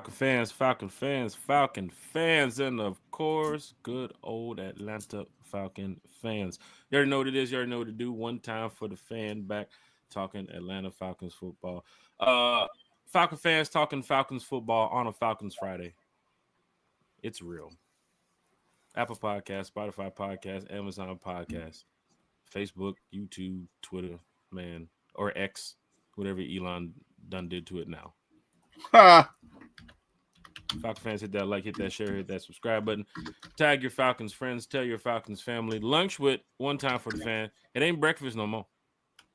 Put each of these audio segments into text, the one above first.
Falcon fans, and of course, good old Atlanta Falcon fans. You already know what it is. You already know what to do. One time for the fan back talking Atlanta Falcons football. Uh, Falcon fans talking Falcons football on a Falcons Friday. It's real. Apple Podcast, Spotify Podcast, Amazon Podcast, Facebook, YouTube, Twitter, man, or X, whatever Elon done did to it now. Ha! Falcon fans, hit that like, hit that share, hit that subscribe button. Tag your Falcons friends, tell your Falcons family. Lunch with one time for the fan. It ain't breakfast no more,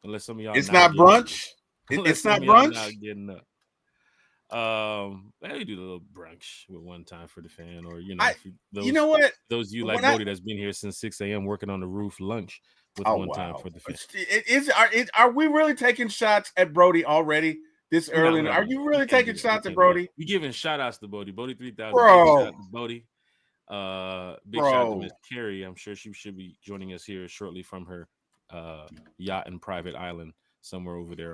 unless some of y'all. It's now not getting up. brunch. Unless It's some not of y'all brunch. now getting up. Maybe do a little brunch with one time for the fan, or if You know what? those of you like When I- Bodie that's been here since 6 a.m. working on the roof, lunch with Oh one time wow! for the fan. Are we really taking shots at Brody already this We're not- early? we're not Are doing you that. really We can't taking do that. shots We at can't do that. Brody? We giving shout outs to Bodie. Bodie 3000. Bro. Big shout out to Bodie. Big shout out to Bro. Miss Carrie. I'm sure she should be joining us here shortly from her yacht and private island somewhere over there.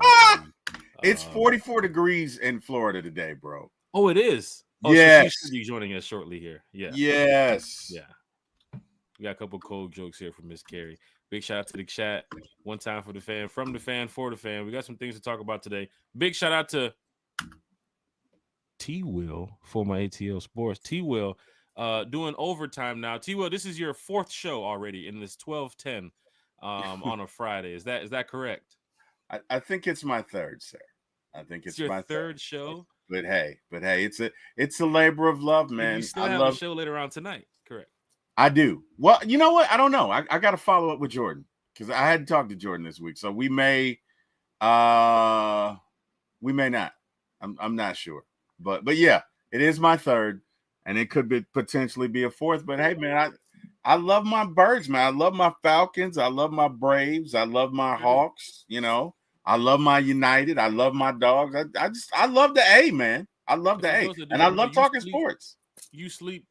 It's 44 degrees in Florida today, bro. Oh, it is. Oh, Yes. so she should be joining us shortly here. Yeah. Yes. Yeah. We got a couple cold jokes here from Miss Carrie. Big shout out to the chat. One time for the fan, from the fan, for the fan. We got some things to talk about today. Big shout out to T Will for my ATL Sports. T Will doing overtime now. T Will, this is your fourth show already in this 12-10 on a Friday. Is that correct? I think it's my third, sir. I think it's your my third show. But hey, it's a labor of love, And man. you still I have love a show later on tonight, correct? I do. Well, you know what? I don't know. I got to follow up with Jordan because I hadn't talked to Jordan this week, so we may not. I'm not sure, but yeah, it is my third, and it could be potentially be a fourth. But hey, man, I love my birds, man. I love my Falcons. I love my Braves. I love my Hawks. I love my United. I love my dogs. I love the A, man. I love the A, and I love talking sports. You sleep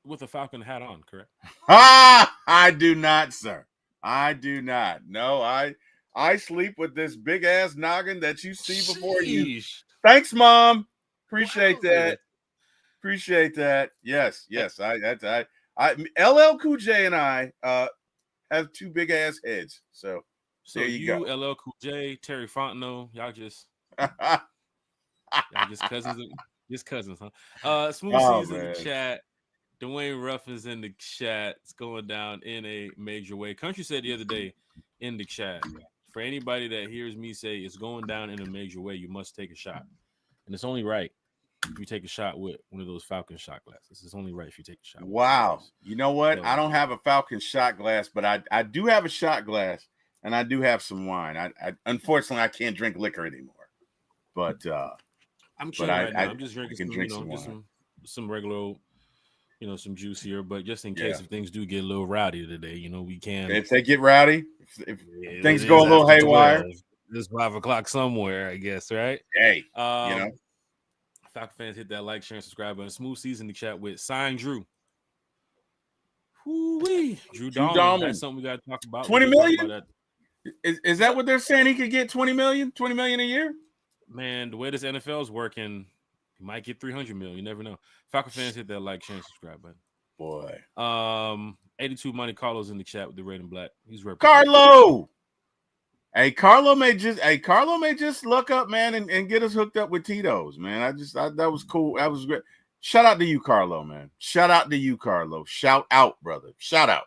with a Falcon hat on, correct? I do not, sir. I do not. No, I sleep with this big ass noggin that you see before you. Thanks, Mom. Appreciate that. Appreciate that. Yes. I LL Cool J and I have two big ass heads. So there you go. LL Cool J, Terry Fontenot, y'all just cousins. Just cousins, huh? Smooth C's in the chat. Dwayne Ruff is in the chat. It's going down in a major way. Country said the other day in the chat, for anybody that hears me say it's going down in a major way, you must take a shot. And it's only right if you take a shot with one of those Falcon shot glasses. It's only right if you take a shot. Wow. You know what? I don't have a Falcon shot glass, but I do have a shot glass, and I do have some wine. I unfortunately, I can't drink liquor anymore. But I'm chilling right now. I'm just drinking some regular old, some juice here, but just in case if things do get a little rowdy today, we can. If they get rowdy, if things go a little haywire, it's 5 o'clock somewhere, I guess, right? Hey, Falcon fans, hit that like, share, and subscribe button. Smooth season to chat with Sign Drew. Woo-wee. Drew Dahlman. That's something we got to talk about. 20 million? Is that what they're saying? He could get 20 million a year? Man, the way this NFL is working, he might get 300 million. You never know. Falcon fans, hit that like, share, and subscribe button. Boy. 82 Money Carlos in the chat with the red and black. He's representing. Carlo. Hey, Carlo may just look up, man, and get us hooked up with Tito's, man. That was cool. That was great. Shout out to you, Carlo, man. Shout out to you, Carlo. Shout out, brother. Shout out.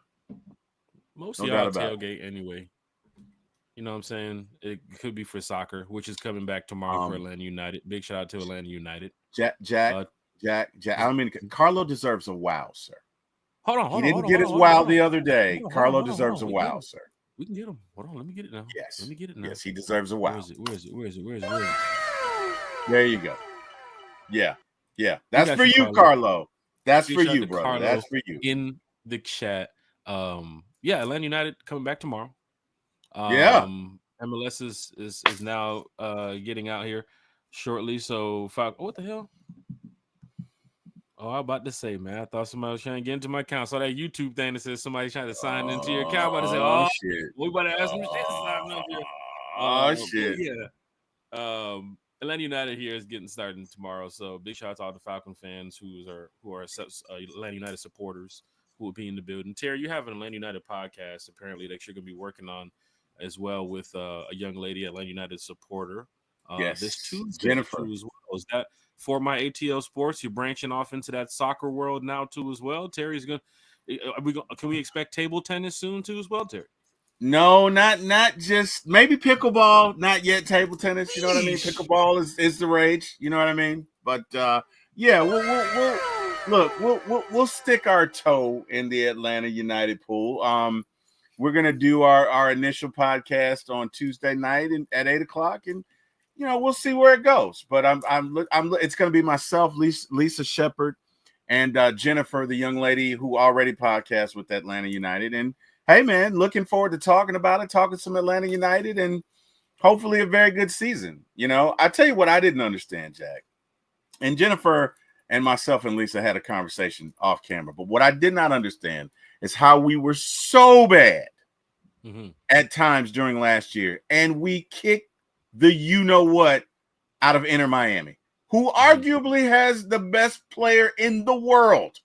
Most of y'all tailgate anyway. You know what I'm saying? It could be for soccer, which is coming back tomorrow for Atlanta United. Big shout out to Atlanta United. Jack. I mean, Carlo deserves a wow, sir. Hold on. He didn't get his wow the other day. Carlo deserves a wow, sir. We can get him. Hold on, let me get it now. Yes. Let me get it now. Yes, he deserves a wow. Where is it? There you go. Yeah. That's for you, Carlo. That's for you, brother. That's for you. In the chat. Atlanta United coming back tomorrow. MLS is now getting out here shortly. So what the hell? Oh, I'm about to say, man. I thought somebody was trying to get into my account. Saw that YouTube thing that says somebody's trying to sign into your account. I'm about to say, shit. We about to ask them to sign up here. Shit. Yeah. Atlanta United here is getting started tomorrow. So big shout out to all the Falcon fans who are Atlanta United supporters who will be in the building. Terry, you have an Atlanta United podcast apparently that you're going to be working on as well with a young lady, Atlanta United supporter, this Yes, Tuesday Jennifer. too as well. Is that for my ATL Sports? You're branching off into that soccer world now too as well. Terry's going. Can we expect table tennis soon too as well, Terry? No, not just maybe pickleball, not yet table tennis. You know what I mean? Yeesh. Pickleball is the rage. You know what I mean? But yeah, we'll look. We'll stick our toe in the Atlanta United pool. We're gonna do our initial podcast on Tuesday night and at 8 o'clock, and we'll see where it goes. But I'm it's gonna be myself, Lisa Shepard, and Jennifer, the young lady who already podcasts with Atlanta United. And hey, man, looking forward to talking about it, talking some Atlanta United, and hopefully a very good season. I tell you what I didn't understand, Jack. And Jennifer and myself and Lisa had a conversation off camera. But what I did not understand is how we were so bad at times during last year. And we kicked the you-know-what out of Inter Miami, who arguably has the best player in the world.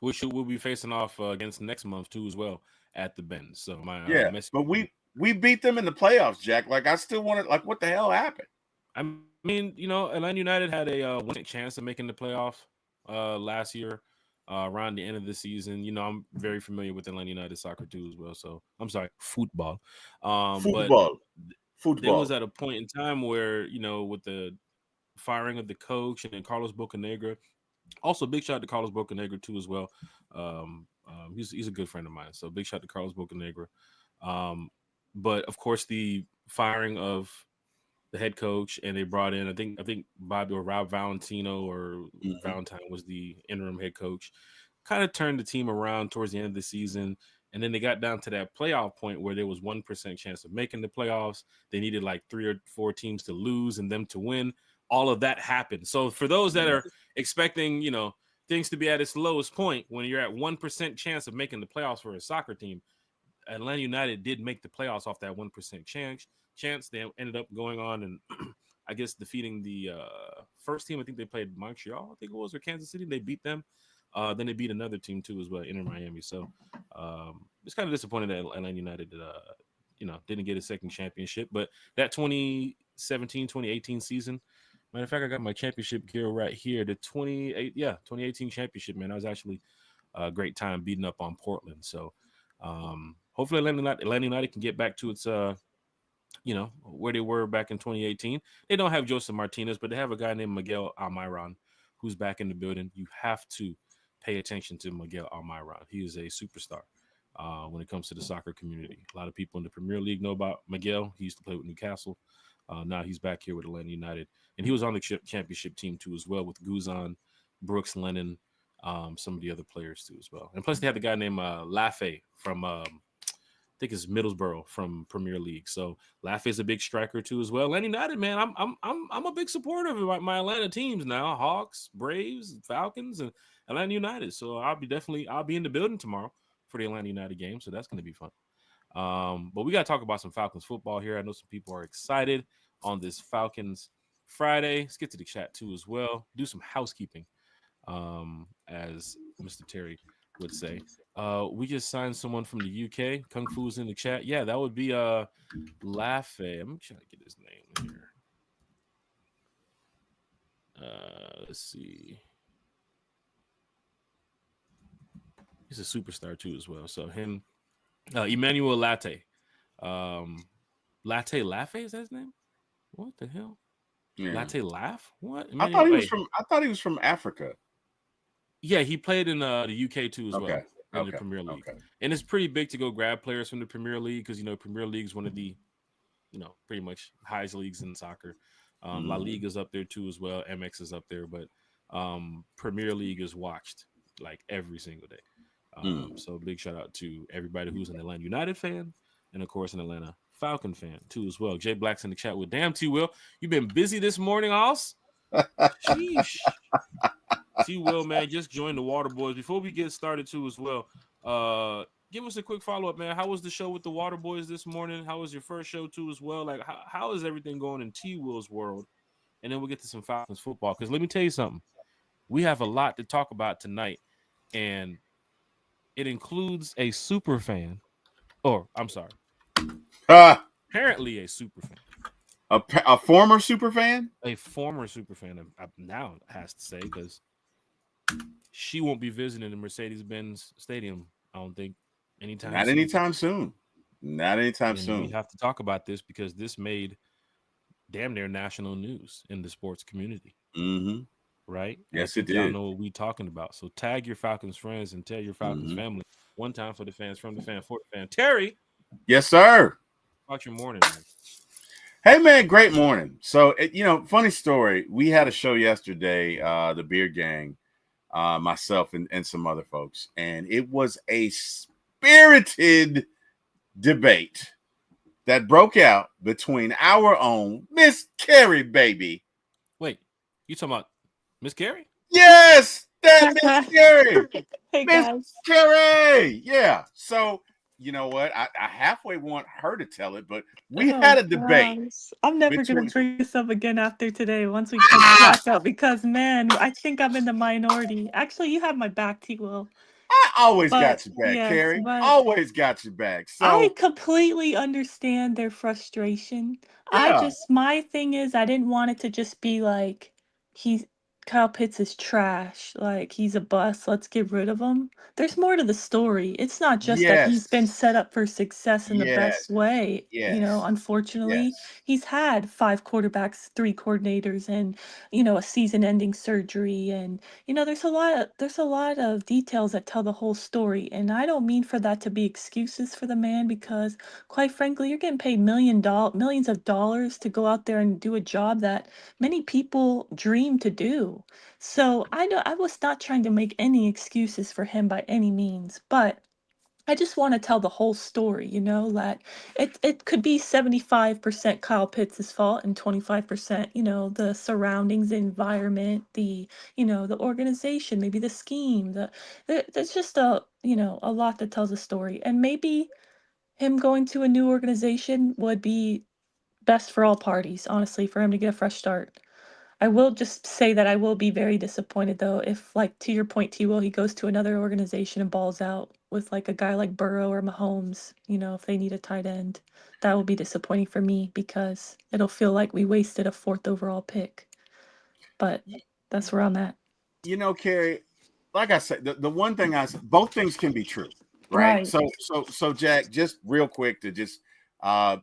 We'll be facing off against next month too as well at the Bend. So my Yeah, message. but we beat them in the playoffs, Jack. Like, I still wanted, like, what the hell happened? I mean, Atlanta United had a 1% chance of making the playoff last year around the end of the season. I'm very familiar with Atlanta United soccer too as well. So I'm sorry, football. But Football. there was Football. at a point in time where with the firing of the coach and then Carlos Bocanegra. Also, big shout out to Carlos Bocanegra too as well. He's a good friend of mine, so big shout out to Carlos Bocanegra. But of course, the firing of the head coach, and they brought in I think Bobby or Rob Valentino or Valentine was the interim head coach. Kind of turned the team around towards the end of the season, and then they got down to that playoff point where there was 1% chance of making the playoffs. They needed like 3 or 4 teams to lose and them to win. All of that happened. So for those that are expecting, things to be at its lowest point when you're at 1% chance of making the playoffs for a soccer team, Atlanta United did make the playoffs off that 1% chance. They ended up going on and I guess defeating the first team. I think they played Montreal, I think it was, or Kansas City. They beat them. Then they beat another team too as well, Inter Miami. So it's kind of disappointing that Atlanta United, didn't get a second championship. But that 2017-2018 season, matter of fact, I got my championship gear right here. The 2018 championship, man. That was actually a great time beating up on Portland. So hopefully Atlanta United can get back to its where they were back in 2018. They don't have Joseph Martinez, but they have a guy named Miguel Almiron who's back in the building. You have to pay attention to Miguel Almiron. He is a superstar when it comes to the soccer community. A lot of people in the Premier League know about Miguel. He used to play with Newcastle. Now he's back here with Atlanta United, and he was on the championship team too as well with Guzan, Brooks Lennon, some of the other players too as well. And plus they had the guy named Lafay from I think it's Middlesbrough from Premier League. So Lafay is a big striker too as well. Atlanta United, man, I'm a big supporter of my Atlanta teams now: Hawks, Braves, Falcons, and Atlanta United. So I'll be in the building tomorrow for the Atlanta United game. So that's going to be fun. But we got to talk about some Falcons football here. I know some people are excited on this Falcons Friday. Let's get to the chat too as well. Do some housekeeping, as Mr. Terry would say. We just signed someone from the UK. Kung Fu's in the chat. Yeah, that would be Lafay. I'm trying to get his name here. Let's see. He's a superstar too as well. So him, Emmanuel Latte. Latte Lafay, is that his name? What the hell? Yeah. Latte Laugh? What? I thought he was from Africa. Yeah, he played in the UK too as well in the Okay. Premier League. Okay. And it's pretty big to go grab players from the Premier League because Premier League is one of the pretty much highest leagues in soccer. La Liga is up there too as well. MX is up there, but Premier League is watched like every single day. So big shout out to everybody who's an Atlanta United fan and of course an Atlanta Falcon fan too as well. Jay Black's in the chat with damn T Will. You've been busy this morning, Oz. Sheesh. T Will, man, just joined the Water Boys. Before we get started too as well, give us a quick follow up, man. How was the show with the Water Boys this morning? How was your first show too, as well? Like, how is everything going in T Will's world? And then we'll get to some Falcons football. Because let me tell you something, we have a lot to talk about tonight, and it includes a super fan, or I'm sorry, Uh, apparently a super fan, a former super fan? a former super fan. Now has to say because she won't be visiting the Mercedes-Benz Stadium. I don't think anytime Not soon. anytime soon. Not anytime And we soon. have to talk about this because this made damn near national news in the sports community, Mm-hmm. right? And I Yes, it think y'all did. know what we talking about. So tag your Falcons friends and tell your Falcons Mm-hmm. family. One time for the fans, from the fan, for the fan. Terry, Yes, sir. about your morning, man. Hey, man, great morning. So, funny story. We had a show yesterday, the Beer Gang, myself and some other folks, and it was a spirited debate that broke out between our own Miss Carrie, baby. Wait, you talking about Miss Carey? Yes, that Miss Carrie. Hey Miss guys. Carrie. Yeah. So, you know what? I halfway want her to tell it, but we Oh had a debate gosh. I'm never gonna between. bring this up again after today once we come Ah, back up because man, I think I'm in the minority. Actually, you have my back, T Will. I always But got your back, yes, Carrie. but Always got your back. I So, completely understand their frustration. yeah. My thing is, I didn't want it to just be like, he's Kyle Pitts is trash, like he's a bust, let's get rid of him. There's more to the story. It's not just that he's been Yes. set up for success in the Yes. best way. Yes. Unfortunately, Yes. he's had five quarterbacks, three coordinators, and a season-ending surgery, and there's a lot of details that tell the whole story, and I don't mean for that to be excuses for the man because quite frankly, you're getting paid millions of dollars to go out there and do a job that many people dream to do. So I know I was not trying to make any excuses for him by any means, but I just want to tell the whole story, that it could be 75% Kyle Pitts' fault and 25%, the surroundings, the environment, the organization, maybe the scheme, there's just a lot that tells a story. And maybe him going to a new organization would be best for all parties, honestly, for him to get a fresh start. I will just say that I will be very disappointed though if, like, to your point, T Will, he goes to another organization and balls out with like a guy like Burrow or Mahomes, if they need a tight end. That will be disappointing for me because it'll feel like we wasted a fourth overall pick. But Y- that's where I'm at. Carrie, like I said, the one thing both things can be true, right? Right. So Jack, just real quick to just uh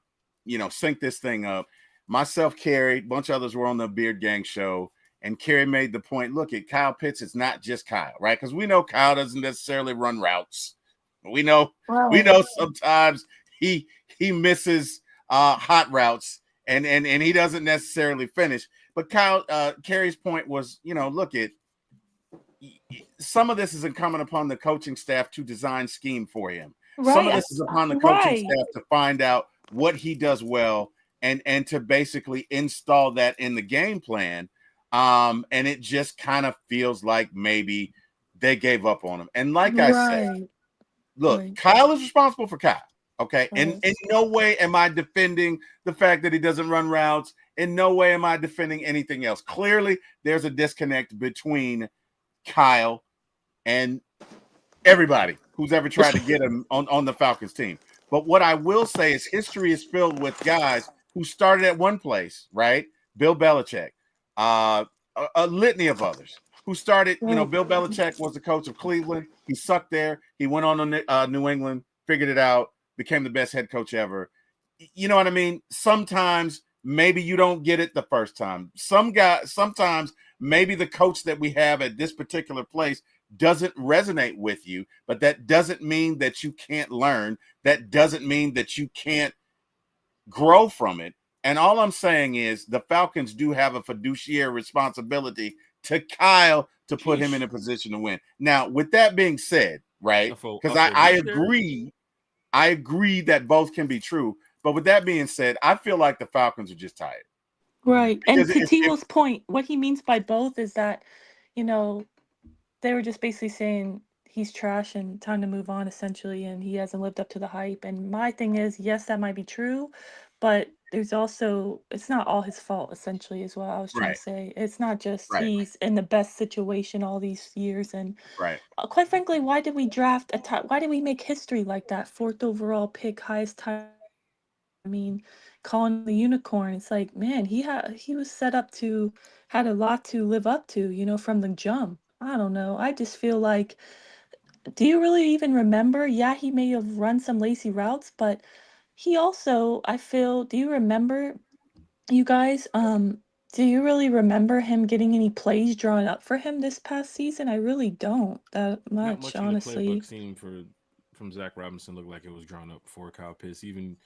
sync this thing up. Myself, Carrie, a bunch of others were on the Beard Gang show, and Carrie made the point: look at Kyle Pitts, it's not just Kyle, right? Because we know Kyle doesn't necessarily run routes. We know Right. sometimes he misses hot routes and he doesn't necessarily finish. But Carrie's point was, look at some of this is incumbent upon the coaching staff to design scheme for him. Some Right. of this is upon the coaching Right. staff to find out what he does well and to basically install that in the game plan. And it just kind of feels like maybe they gave up on him. And like I said, Right. look, Right. Kyle is responsible for Kyle. Okay. And Right. in no way am I defending the fact that he doesn't run routes. In no way am I defending anything else. Clearly, there's a disconnect between Kyle and everybody who's ever tried to get him on the Falcons team. But what I will say is history is filled with guys who started at one place, right? Bill Belichick, a litany of others who started, Right. Bill Belichick was the coach of Cleveland. He sucked there. He went on to New England, figured it out, became the best head coach ever. You know what I mean? Sometimes maybe you don't get it the first time. Sometimes maybe the coach that we have at this particular place doesn't resonate with you, but that doesn't mean that you can't learn. That doesn't mean that you can't grow from it. And all I'm saying is the Falcons do have a fiduciary responsibility to Kyle to put him in Sheesh. a position to win. Now, with that being said, right? Because A I fiduciary? agree that both can be true. But with that being said, I feel like the Falcons are just tired. Right. And Because to if Tito's point, what he means by both is that, you know, they were just basically saying he's trash and time to move on essentially, and he hasn't lived up to the hype. And my thing is, yes, that might be true, but there's also it's not all his fault essentially is what I was trying to Right. say. It's not just Right. he's in the best situation all these years. And Right. quite frankly, why did we draft why did we make history like that? Fourth overall pick, highest title. I mean, calling him the unicorn, it's like, man, he was set up to had a lot to live up to, from the jump. I don't know. I just feel like, do you really even remember? Yeah, he may have run some lazy routes, but he also, I feel, do you remember, you guys, do you really remember him getting any plays drawn up for him this past season? I really don't that Not much, much in the playbook honestly. seemed from Zach Robinson looked like it was drawn up for Kyle Pitts. Even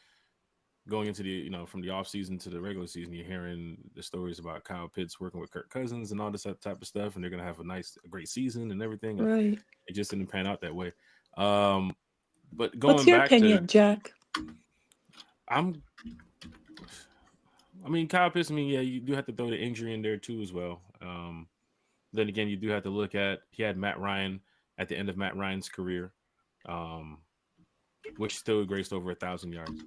going into the from the off season to the regular season, you're hearing the stories about Kyle Pitts working with Kirk Cousins and all this type of stuff, and they're gonna have a great season and everything, and Right. it just didn't pan out that way. Um, but What's going your back to, opinion, Jack? I'm, I mean, Kyle Pitts. I mean, yeah, you do have to throw the injury in there too as well. Then again, you do have to look at he had Matt Ryan at the end of Matt Ryan's career, um, which still graced over 1,000 yards.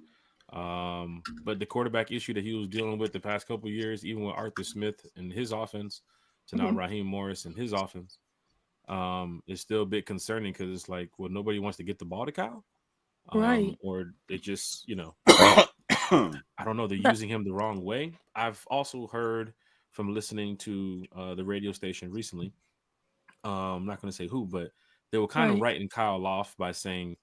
But the quarterback issue that he was dealing with the past couple of years, even with Arthur Smith and his offense, to now Mhm. Raheem Morris and his offense, is still a bit concerning because it's like, well, nobody wants to get the ball to Kyle, Right. or they just, Right. I don't know, they're That using him the wrong way. I've also heard from listening to the radio station recently. I'm not going to say who, but they were kind of right. writing Kyle off by saying,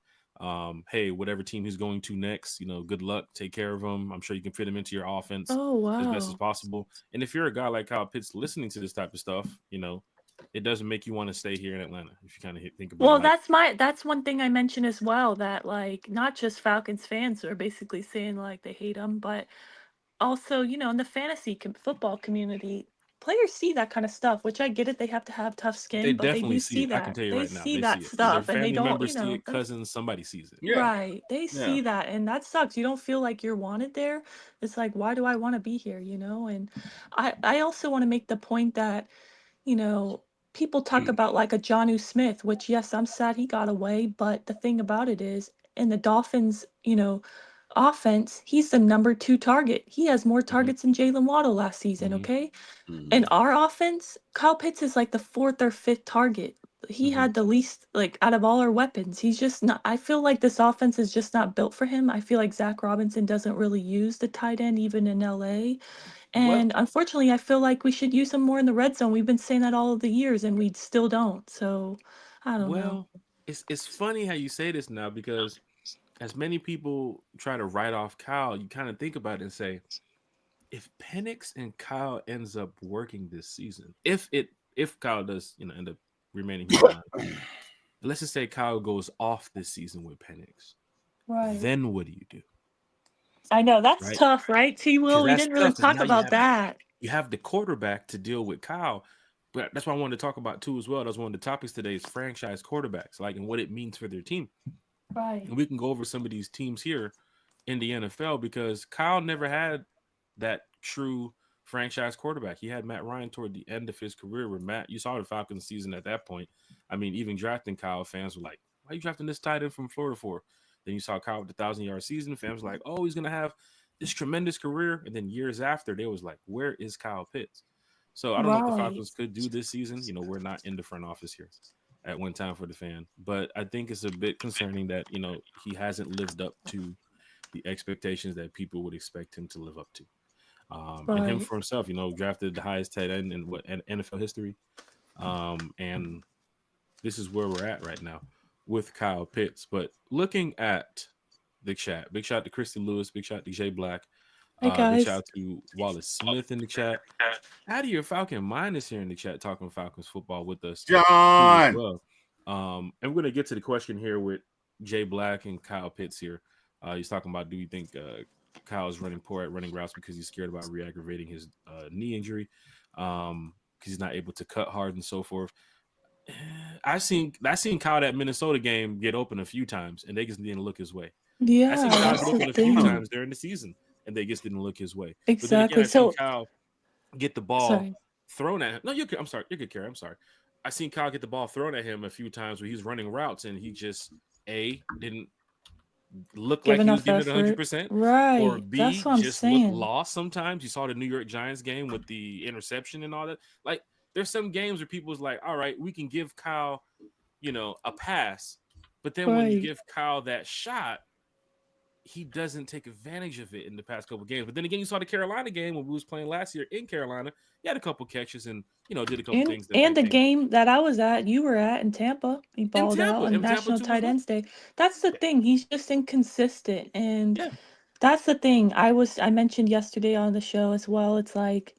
"Hey, whatever team he's going to next, good luck, take care of him. I'm sure you can fit him into your offense Oh, as best as wow. possible." And if you're a guy like Kyle Pitts listening to this type of stuff, it doesn't make you want to stay here in Atlanta. If you kind of think about it, Well, like that's one thing I mentioned as well, that like not just Falcons fans are basically saying like they hate him, but also, in the fantasy football community, players see that kind of stuff, which I get it. They have to have tough they skin, but they definitely do see see it. I can that. tell you They right now, see they that see it. Their stuff and they family don't, members see it, that's cousins, somebody sees it. Yeah. right. They Yeah. see that and that sucks. You don't feel like you're wanted there. It's like, why do I want to be here? And I also want to make the point that you know, people talk about like a Jonnu Smith, which yes, I'm sad he got away, but the thing about it is in the Dolphins, offense, he's the number 2 target. He has more Hmm. targets than Jalen Waddle last season, Hmm. okay? In Mhm. our offense, Kyle Pitts is like the 4th or 5th target. He Hmm. had the least like out of all our weapons. He's just not I feel like this offense is just not built for him. I feel like Zach Robinson doesn't really use the tight end even in LA. Well, And unfortunately, I feel like we should use them more in the red zone. We've been saying that all of the years, and we still don't. So, I don't know. well, it's funny how you say this now because as many people try to write off Kyle, you kind of think about it and say, if Penix and Kyle ends up working this season, if Kyle does end up remaining here in Atlanta, let's just say Kyle goes off this season with Penix, Right. then what do you do, I know that's right? tough, right? T. Because Will, we that's didn't really tough. Because talk now you about have that. you have the quarterback to deal with Kyle. But that's what I wanted to talk about too as well. That's one of the topics today is franchise quarterbacks, like and what it means for their team. Right. And we can go over some of these teams here in the NFL because Kyle never had that true franchise quarterback. He had Matt Ryan toward the end of his career with Matt. You saw the Falcons season at that point. I mean, even drafting Kyle, fans were like, why are you drafting this tight end from Florida for? Then you saw Kyle with the 1,000-yard season. Fans were like, oh, he's going to have this tremendous career. And then years after, they was like, where is Kyle Pitts? So I don't know what the Right. Falcons could do this season. We're not in the front office here at one time for the fan. But I think it's a bit concerning that, he hasn't lived up to the expectations that people would expect him to live up to. And him Right. for himself, drafted the highest tight end in NFL history. And this is where we're at right now with Kyle Pitts. But looking at the chat, big shout to Christy Lewis, big shout to Jay Black, Hey, big guys. shout to Wallace Smith in the chat. Addy your Falcon Mind is here in the chat talking Falcons football with us too as John. well. And we're gonna get to the question here with Jay Black and Kyle Pitts here. He's talking about, do you think Kyle's running poor at running routes because he's scared about re-aggravating his knee injury, because he's not able to cut hard and so forth. I seen Kyle that Minnesota game get open a few times and they just didn't look his way. I seen Yeah, Kyle that's get the open a few thing. times during the season and they just didn't look his way. But then again, Exactly. I seen So, Kyle get the ball sorry. thrown at him. No, you're good. I'm sorry. You're good, Carrie. I'm sorry. I seen Kyle get the ball thrown at him a few times where he was running routes and he just didn't look Give like he was enough giving it effort. 100%, or Right. That's B, what I'm just looked saying. lost sometimes. You saw the New York Giants game with the interception and all that. Like, there's some games where people's like, all right, we can give Kyle, a pass. But then when you Right. give Kyle that shot, he doesn't take advantage of it in the past couple games. But then again, you saw the Carolina game when we was playing last year in Carolina. He had a couple catches and, did a couple And things to and affect the things. game that I was at, you were at in Tampa, he In balled out Tampa, on in Tampa National too as Tight well. Ends Day. That's the Yeah. thing. He's just inconsistent. And Yeah. that's the thing. I mentioned yesterday on the show as well. It's like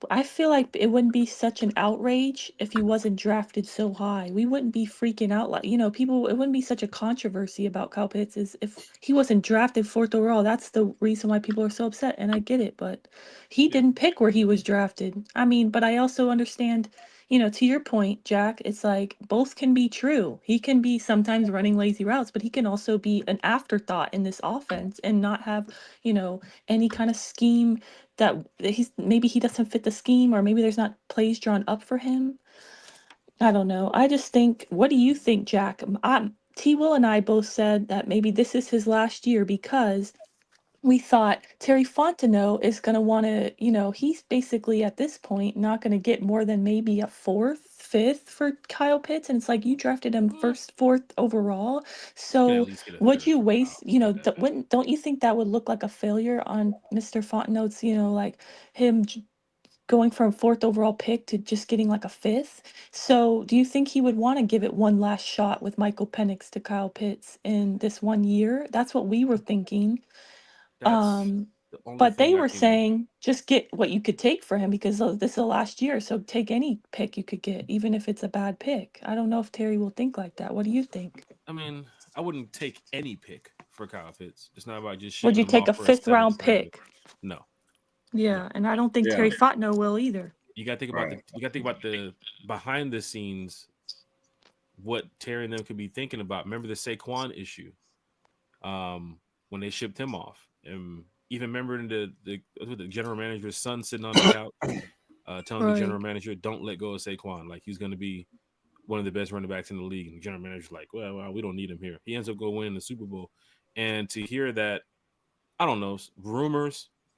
I feel like it wouldn't be such an outrage if he wasn't drafted so high. We wouldn't be freaking out like, people, it wouldn't be such a controversy about Kyle Pitts as if he wasn't drafted fourth overall. That's the reason why people are so upset. And I get it, but he Yeah. didn't pick where he was drafted. I mean, but I also understand, to your point, Jack, it's like both can be true. He can be sometimes running lazy routes, but he can also be an afterthought in this offense and not have, any kind of scheme that he's maybe he doesn't fit the scheme or maybe there's not plays drawn up for him. I don't know. I just think, what do you think, Jack? T. Will and I both said that maybe this is his last year because we thought Terry Fontenot is going to want to, he's basically at this point not going to get more than maybe a fourth, fifth for Kyle Pitts. And it's like you drafted him Well, first, fourth overall. you can at So least get a would third you for Kyle. waste, Give that. don't you think that would look like a failure on Mr. Fontenot's, like him going from fourth overall pick to just getting like a fifth? So do you think he would want to give it one last shot with Michael Penix to Kyle Pitts in this 1 year? That's what we were thinking. That's Um, the only but they thing I were can. saying just get what you could take for him because this is the last year. So take any pick you could get, even if it's a bad pick. I don't know if Terry will think like that. What do you think? I mean, I wouldn't take any pick for Kyle Pitts. It's not about just Would shipping you him take off a for a fifth seventh round rounder. pick? No, no. Yeah, and I don't think Yeah. Terry Fontenot will either. You got to think about Right. the behind the scenes, what Terry and them could be thinking about. Remember the Saquon issue, when they shipped him off, and even remembering the general manager's son sitting on the couch, telling the general Right. manager, "Don't let go of Saquon. Like, he's going to be one of the best running backs in the league." And the general manager's like, well, we don't need him here. He ends up going winning the Super Bowl. And to hear that, I don't know,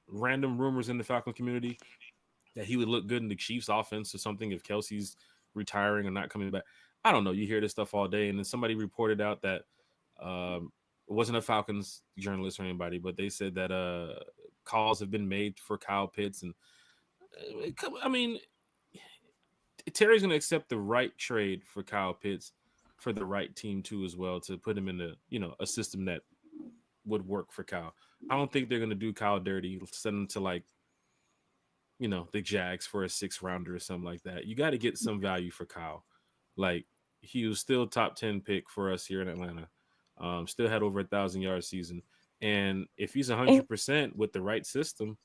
random rumors in the Falcon community that he would look good in the Chiefs offense or something if Kelsey's retiring or not coming back. I don't know. You hear this stuff all day. And then somebody reported out that it wasn't a Falcons journalist or anybody, but they said that calls have been made for Kyle Pitts. And I mean, Terry's going to accept the right trade for Kyle Pitts for the right team too as well, to put him in a system that would work for Kyle. I don't think they're going to do Kyle dirty, send him to like the Jags for a 6th rounder or something like that. You got to get some value for Kyle. Like, he was still top 10 pick for us here in Atlanta. Still had over 1,000-yard season, and if he's And 100% with the right system,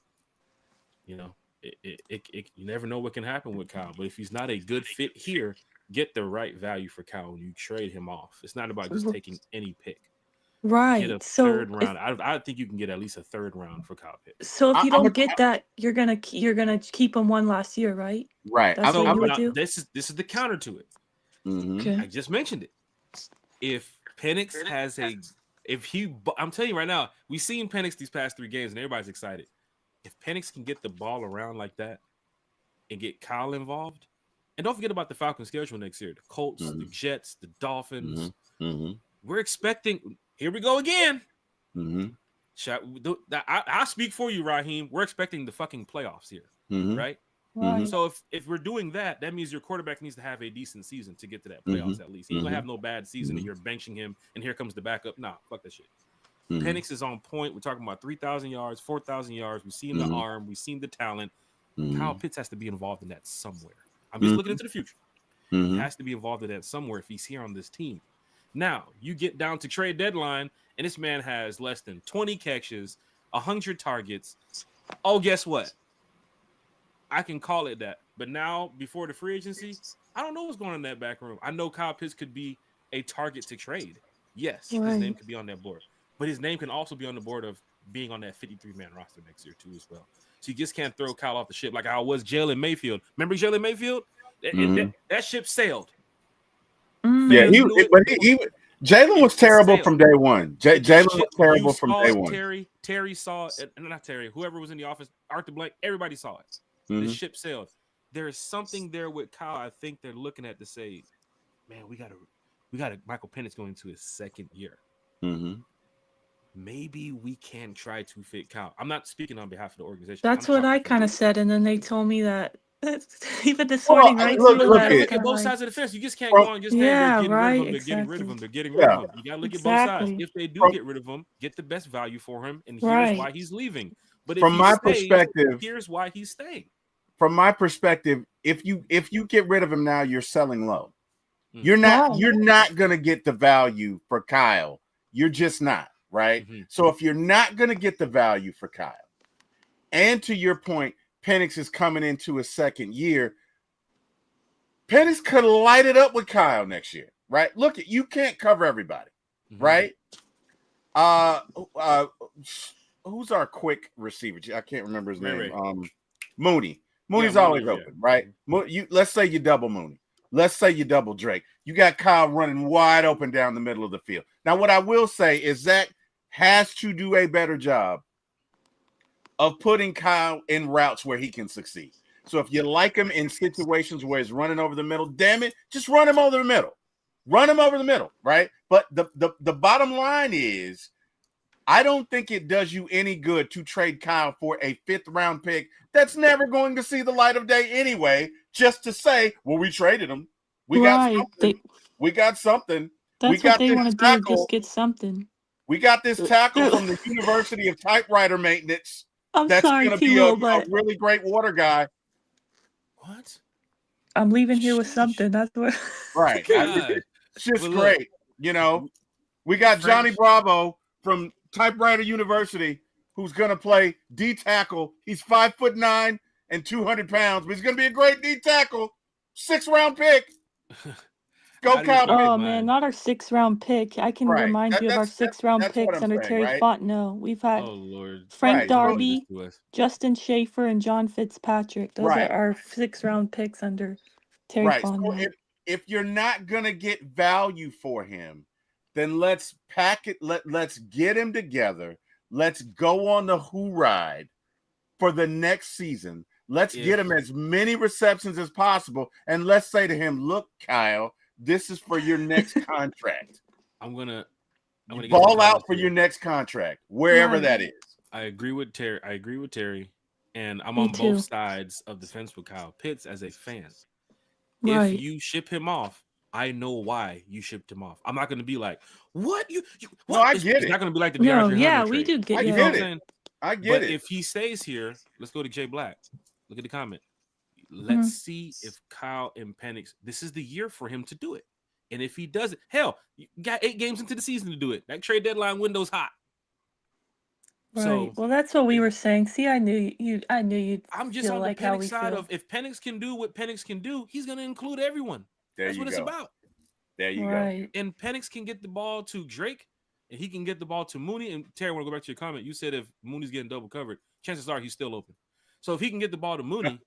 you know, you never know what can happen with Kyle. But if he's not a good fit here, get the right value for Kyle when you trade him off. It's not about just r- taking any pick. Get a right. third So if round. I think you can get at least a third round for Kyle Pitts. so if you I'm don't a, get that, you're gonna keep him one last year, right? right. That's I'm, what So you I'm would now do? this is the counter to it. mm-hmm. Okay. I just mentioned it. If Penix has I'm telling you right now, we've seen Penix these past 3 games and everybody's excited. If Penix can get the ball around like that and get Kyle involved, and don't forget about the Falcons schedule next year: the Colts, the Mm-hmm. Jets, the Dolphins. Mm-hmm. We're expecting. Here we go again. Mm-hmm. I speak for you, Raheem. We're expecting the fucking playoffs here, Mm-hmm. right? Mm-hmm. Right. So if we're doing that, that means your quarterback needs to have a decent season to get to that Mm-hmm. playoffs at least. He ain't gonna have no bad season and you're benching him and here comes the backup. Nah, fuck that shit. Mm-hmm. Penix is on point. We're talking about 3,000 yards, 4,000 yards. We've seen the Mm-hmm. arm. We've seen the talent. Kyle Mm-hmm. Pitts has to be involved in that somewhere. I'm just looking Mm-hmm. into the future. He Mm-hmm. has to be involved in that somewhere if he's here on this team. Now, you get down to trade deadline, and this man has less than 20 catches, 100 targets. Oh, guess what? I can call it that. But now, before the free agency, I don't know what's going on in that back room. I know Kyle Pitts could be a target to trade. Yes, his name Right. could be on that board. But his name can also be on the board of being on that 53-man roster next year, too, as well. So you just can't throw Kyle off the ship like I was Jalen Mayfield. Remember Jalen Mayfield? That ship sailed. Yeah, Fans Mm. knew it. Jalen was It terrible from sailed. day one. The Jalen was ship, you terrible from saw day it, one. Terry saw it, not Terry, whoever was in the office, Arthur Blank, everybody saw it. The Mm-hmm. ship sailed. There is something there with Kyle. I think they're looking at to say, man, we gotta Michael Penix going into his second year. Mm-hmm. Maybe we can try to fit Kyle. I'm not speaking on behalf of the organization. I'm That's what talking I from kind of said, and then they told me that even this Well, morning, right, look, T-Will, you look that gotta was at look kind at of both like, sides of the fence. You just can't from go on and just say they're yeah, getting rid of right, him. They're getting rid of exactly, him. They're getting rid of yeah him. You gotta look at both sides. exactly, If they do from get rid of him, get the best value for him, and here's right, why he's leaving. But if from he my stays, perspective, here's why he's staying. if you get rid of him now, you're selling low. Mm, right, You're not gonna get the value for Kyle. You're just not, right? mm-hmm. So if you're not gonna get the value for Kyle, and to your point, Penix is coming into his second year. Penix could light it up with Kyle next year, right? Look, you can't cover everybody, Mm-hmm. right? Uh, uh, who's our quick receiver? I can't remember his name. Ray. Mooney. Yeah, Mooney's Mooney. always Yeah. open, right? Let's say you double Mooney. Let's say you double Drake. You got Kyle running wide open down the middle of the field. Now, what I will say is Zach has to do a better job of putting Kyle in routes where he can succeed. So if you like him in situations where he's running over the middle, damn it, just run him over the middle. Run him over the middle, right? But the bottom line is I don't think it does you any good to trade Kyle for a 5th round pick that's never going to see the light of day anyway, just to say, well, we traded him. We got right. something. We got something. We That's what got they this want to do, just tackle. get something. We got this tackle from the University of Typewriter Maintenance I'm that's sorry, going to be a T-Will, but really great water guy. What? I'm leaving here with Sheesh. something. That's what. Right. God. It's just But look, great. You know, we got Johnny French. Bravo from Typewriter University who's going to play D tackle. He's 5'9" and 200 pounds, but he's going to be a great D tackle. 6th round pick. Go How do you Kyle think Pitts. Oh of man, mine? not our 6th round pick. I can Right. remind you of our sixth round That's what picks I'm under saying, Terry right? Fontenot. We've had Oh Lord. Frank Right. Please don't So, do this Darby, to us. Justin Schaefer, and John Fitzpatrick. Those are right. our 6th round picks under Terry Right. So Fontenot. if you're not going to get value for him, then let's pack it. Let's get him together. Let's go on the who ride for the next season. Let's get him as many receptions as possible. And let's say to him, look, Kyle, this is for your next contract. I'm gonna You get some ball out comments for here. your next contract, wherever Right. that is. I agree with Terry, and I'm Me on both too. sides of the fence with Kyle Pitts as a fan. If Right. you ship him off, I know why you shipped him off. I'm not going to be like, what you No, what? I It's, get it's it. not going to be like the No, DeAndre yeah, Hunter we trade. do get I You know what get I'm it. saying? I get But it. if he stays here, let's go to Jay Black. Look at the comment. Mhm. Let's see if Kyle and Penix, this is the year for him to do it. And if he does it, hell, you got 8 games into the season to do it. That trade deadline window's hot. Right. So Well, that's what we were saying. See, I knew you. I knew you'd I'm just feel on the like how Penix we side feel. of if Penix can do what Penix can do, he's going to include everyone. There That's you what it's go. about. There you go. Right. And Penix can get the ball to Drake, and he can get the ball to Mooney. And Terry, I want to go back to your comment. You said if Mooney's getting double covered, chances are he's still open. So if he can get the ball to Mooney,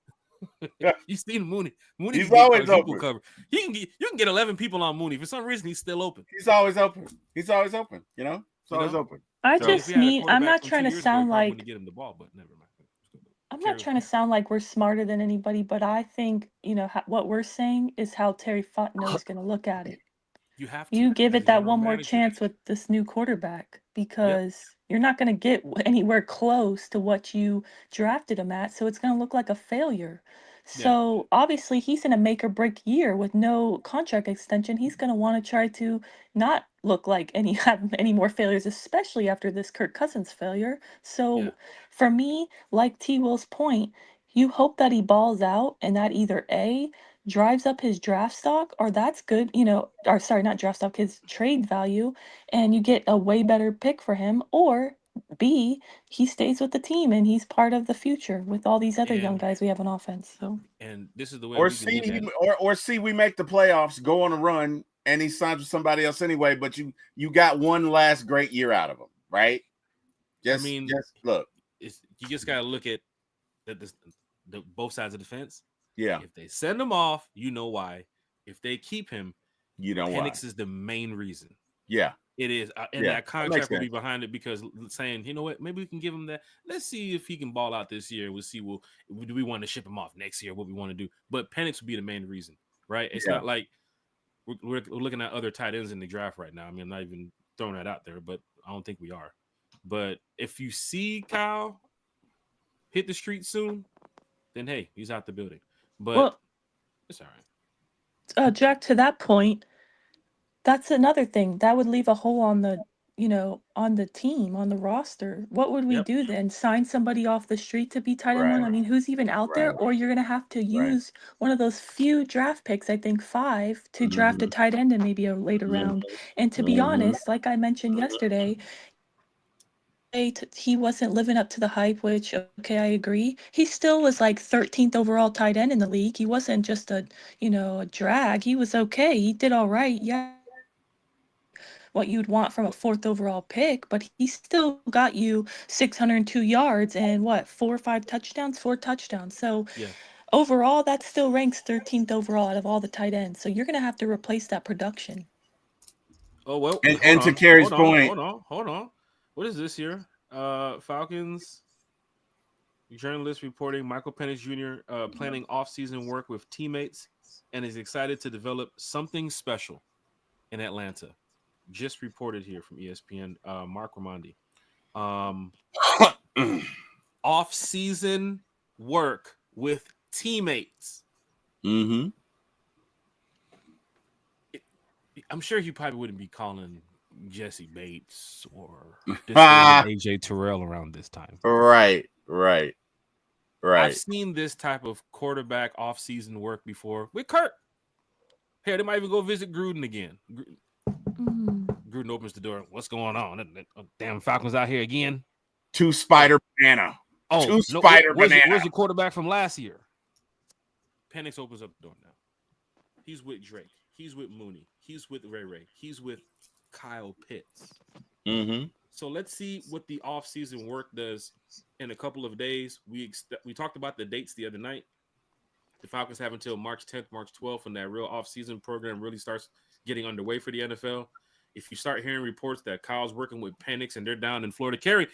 you seen Mooney. Mooney He's can get always quadruple open. cover. You can get 11 people on Mooney. For some reason, he's still open. He's always open. He's always open. You know, he's You always know? open. I So- If we just had a mean I'm quarterback not from trying 2 to years ago, he sound probably wouldn't like get him the ball, but never mind. I'm Carry not on. trying to sound like we're smarter than anybody, but I think what we're saying is how Terry Fontenot is going to look at it. You have to. You give as it a that general one more manager. chance with this new quarterback because you're not going to get anywhere close to what you drafted him at. So it's going to look like a failure. Yeah. So obviously he's in a make or break year with no contract extension. He's going to want to try to not look like have any more failures, especially after this Kirk Cousins failure. So Yeah. for me, like T. Will's point, you hope that he balls out and that either A, drives up his draft stock, or that's good, or sorry, not draft stock, his trade value, and you get a way better pick for him, or B, he stays with the team and he's part of the future with all these other young And guys we have on offense. So and this is the way Or we can look at it. see we make the playoffs, go on a run, and he signs with somebody else anyway. But you got one last great year out of him, right? Just look. You just got to look at the both sides of the fence. Yeah. If they send him off, you know why. If they keep him, You know why? Penix is the main reason. Yeah. It is, and Yeah. that That makes contract will be sense. behind it because saying, you know what, maybe we can give him that. Let's see if he can ball out this year. We'll see. Do we want to ship him off next year? What we want to do, but Penix will be the main reason, right? It's Yeah. not like we're looking at other tight ends in the draft right now. I mean, I'm not even throwing that out there, but I don't think we are. But if you see Kyle hit the street soon, then hey, he's out the building. But Well, it's all right. Jack, to that point, that's another thing. That would leave a hole on the, on the team, on the roster. What would we Yep. do then? Sign somebody off the street to be tight end one? Right. I mean, who's even out there? Right. Or you're gonna have to Right. use one of those few draft picks, I think 5, to draft a Mm-hmm. tight end in maybe a later round. And to be Mm-hmm. honest, like I mentioned yesterday, he wasn't living up to the hype, which, okay, I agree. He still was like 13th overall tight end in the league. He wasn't just a drag. He was okay. He did all right. Yeah, what you'd want from a 4th overall pick, but he still got you 602 yards and what, 4 or 5 touchdowns, 4 touchdowns. So Yeah. overall, that still ranks 13th overall out of all the tight ends. So you're going to have to replace that production. Oh well, hold And to on, Carrie's hold on, point, hold on, hold on. What is this here? Falcons journalist reporting Michael Penix Jr. Planning off-season work with teammates and is excited to develop something special in Atlanta. Just reported here from ESPN. Mark Ramondi. Um, Off-season work with teammates. mm-hmm. I'm sure he probably wouldn't be calling Jesse Bates or disclosing AJ Terrell around this time. Right. Right. I've Right. seen this type of quarterback off-season work before with Kirk. Hey, they might even go visit Gruden again. Mm. Gruden opens the door. What's going on? Damn Falcons out here again. Two Oh, spider banana. oh Two no. spider Where's banana. your quarterback from last year? Penix opens up the door now. He's with Drake. He's with Mooney. He's with Ray Ray. He's with Kyle Pitts. Mm-hmm. So let's see what the off-season work does in a couple of days. We talked about the dates the other night. The Falcons have until March 10th, March 12th, when that real off-season program really starts getting underway for the NFL. If you start hearing reports that Kyle's working with Penix and they're down in Florida, Kerry,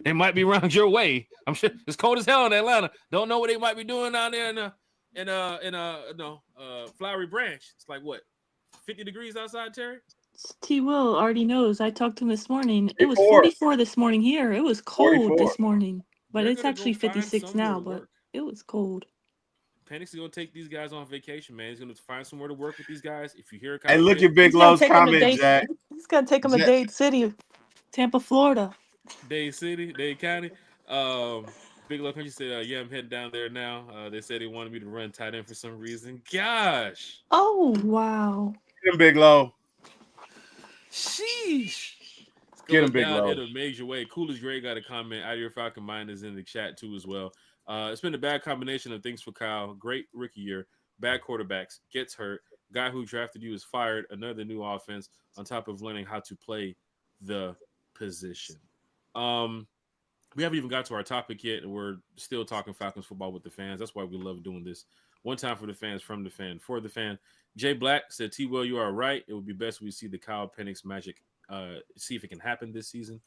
they might be around your way. I'm sure it's cold as hell in Atlanta. Don't know what they might be doing down there in Flowery Branch. It's like what, 50 degrees outside, Terry? T. Will already knows. I talked to him this morning. It was 44. 44 this morning here. It was cold 44. this morning, but They're it's gonna go actually find 56 somewhere now, to but work. it was cold. Penix is gonna take these guys on vacation, man. He's gonna find somewhere to work with these guys. If you hear Hey, Kyle look Pitts, at Big He's gonna Low's take him to comment, Dade. Jack. He's gonna take him to Jack. Dade City, Tampa, Florida. Dade City, Dade County. Big Low Country said, "Yeah, I'm heading down there now." They said they wanted me to run tight end for some reason. Gosh, Oh wow! Get him, Big Low. sheesh. It's Get him, going Big down Low. in a major way. Coolest Dre got a comment. Out of your Falcon Mind is in the chat too as well. It's been a bad combination of things for Kyle. Great rookie year, bad quarterbacks, gets hurt. Guy who drafted you is fired. Another new offense on top of learning how to play the position. Um, we haven't even got to our topic yet, and we're still talking Falcons football with the fans. That's why we love doing this. One time for the fans, from the fan, for the fan. Jay Black said, T. Will, you are right. It would be best we see the Kyle Penix magic, see if it can happen this season.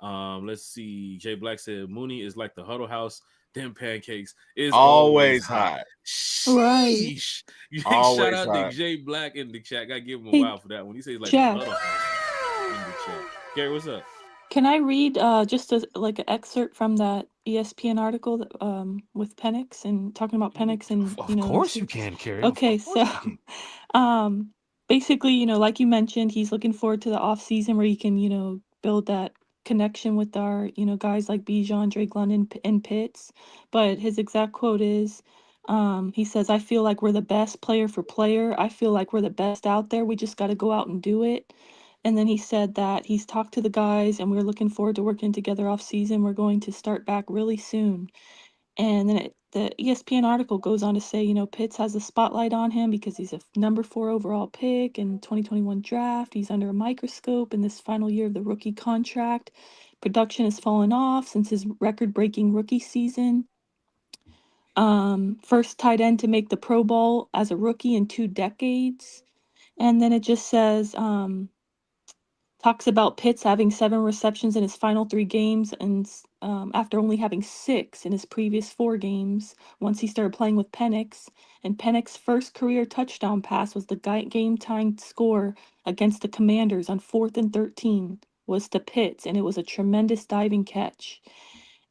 Let's see. Jay Black said, Mooney is like the Huddle House. Them pancakes is always Always hot. hot. Right. Sheesh. Shout Always out to hot. Jay Black in the chat. Gotta give him a Hey, wow for that one. He says like the Jack. Huddle House in the chat. Gary, what's up? Can I read just like an excerpt from that ESPN article that, with Penix and talking about Penix and Of course you see. can, Carrie. Okay, Of course so you can. um, basically, like you mentioned, he's looking forward to the off season where he can build that connection with our guys like Bijan, Drake London, and Pitts. But his exact quote is. He says, I feel like we're the best player for player. I feel like we're the best out there. We just got to go out and do it. And then he said that he's talked to the guys and we're looking forward to working together off season. We're going to start back really soon. And then the ESPN article goes on to say, Pitts has a spotlight on him because he's a number 4 overall pick in 2021 draft. He's under a microscope in this final year of the rookie contract. Production has fallen off since his record-breaking rookie season. First tight end to make the Pro Bowl as a rookie in 2 decades. And then it just says, talks about Pitts having 7 receptions in his final 3 games and after only having 6 in his previous 4 games once he started playing with Penix. And Penix's first career touchdown pass was the game-tying score against the Commanders on 4th and 13 was to Pitts, and it was a tremendous diving catch.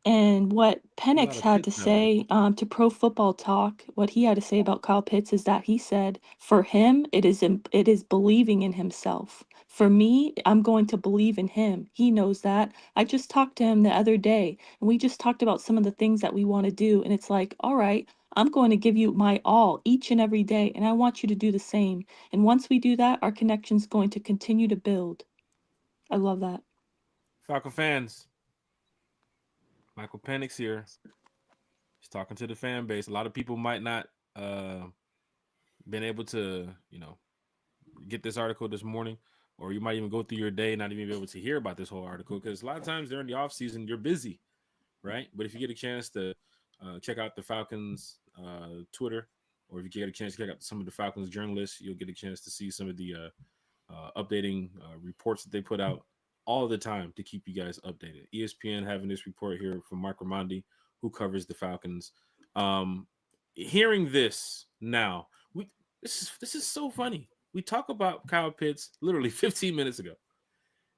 And what A Penix lot of had to Pitts knowledge. say to Pro Football Talk, what he had to say about Kyle Pitts is that he said, "For him, it is believing in himself. For me, I'm going to believe in him. He knows that. I just talked to him the other day, and we just talked about some of the things that we want to do. And it's like, all right, I'm going to give you my all each and every day, and I want you to do the same. And once we do that, our connection's going to continue to build." I love that. Falcon fans, Michael Penix here. He's talking to the fan base. A lot of people might not been able to, get this article this morning, or you might even go through your day not even be able to hear about this whole article because a lot of times during the off season you're busy, right? But if you get a chance to check out the Falcons Twitter, or if you get a chance to check out some of the Falcons journalists, you'll get a chance to see some of the updating reports that they put out all the time to keep you guys updated. ESPN having this report here from Mark Ramondi, who covers the Falcons. Um, Hearing this now, this is so funny. We talk about Kyle Pitts literally 15 minutes ago,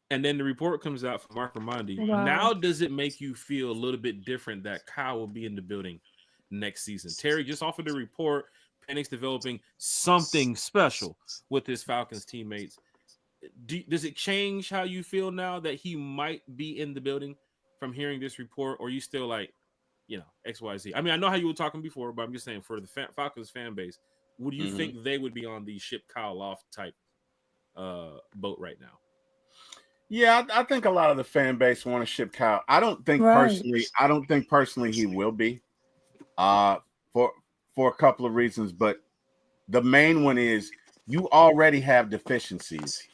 and then the report comes out from Mark Ramondi. Wow. Now, does it make you feel a little bit different that Kyle will be in the building next season? Terry just offered the report. Penix developing something special with his Falcons teammates. Does it change how you feel now that he might be in the building from hearing this report, or you still like, XYZ? I mean, I know how you were talking before, but I'm just saying for the Falcons fan base, would you Mhm. think they would be on the ship Kyle off type boat right now? Yeah, I think a lot of the fan base want to ship Kyle. Right. I don't think personally he will be. Uh for for a couple of reasons, but the main one is you already have deficiencies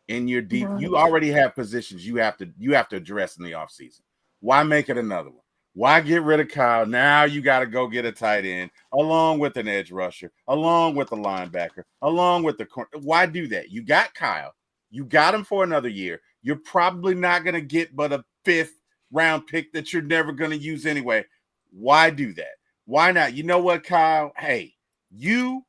in your deep. You Right. already have positions you have to address in the offseason. Why make it another one? Why get rid of Kyle? Now you got to go get a tight end along with an edge rusher, along with a linebacker, along with the corner. Why do that? You got Kyle. You got him for another year. You're probably not going to get but a 5th round pick that you're never going to use anyway. Why do that? Why not? You know what, Kyle? Hey, you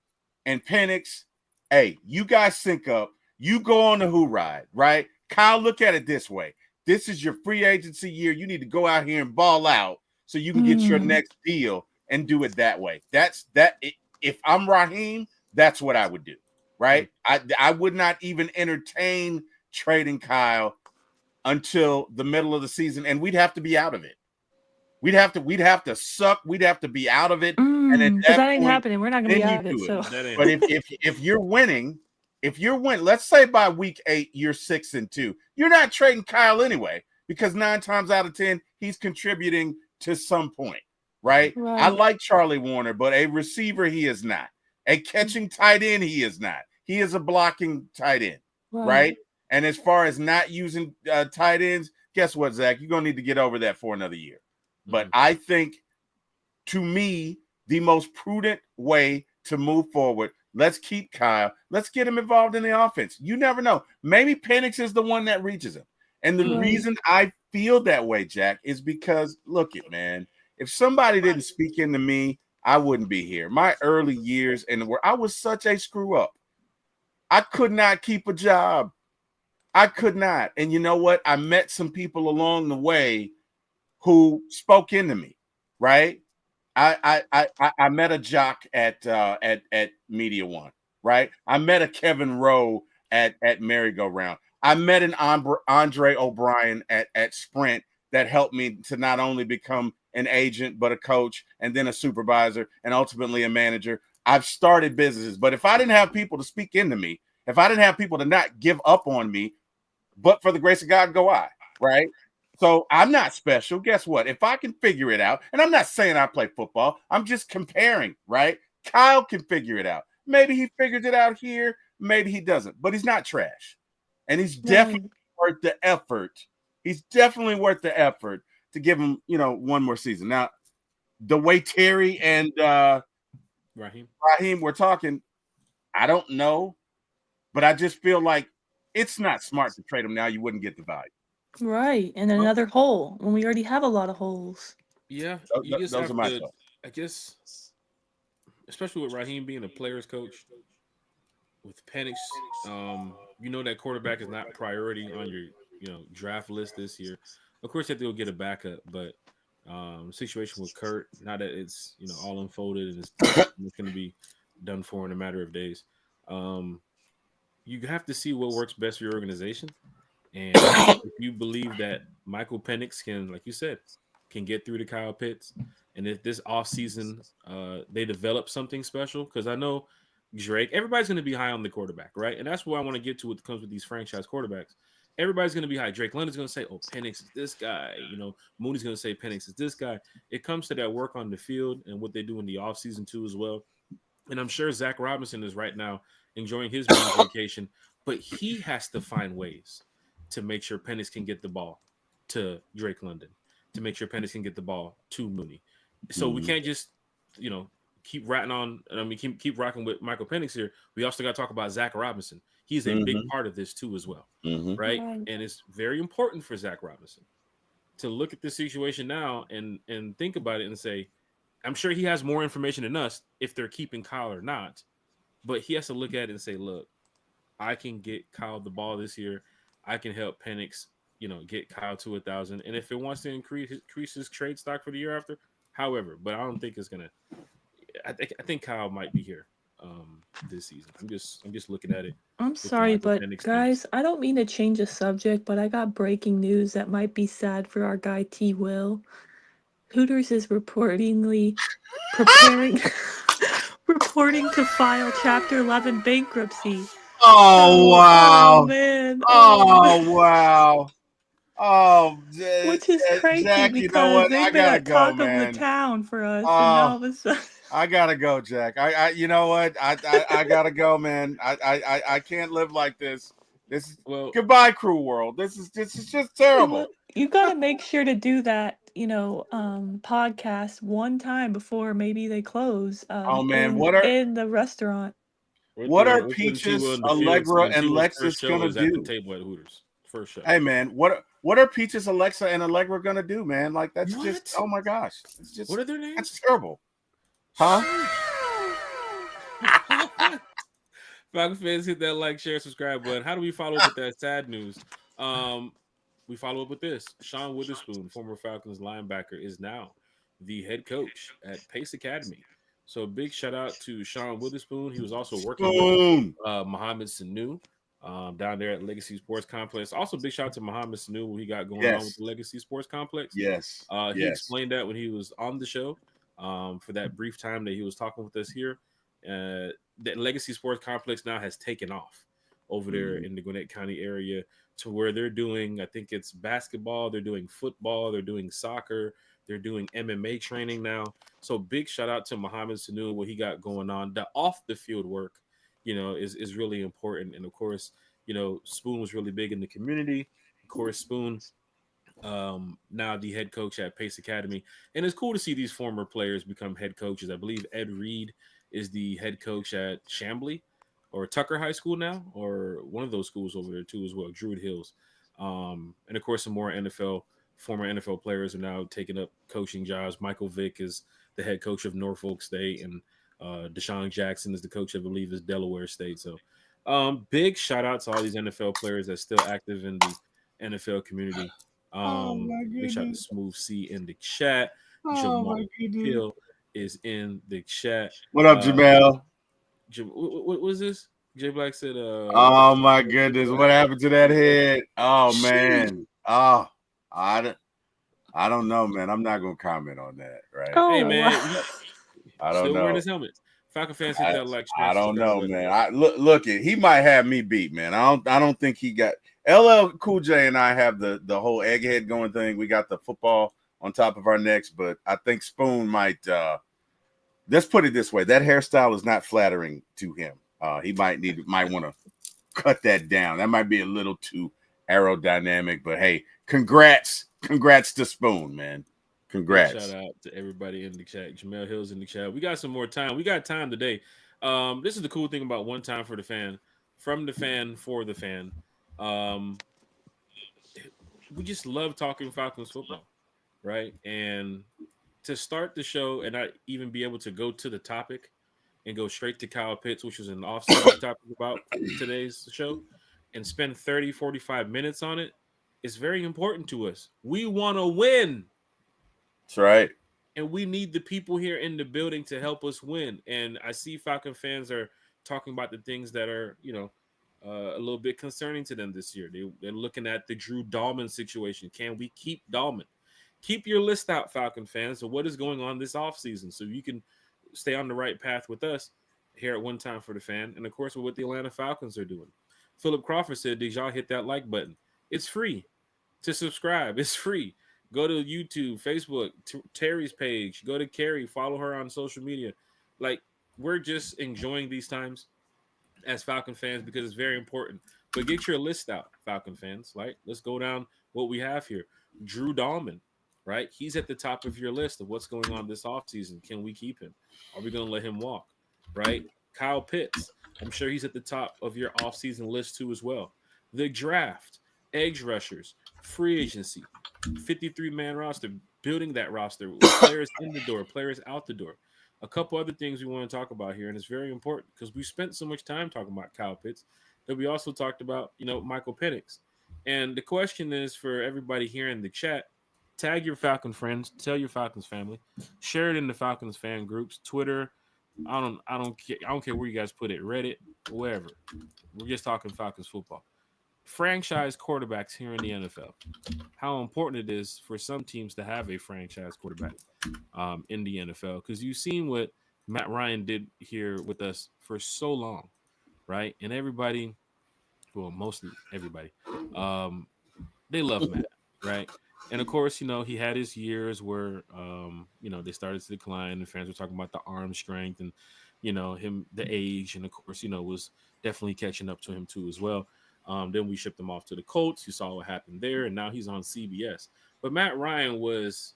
and Penix, hey, you guys sync up. You go on the who ride, right? Kyle, look at it this way. This is your free agency year. You need to go out here and ball out so you can get your Mm, next deal and do it that way. That's that. If I'm Raheem, that's what I would do, Mm. right? I would not even entertain trading Kyle until the middle of the season, and we'd have to be out of it. We'd have to suck. We'd have to be out of it, and at because that that ain't point, happening. We're not gonna be then you out of it. do it. So That ain't But happening. if you're winning, let's say by week 8 you're 6-2, you're not trading Kyle anyway because 9 times out of 10 he's contributing to some point, right? I right, like Charlie Warner, but a receiver he is not. A catching tight end he is not. He is a blocking tight end, right, right? And as far as not using tight ends, guess what, Zach? You're gonna need to get over that for another year. But Mhm. I think, to me, the most prudent way to move forward. Let's keep Kyle. Let's get him involved in the offense. You never know. Maybe Penix is the one that reaches him. And the Mm. right. reason I feel that way, Jack, is because look it, man. If somebody didn't speak into me, I wouldn't be here. My early years and where I was such a screw up. I could not keep a job. I could not. And you know what? I met some people along the way who spoke into me, right? I met a jock at Media One, right? I met a Kevin Rowe at Merry Go Round. I met an Andre O'Brien at Sprint that helped me to not only become an agent but a coach and then a supervisor and ultimately a manager. I've started businesses, but if I didn't have people to speak into me, if I didn't have people to not give up on me, but for the grace of God go I, right? So I'm not special. Guess what? If I can figure it out, and I'm not saying I play football, I'm just comparing, right? Kyle can figure it out. Maybe he figures it out here, maybe he doesn't, but he's not trash. And he's definitely Right. worth the effort. He's definitely worth the effort to give him, one more season. Now, the way Terry and Raheem were talking, I don't know, but I just feel like it's not smart to trade him now. You wouldn't get the value. Right, and another hole when we already have a lot of holes. Yeah, you just Those are have my to, thoughts. I guess, especially with Raheem being a player's coach, with Penix, that quarterback is not priority on your, draft list this year. Of course, you have to go get a backup, but situation with Kurt, now that it's all unfolded and it's going to be done for in a matter of days. Um, you have to see what works best for your organization, and if you believe that Michael Penix can, like you said, can get through to Kyle Pitts, and if this offseason they develop something special, because I know Drake, everybody's going to be high on the quarterback, right? And that's what I want to get to what comes with these franchise quarterbacks. Everybody's going to be high. Drake London's going to say, oh, Penix is this guy. Mooney's going to say Penix is this guy. It comes to that work on the field and what they do in the offseason too as well. And I'm sure Zach Robinson is right now enjoying his mini vacation, but he has to find ways to make sure Penix can get the ball to Drake London, to make sure Penix can get the ball to Mooney. So we can't just, keep ratting on. I mean, keep rocking with Michael Penix here. We also got to talk about Zach Robinson. He's a big part of this too as well, right? Right. And it's very important for Zach Robinson to look at this situation now and think about it and say, I'm sure he has more information than us if they're keeping Kyle or not, but he has to look at it and say, look, I can get Kyle the ball this year. I can help Penix, get Kyle to 1,000. And if it wants to increase his trade stock for the year after, however, but I don't think it's gonna. I think Kyle might be here this season. I'm just looking at it. I'm with the sorry, Michael but Penix piece. guys, I don't mean to change the subject, but I got breaking news that might be sad for our guy T. Will. Hooters is reportedly preparing reporting to file Chapter 11 bankruptcy. Oh wow! Man! Oh wow! Oh, Which is crazy Jack, you know because what? they've I been gotta a go, talk of the man. town for us, and now all Oh, of a sudden. I gotta go, Jack. You know what? I gotta go, man. I can't live like this. This is Well, goodbye, crew world. This is just terrible. You gotta make sure to do that, podcast one time before maybe they close, Oh man, in the restaurant. what are we're putting T Will Peaches, in the field Allegra, saying and T Will's first Lexus show gonna is at the do? table at Hooters. First show. Hey man, what are Peaches, Alexa, and Allegra gonna do, man? Like that's What? just oh my gosh, it's just What are their names? that's terrible, huh? Falcon fans, hit that like, share, subscribe button. How do we follow up with that sad news? We follow up with this. Sean Witherspoon, former Falcons linebacker, is now the head coach at Pace Academy. So big shout out to Sean Witherspoon. He was also working with Boom. Mohamed Sanu down there at Legacy Sports Complex. Also, big shout out to Mohamed Sanu, what he got going on with the Legacy Sports Complex. Yes. He explained that when he was on the show for that brief time that he was talking with us here. That Legacy Sports Complex now has taken off over there in the Gwinnett County area to where they're doing, I think it's basketball, they're doing football, they're doing soccer, they're doing MMA training now. So big shout out to Mohamed Sanu, what he got going on. The off the field work, is really important. And of course, Spoon was really big in the community. Of course, Spoon now the head coach at Pace Academy. And it's cool to see these former players become head coaches. I believe Ed Reed is the head coach at Chambly or Tucker High School now, or one of those schools over there too as well, Druid Hills. And of course, some more former NFL players are now taking up coaching jobs. Michael Vick is the head coach of Norfolk State, and Deshaun Jackson is the coach, I believe, is Delaware State. So big shout out to all these NFL players that's still active in the NFL community. Big shout out to Smooth C in the chat. Jamal Hill is in the chat. What up, Jamel? What was this? Jay Black said, oh my goodness, what happened to that head? Oh man. Oh, I don't know, man. I'm not gonna comment on that, right? Oh, hey man, I don't still know. wearing his helmet. Falcon fans hit that like. I don't know, man. I look it. He might have me beat, man. I don't think he got LL Cool J and I have the whole egghead going thing. We got the football on top of our necks, but I think Spoon might let's put it this way. That hairstyle is not flattering to him. He might want to cut that down. That might be a little too aerodynamic, but hey, congrats to Spoon, man. Big shout Congrats. out to everybody in the chat. Jamel Hill's in the chat. We got some more time. We got time today. This is the cool thing about One Time for the Fan, from the fan for the fan. Um, we just love talking Falcons football, right? And to start the show and not even be able to go to the topic and go straight to Kyle Pitts, which was an off-season topic about today's show, and spend 30, 45 minutes on it, is very important to us. We want to win. That's right. And we need the people here in the building to help us win. And I see Falcon fans are talking about the things that are, a little bit concerning to them this year. They're looking at the Drew Dahlman situation. Can we keep Dahlman? Keep your list out, Falcon fans, of what is going on this offseason so you can stay on the right path with us here at One Time for the Fan. And, of course, with what the Atlanta Falcons are doing. Philip Crawford said, did y'all hit that like button? It's free to subscribe. It's free. Go to YouTube, Facebook, Terry's page. Go to Carrie. Follow her on social media. Like, we're just enjoying these times as Falcon fans because it's very important. But get your list out, Falcon fans. Like, let's go down what we have here. Drew Dahlman, right? He's at the top of your list of what's going on this offseason. Can we keep him? Are we going to let him walk, right? Kyle Pitts, I'm sure he's at the top of your offseason list too as well. The draft, edge rushers, free agency, 53-man roster, building that roster, players in the door, players out the door. A couple other things we want to talk about here, and it's very important because we spent so much time talking about Kyle Pitts that we also talked about, Michael Penix. And the question is for everybody here in the chat, tag your Falcon friends, tell your Falcons family, share it in the Falcons fan groups, Twitter. I don't care where you guys put it, Reddit, wherever. We're just talking Falcons football. Franchise quarterbacks here in the NFL. How important it is for some teams to have a franchise quarterback in the NFL, because you've seen what Matt Ryan did here with us for so long, right? And everybody, well, mostly everybody, they love Matt, right? And of course, he had his years where, they started to decline, and fans were talking about the arm strength and, him, the age, and of course, was definitely catching up to him too as well. Then we shipped him off to the Colts. You saw what happened there, and now he's on CBS. But Matt Ryan was,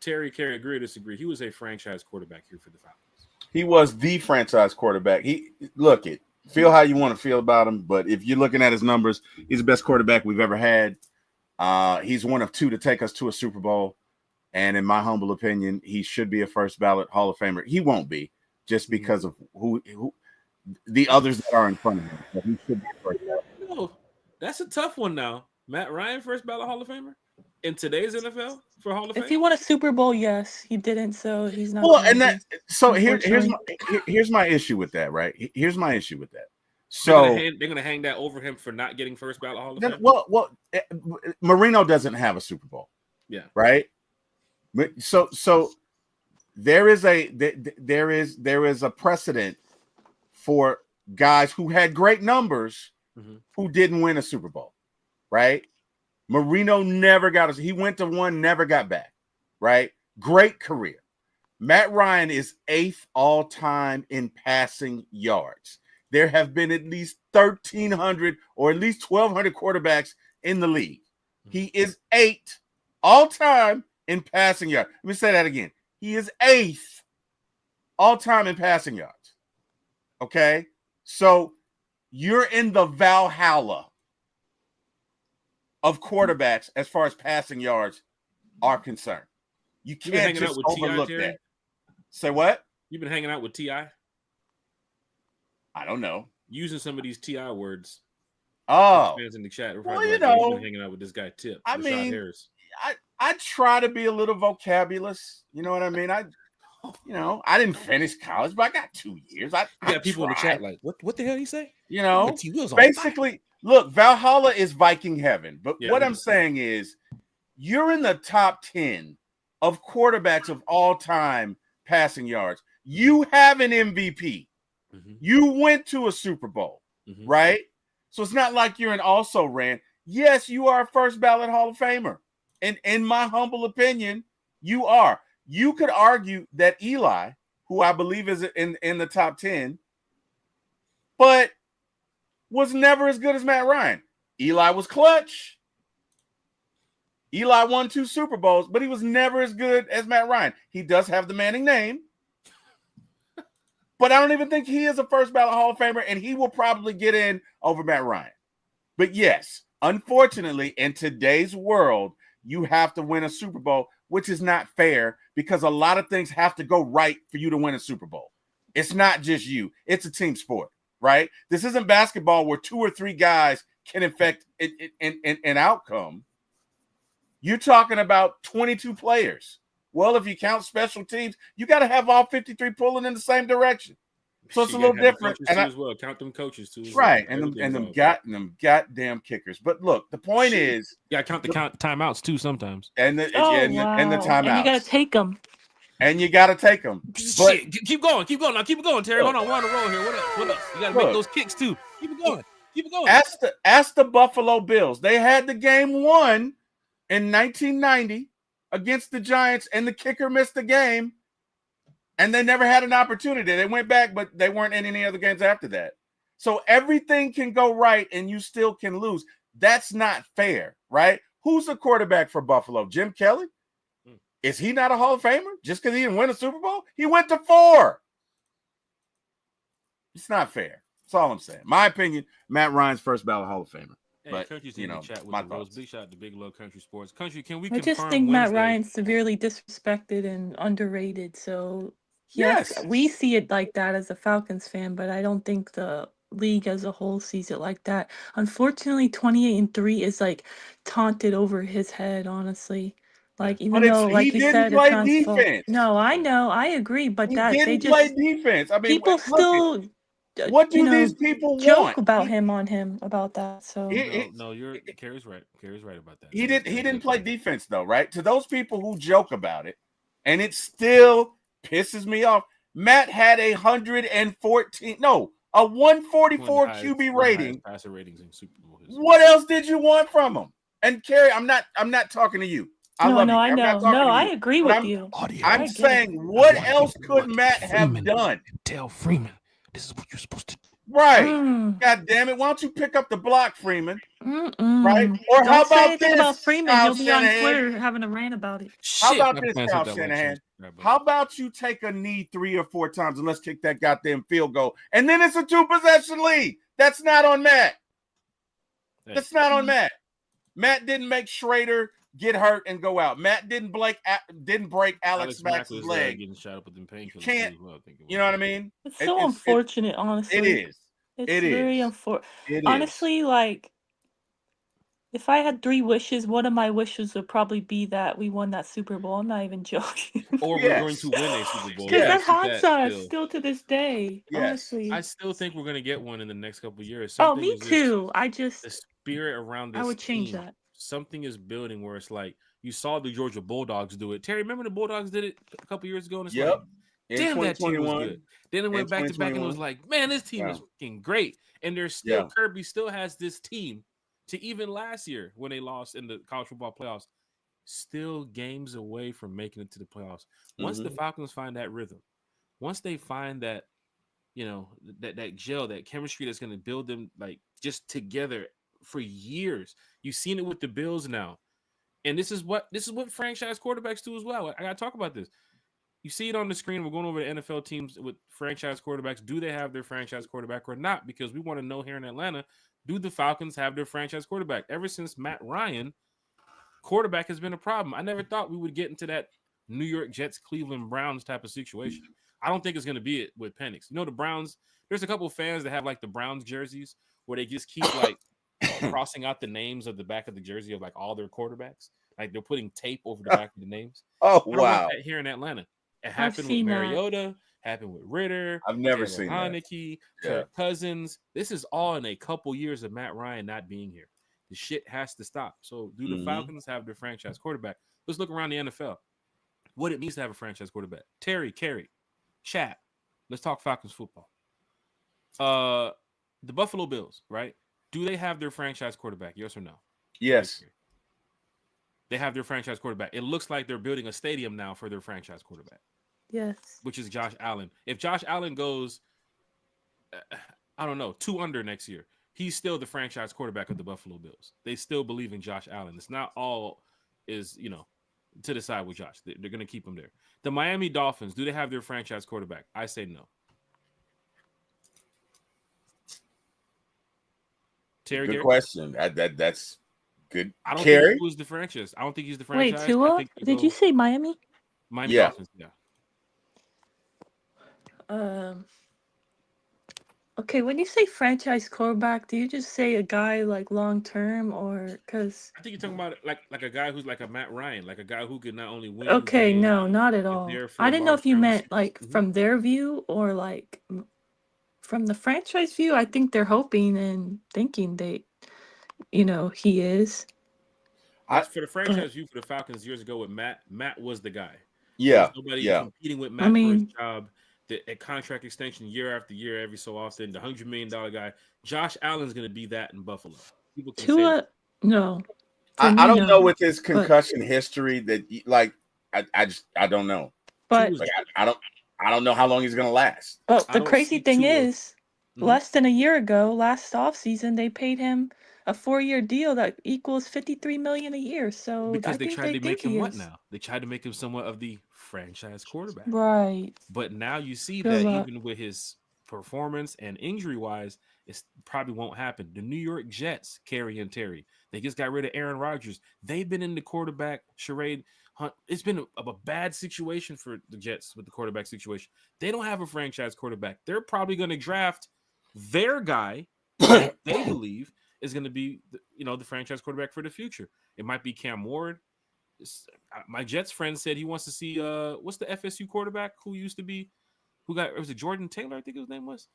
Terry, Carey, agree or disagree, he was a franchise quarterback here for the Falcons. He was the franchise quarterback. Feel how you want to feel about him, but if you're looking at his numbers, he's the best quarterback we've ever had. He's one of two to take us to a Super Bowl, and in my humble opinion, he should be a first ballot Hall of Famer. He won't be just because of who the others that are in front of him. But he should be a first ballot. No, that's a tough one now. Matt Ryan, first ballot Hall of Famer in today's NFL for Hall of Fame. If he won a Super Bowl, yes, he didn't, so he's not. Well, and that so here's my issue with that, right? Here's my issue with that. So they're gonna hang that over him for not getting first ballot Hall of Fame. Well, Marino doesn't have a Super Bowl. Yeah. Right. So there is a precedent for guys who had great numbers who didn't win a Super Bowl. Right. Marino never got he went to one, never got back. Right. Great career. Matt Ryan is 8th all time in passing yards. There have been at least 1,300 or at least 1,200 quarterbacks in the league. He is 8th all time in passing yards. Let me say that again. He is 8th all time in passing yards. Okay? So you're in the Valhalla of quarterbacks as far as passing yards are concerned. You can't just overlook that. Say what? You've been hanging out with T.I.? I don't know. Using some of these TI words. Oh, fans in the chat. Well, you've been hanging out with this guy Tip. I Rashad mean, Harris. I try to be a little vocabulous. You know what I mean? I didn't finish college, but I got 2 years. I got people in the chat like, what the hell you say? Basically, look, Valhalla is Viking heaven. But what I'm saying is, you're in the top 10 of quarterbacks of all time passing yards. You have an MVP. You went to a Super Bowl, right? So it's not like you're an also ran. Yes, you are a first ballot Hall of Famer. And in my humble opinion, you are. You could argue that Eli, who I believe is in the top 10, but was never as good as Matt Ryan. Eli was clutch. Eli won 2 Super Bowls, but he was never as good as Matt Ryan. He does have the Manning name, but I don't even think he is a first ballot Hall of Famer, and he will probably get in over Matt Ryan. But yes, unfortunately, in today's world, you have to win a Super Bowl, which is not fair because a lot of things have to go right for you to win a Super Bowl. It's not just you. It's a team sport, right? This isn't basketball where 2 or 3 guys can affect an outcome. You're talking about 22 players. Well, if you count special teams, you got to have all 53 pulling in the same direction. So it's a little different. And as well. Count them coaches too. Right, and them goddamn kickers. But look, the point is, you got to count timeouts too sometimes. And the wow. and the timeouts. And you got to take them. And you got to take them. Shit, keep going. Now keep it going, Terry. Hold on, we're on the roll here. What else? You got to make those kicks too. Keep it going. Ask the Buffalo Bills. They had the game won in 1990 against the Giants, and the kicker missed the game. And they never had an opportunity. They went back, but they weren't in any other games after that. So everything can go right, and you still can lose. That's not fair, right? Who's the quarterback for Buffalo? Jim Kelly? Is he not a Hall of Famer just because he didn't win a Super Bowl? He went to 4. It's not fair. That's all I'm saying. My opinion, Matt Ryan's first ballot Hall of Famer. Hey, but, Country's in the chat with my the Rose. thoughts. Big shout out to Big Love Country Sports. Country, can we I just think Matt Ryan's severely disrespected and underrated. So, yes, we see it like that as a Falcons fan, but I don't think the league as a whole sees it like that. Unfortunately, 28-3 is like taunted over his head, honestly. Like, even though, like you said, it's not his fault. No, I know, I agree, but he that didn't play defense. I mean, people still what do these people joke about him about that. So no, Carrie's right. Carrie's right about that. He didn't play defense though, right? To those people who joke about it, and it still pisses me off. Matt had a 144 QB rating. Passer ratings in Super Bowl history. What else did you want from him? And Carrie, I'm not talking to you. I love you. I know. No, I agree with you. I'm saying, what else could Matt have done? Tell Freeman, this is what you're supposed to do. Right. God damn it. Why don't you pick up the block, Freeman? Right? Or how about this? About Freeman, he'll be on Twitter having a rant about it. How about this, Kyle Shanahan? How about you take a knee 3 or 4 times and let's kick that goddamn field goal? And then it's a 2-possession lead. That's not on Matt. That's not on Matt. Matt didn't make Schrader get hurt and go out. Matt didn't break Alex Mack's leg. Getting shot up with them painkillers. Can't, you know what I mean? It's so unfortunate, honestly. It is. It's very unfortunate. Honestly, like, if I had 3 wishes, one of my wishes would probably be that we won that Super Bowl. I'm not even joking. Or we're going to win a Super Bowl. Because that haunts us still to this day. Honestly, I still think we're going to get one in the next couple of years. Me too. The spirit around this. I would change that. Something is building where it's like you saw the Georgia Bulldogs do it. Terry, remember the Bulldogs did it a couple years ago? And it's like, damn, that team was good. Then it went back to back and it was like, man, this team is fucking great. And there's still Kirby still has this team to even last year when they lost in the college football playoffs, still games away from making it to the playoffs. Once the Falcons find that rhythm, once they find that, that gel, that chemistry that's going to build them like just together for years. You've seen it with the Bills now. And this is what franchise quarterbacks do as well. I got to talk about this. You see it on the screen. We're going over the NFL teams with franchise quarterbacks. Do they have their franchise quarterback or not? Because we want to know here in Atlanta, do the Falcons have their franchise quarterback? Ever since Matt Ryan, quarterback has been a problem. I never thought we would get into that New York Jets, Cleveland Browns type of situation. I don't think it's going to be it with Penix. The Browns, there's a couple of fans that have like the Browns jerseys where they just keep like crossing out the names of the back of the jersey of like all their quarterbacks. Like they're putting tape over the back of the names. Oh, wow. I don't want that here in Atlanta. It happened with Mariota, happened with Ritter. I've never seen Heineke, Kirk Cousins. This is all in a couple years of Matt Ryan not being here. The shit has to stop. So do the Falcons have their franchise quarterback? Let's look around the NFL. What it means to have a franchise quarterback. Terry, Carey, chat. Let's talk Falcons football. The Buffalo Bills, right? Do they have their franchise quarterback? Yes or no? Yes. They have their franchise quarterback. It looks like they're building a stadium now for their franchise quarterback. Yes. Which is Josh Allen. If Josh Allen goes, 2 under next year, he's still the franchise quarterback of the Buffalo Bills. They still believe in Josh Allen. It's not all is to decide with Josh. They're going to keep him there. The Miami Dolphins, do they have their franchise quarterback? I say no. Terry Good Gary? question. That's good. I don't think Carrie? he was the franchise. I don't think he's the Wait, franchise. I Tua? think they Did you go say Miami? Miami Yeah. Dolphins. Yeah. Um, okay, when you say franchise quarterback, do you just say a guy like long term or because I think you're talking about it like a guy who's like a Matt Ryan, like a guy who can not only win, okay, but no, not at is all. there for I the didn't know long if you term. meant like from their view or like from the franchise view. I think they're hoping and thinking he is. I For the But franchise view for the Falcons years ago with Matt, Matt was the guy. There was yeah, nobody yeah. competing with I Matt for his mean, job. A contract extension year after year, every so often. The $100 million guy, Josh Allen's going to be that in Buffalo. People can say that. Tua, no. For I me, don't know no. with his But concussion history that like I don't know. but Tua's. Like I don't know how long he's gonna last. but I the don't crazy see thing Tua. is, Mhm. less than a year ago, last offseason, they paid him a 4-year deal that equals 53 million a year. So I Because they think tried they to make think him he what is. now? They tried to make him somewhat of the franchise quarterback. Right. But now you see Good that luck. even with his performance and injury wise, it probably won't happen. The New York Jets, Kerry and Terry, they just got rid of Aaron Rodgers. They've been in the quarterback charade hunt. It's been a bad situation for the Jets with the quarterback situation. They don't have a franchise quarterback. They're probably going to draft their guy that they believe is going to be the franchise quarterback for the future. It might be Cam Ward. My Jets friend said he wants to see what's the FSU quarterback who used to be was it Jordan Taylor? I think his name was.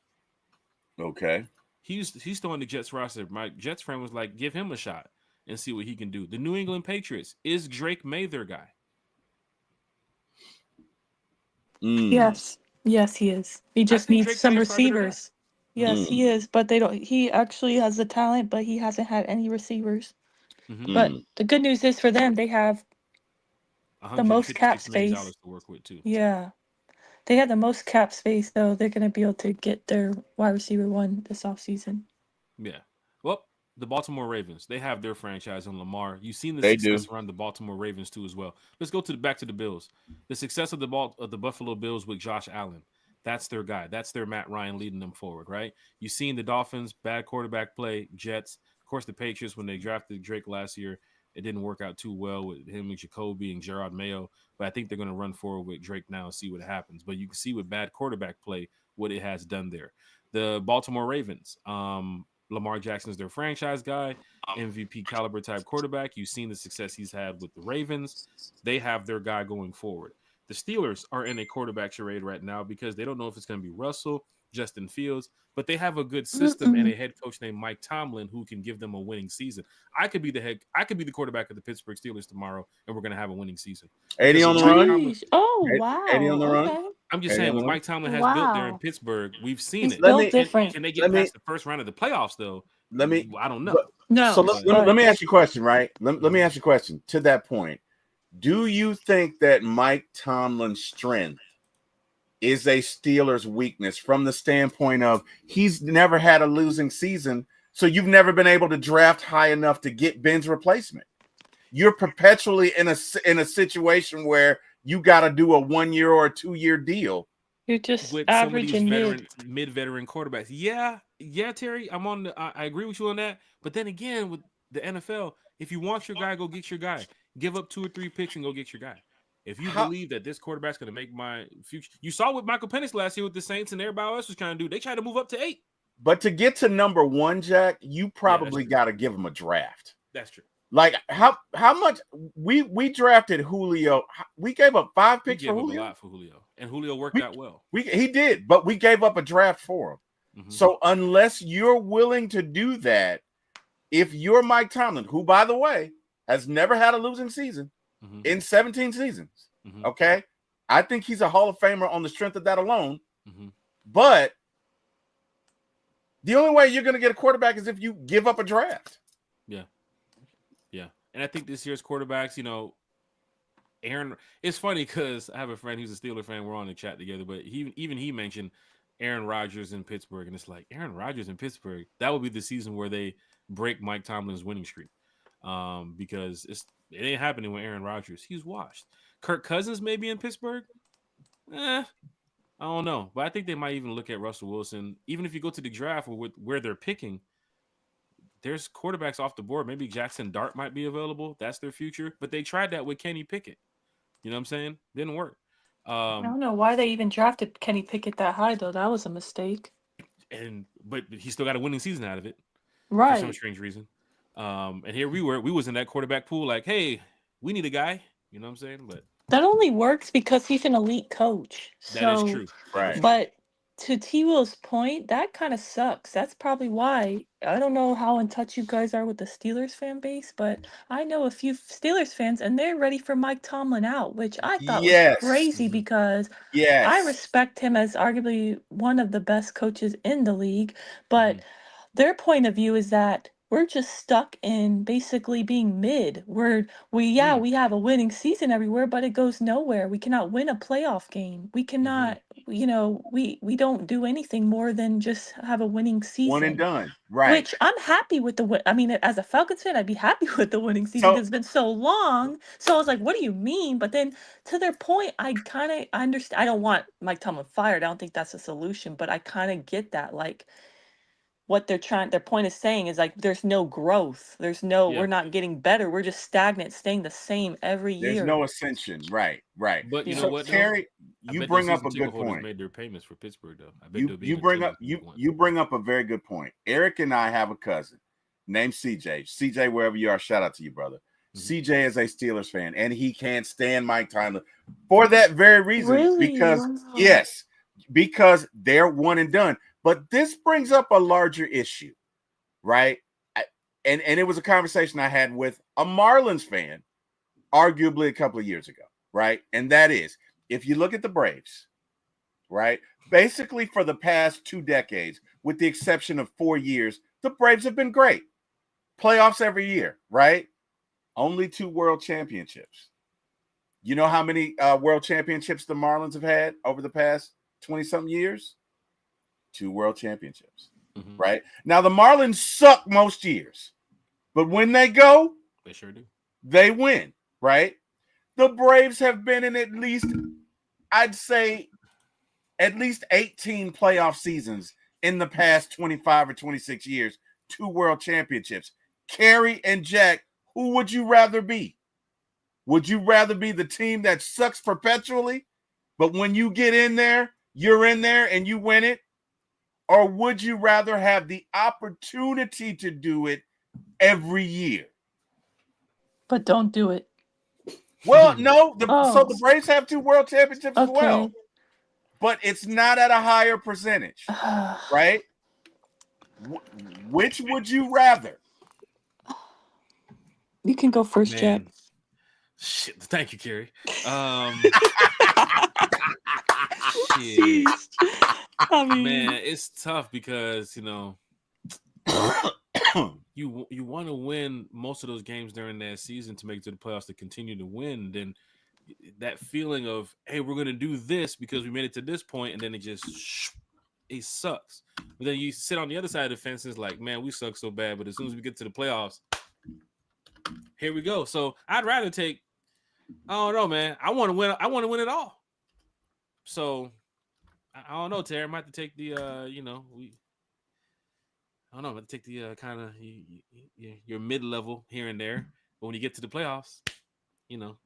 Okay. He's still on the Jets roster. My Jets friend was like, give him a shot and see what he can do. The New England Patriots, is Drake May their guy? Mm, Yes. Yes, he is. He I just think needs Drake May some is probably their guy. receivers. Yes, mm, he is, but they don't he actually has the talent, but he hasn't had any receivers. Mm-hmm. But mm. the good news is for them, they have the most cap $156 million space. to work with too. Yeah. They have the most cap space, though. They're going to be able to get their wide receiver one this offseason. Yeah. Well, the Baltimore Ravens, they have their franchise on Lamar. You've seen the They success do. around the Baltimore Ravens too as well. Let's go to back to the Bills. The success of the Buffalo Bills with Josh Allen. That's their guy. That's their Matt Ryan leading them forward, right? You've seen the Dolphins, bad quarterback play, Jets. Of course, the Patriots, when they drafted Drake last year, it didn't work out too well with him and Jacoby and Gerard Mayo. But I think they're going to run forward with Drake now and see what happens. But you can see with bad quarterback play what it has done there. The Baltimore Ravens, Lamar Jackson is their franchise guy, MVP caliber type quarterback. You've seen the success he's had with the Ravens. They have their guy going forward. The Steelers are in a quarterback charade right now because they don't know if it's going to be Russell, Justin Fields, but they have a good system and Mm-mm. a head coach named Mike Tomlin who can give them a winning season. I could be the quarterback of the Pittsburgh Steelers tomorrow, and we're going to have a winning season 80 because on what the Mike run. Tomlin. Jeez. Oh, 80 on wow. the run. Okay. I'm just 80 saying on the what run. Mike Tomlin has built there in Wow. Pittsburgh. We've seen He's it. Let built me different. Can they get let me past the first round of the playoffs though? let me I don't know. but so No, let me, But let but me ask you a question, right? Let me mhm. ask you a question to that point. Do you think that Mike Tomlin's strength is a Steelers weakness from the standpoint of he's never had a losing season, so you've never been able to draft high enough to get Ben's replacement? You're perpetually in a situation where you got to do a 1 year or a 2 year deal. you're just with some of average these and mid. mid-veteran quarterbacks, yeah, Terry, I agree with you on that. But then again, with the NFL, if you want your guy, go get your guy. Give up 2 or 3 picks and go get your guy. If you How, believe that this quarterback's going to make my future, you saw what Michael Penix last year with the Saints and everybody else was trying to do. They tried to move up to 8. but to get to number one, Jack, you Yeah, that's probably true. got to give him a draft. That's true. Like how much we drafted Julio? We gave up 5 We picks for gave up a Julio. lot for Julio, and Julio worked We out well. he did, but we gave up a draft for him. Mm-hmm. So unless you're willing to do that, if you're Mike Tomlin, who by the way has never had a losing season Mm-hmm. in 17 seasons, Mm-hmm. okay, I think he's a Hall of Famer on the strength of that alone. Mm-hmm. But the only way you're going to get a quarterback is if you give up a draft. Yeah, yeah, and I think this year's quarterbacks, Aaron, it's funny because I have a friend who's a Steeler fan. We're on the chat together, but he mentioned Aaron Rodgers in Pittsburgh, and it's like Aaron Rodgers in Pittsburgh. That would be the season where they break Mike Tomlin's winning streak. because it ain't happening with Aaron Rodgers. He's washed. Kirk Cousins maybe in Pittsburgh. I don't know, but I think they might even look at Russell Wilson. Even if you go to the draft where they're picking, there's quarterbacks off the board. Maybe Jackson Dart might be available. That's their future. But they tried that with Kenny Pickett. You know what I'm saying? Didn't work. I don't know why they even drafted Kenny Pickett that high though. That was a mistake. But he still got a winning season out of it for some Right. strange reason. And here we was in that quarterback pool, like, hey, we need a guy. You know what I'm saying? But That only works because he's an elite coach. that is So, true. That is Right. true. but to T Will's point, that kind of sucks. That's probably why. I don't know how in touch you guys are with the Steelers fan base, but I know a few Steelers fans and they're ready for Mike Tomlin out, which I thought was Yes. crazy Mhm. because I Yes. respect him as arguably one of the best coaches in the league, but Mhm. their point of view is that we're just stuck in basically being mid. Yeah, Mm. we have a winning season everywhere, but it goes nowhere. We cannot win a playoff game. We Mhm. cannot, we don't do anything more than just have a winning One and season. done. Right. Which I'm happy with the win. I mean, as a Falcons fan, I'd be happy with the winning season So because it's been so long. So I was like, what do you mean? But then to their point, I understand. I don't want Mike Tomlin fired. I don't think that's a solution, but I kind of get that. Like, what their point is saying is like there's no growth. Yeah. We're not getting better. We're just stagnant, staying the same every there's year. no ascension. Right. Right. But you know Yeah. So what though? Carrie, I you bet those bring up season a good ticket holders point. made their payments for Pittsburgh though. I bet You they'll be you in bring up attendance week one. you bring up a very good point. Eric and I have a cousin named CJ. CJ, wherever you are, shout out to you, brother. Mhm. CJ is a Steelers fan, and he can't stand Mike Tomlin for that very reason. Really? Because Wow. yes, because they're one and done. But this brings up a larger issue, right? And it was a conversation I had with a Marlins fan, arguably a couple of years ago, right? And that is, if you look at the Braves, right? Basically, for the past 2 decades, with the exception of 4 years, the Braves have been great. Playoffs every year, right? Only 2 world championships. You know how many world championships the Marlins have had over the past 20 something years? 2 world championships, Mhm. right? Now, the Marlins suck most years, but when they go, They sure do. they win, right? The Braves have been in at least, I'd say, at least 18 playoff seasons in the past 25 or 26 years, 2 world championships. Carrie and Jack, who would you rather be? Would you rather be the team that sucks perpetually, but when you get in there, you're in there and you win it? Or would you rather have the opportunity to do it every year? But don't do it. Well, no, so Oh, the Braves have 2 world championships as well, okay. but it's not at a higher percentage, right? Which would you rather? You can go first, Jack. Man, shit. Thank you, Kerry. Um, shit, Jeez. I mean, man, it's tough because you want to win most of those games during that season to make it to the playoffs to continue to win. Then that feeling of, hey, we're gonna do this because we made it to this point, and then it sucks. But then you sit on the other side of the fence and it's like, man, we suck so bad. But as soon as we get to the playoffs, here we go. So I'd rather take. I don't know, man. I want to win. I want to win it all. So I don't know, Terry. I might have to take the we. I don't know. I might take the kind of your mid level here and there. But when you get to the playoffs, you know,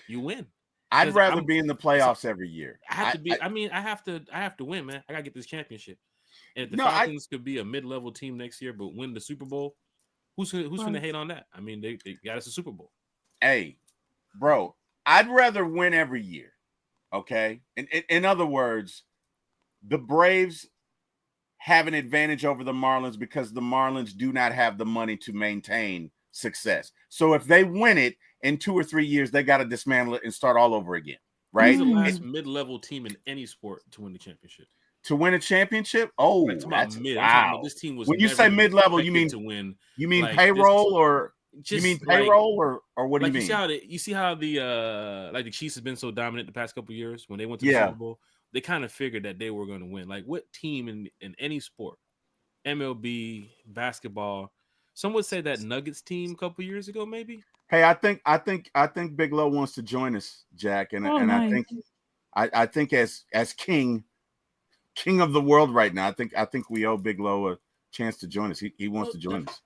you win I'd because rather be in the it's playoffs every year. I have to be. I mean, I have to win, man. I gotta get this championship. And if the No, I Falcons could be a mid-level team next year, but win the Super Bowl, who's gonna right. hate on that? I mean, they got us a Super Bowl. hey, bro, I'd rather win every year. Okay. In other words, the Braves have an advantage over the Marlins because the Marlins do not have the money to maintain success. So if they win it in 2 or 3 years, they got to dismantle it and start all over again, Who's right? the last Mm. mid-level team in any sport to win the championship? To win a championship, I'm oh, talking about that's mid. I'm talking about wow. this team was When you never say mid-level, expected to win. you mean Like this, payroll or you mean just payroll or what do you like mean? you see how the like the Chiefs have been so dominant the past couple of years when they went to the Yeah. Super Bowl. They kind of figured that they were going to win. Like what team in any sport, MLB, basketball, Some would say that Nuggets team a couple years ago, maybe. Hey, I think Big Low wants to join us, Jack, and Oh, and nice. I think as king of the world right now, I think we owe Big Low a chance to join us. He wants Well, to join us.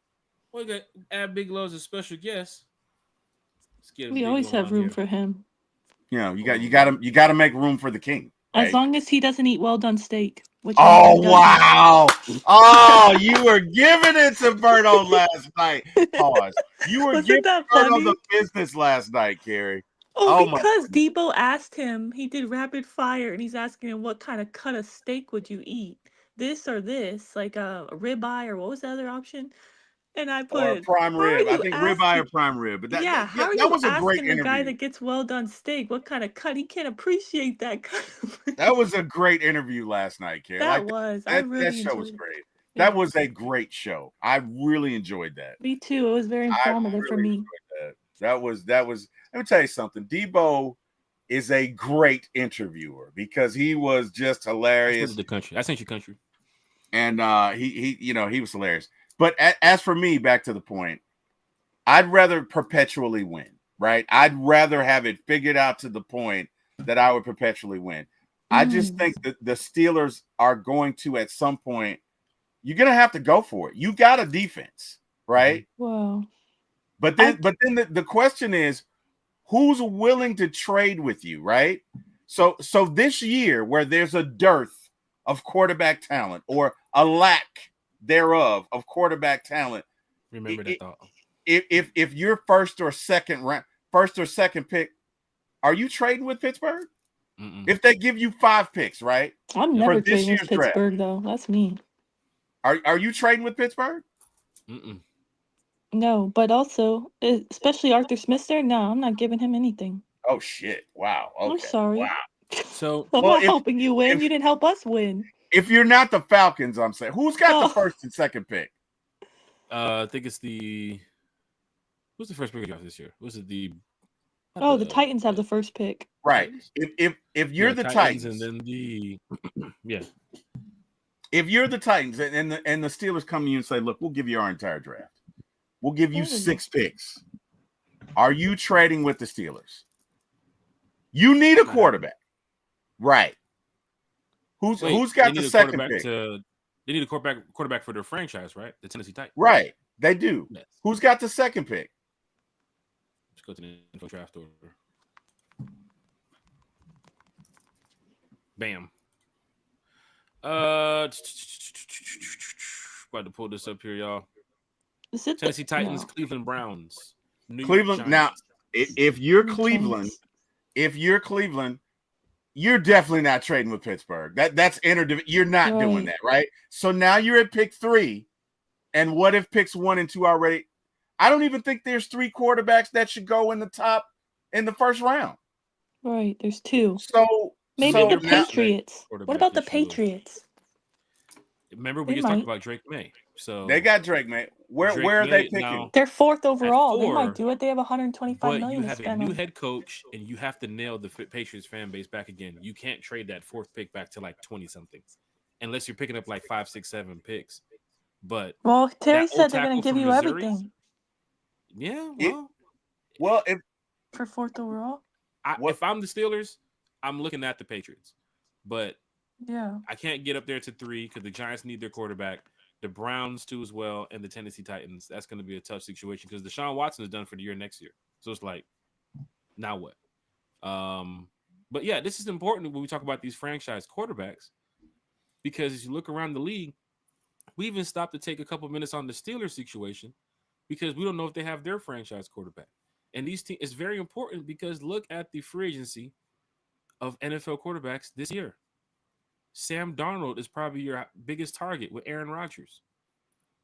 we got add Big Low as a special guest. Let's get We Big always Low have on room here. for him. You know, Hold on. you gotta make room for the king, As right? long as he doesn't eat well done steak, which we know he Oh doesn't. wow! Oh, you were giving it to Birdo last night. Pause. You were giving Wasn't that Birdo the funny? business last night, Carrie. Oh, Oh my because goodness. Debo asked him, he did rapid fire, and he's asking him what kind of cut of steak would you eat? This or this, like a ribeye, or what was the other option? And I Or put, prime how are rib. I you think ribeye or asking? prime rib. But Yeah, yeah, how are that you was a great asking a guy interview. that gets well done steak what kind of cut? He can't appreciate that cut. That was a great interview last night, Carrie. That Like was. I that really show was enjoyed it. great. That Yeah, was a great show. I really enjoyed that. me too. It was very I informative for really me. enjoyed that. That was. Let me tell you something. Debo is a great interviewer because he was just I sent hilarious, you the country. I sent you country. and he was hilarious. But as for me, back to the point, I'd rather perpetually win, right? I'd rather have it figured out to the point that I would perpetually win. I just Mm, think that the Steelers are going to, at some point, you're going to have to go for it. You got a defense, right? well, But I then the question is, who's willing to trade with you, right? So this year, where there's a dearth of quarterback talent or a lack thereof of quarterback talent, Remember that thought. if you're first or second pick, are you trading with Pittsburgh? Mm-mm. If they give you 5 picks, right, I'm Yep. for never this trading with year's draft, Pittsburgh though. That's me. are you trading with Pittsburgh? Mm-mm. No, but also, especially Arthur Smith there. No, I'm not giving him anything. Oh shit! Wow. I'm Okay. Wow. sorry. So I'm Well, not helping you win. if You didn't help us win. if you're not the Falcons, I'm saying, who's got the Oh, first and second pick? I think it's who's the first pick draft this year? Was it not oh, the Titans have the first pick. Right. Titans? If you're Yeah, the Titans, and Titans, then yeah. if you're the Titans, and the Steelers come to you and say, "Look, we'll give you our entire draft. We'll give you There we go. 6 picks." Are you trading with the Steelers? You need a quarterback, right? Wait, Who's they got need the a second quarterback pick? they need a quarterback for their franchise, right? The Tennessee Titans. Right, they do. Yes. Who's got the second pick? Let's go to the info draft order. Bam. About to pull this up here, y'all. Is it Tennessee Titans, no Cleveland Browns, New York Cleveland. Now, Giants. if you're the Cleveland, Giants? you're definitely not trading with Pittsburgh. That's You're not doing Right. that, right? So now you're at pick 3, and what if picks 1 and 2 already? I don't even think there's 3 quarterbacks that should go in the first round. Right. There's 2. So Maybe so the now, Patriots. What about the Patriots? Remember, we They just talked might. about Drake May. So they got Drake, man. Drake Where are they May picking? now They're 4th at overall. They might 4, do it. They have 125 but you million to have a spend new on. head coach, and you have to nail the Patriots fan base back again. You can't trade that 4th pick back to like 20 something, unless you're picking up like 5, 6, 7 picks. But Well, Terry that old said they're going tackle to give from you Missouri, everything yeah, It, well, if for 4th overall. what if I'm the Steelers, I'm looking at the Patriots, but Yeah. I can't get up there to 3 because the Giants need their quarterback, the Browns too as well, and the Tennessee Titans. That's going to be a tough situation because Deshaun Watson is done for the year next year. So it's like, now what? But yeah, this is important when we talk about these franchise quarterbacks because as you look around the league, we even stopped to take a couple minutes on the Steelers situation because we don't know if they have their franchise quarterback. And these teams, it's very important because look at the free agency of NFL quarterbacks this year. Sam Darnold is probably your biggest target with Aaron Rodgers,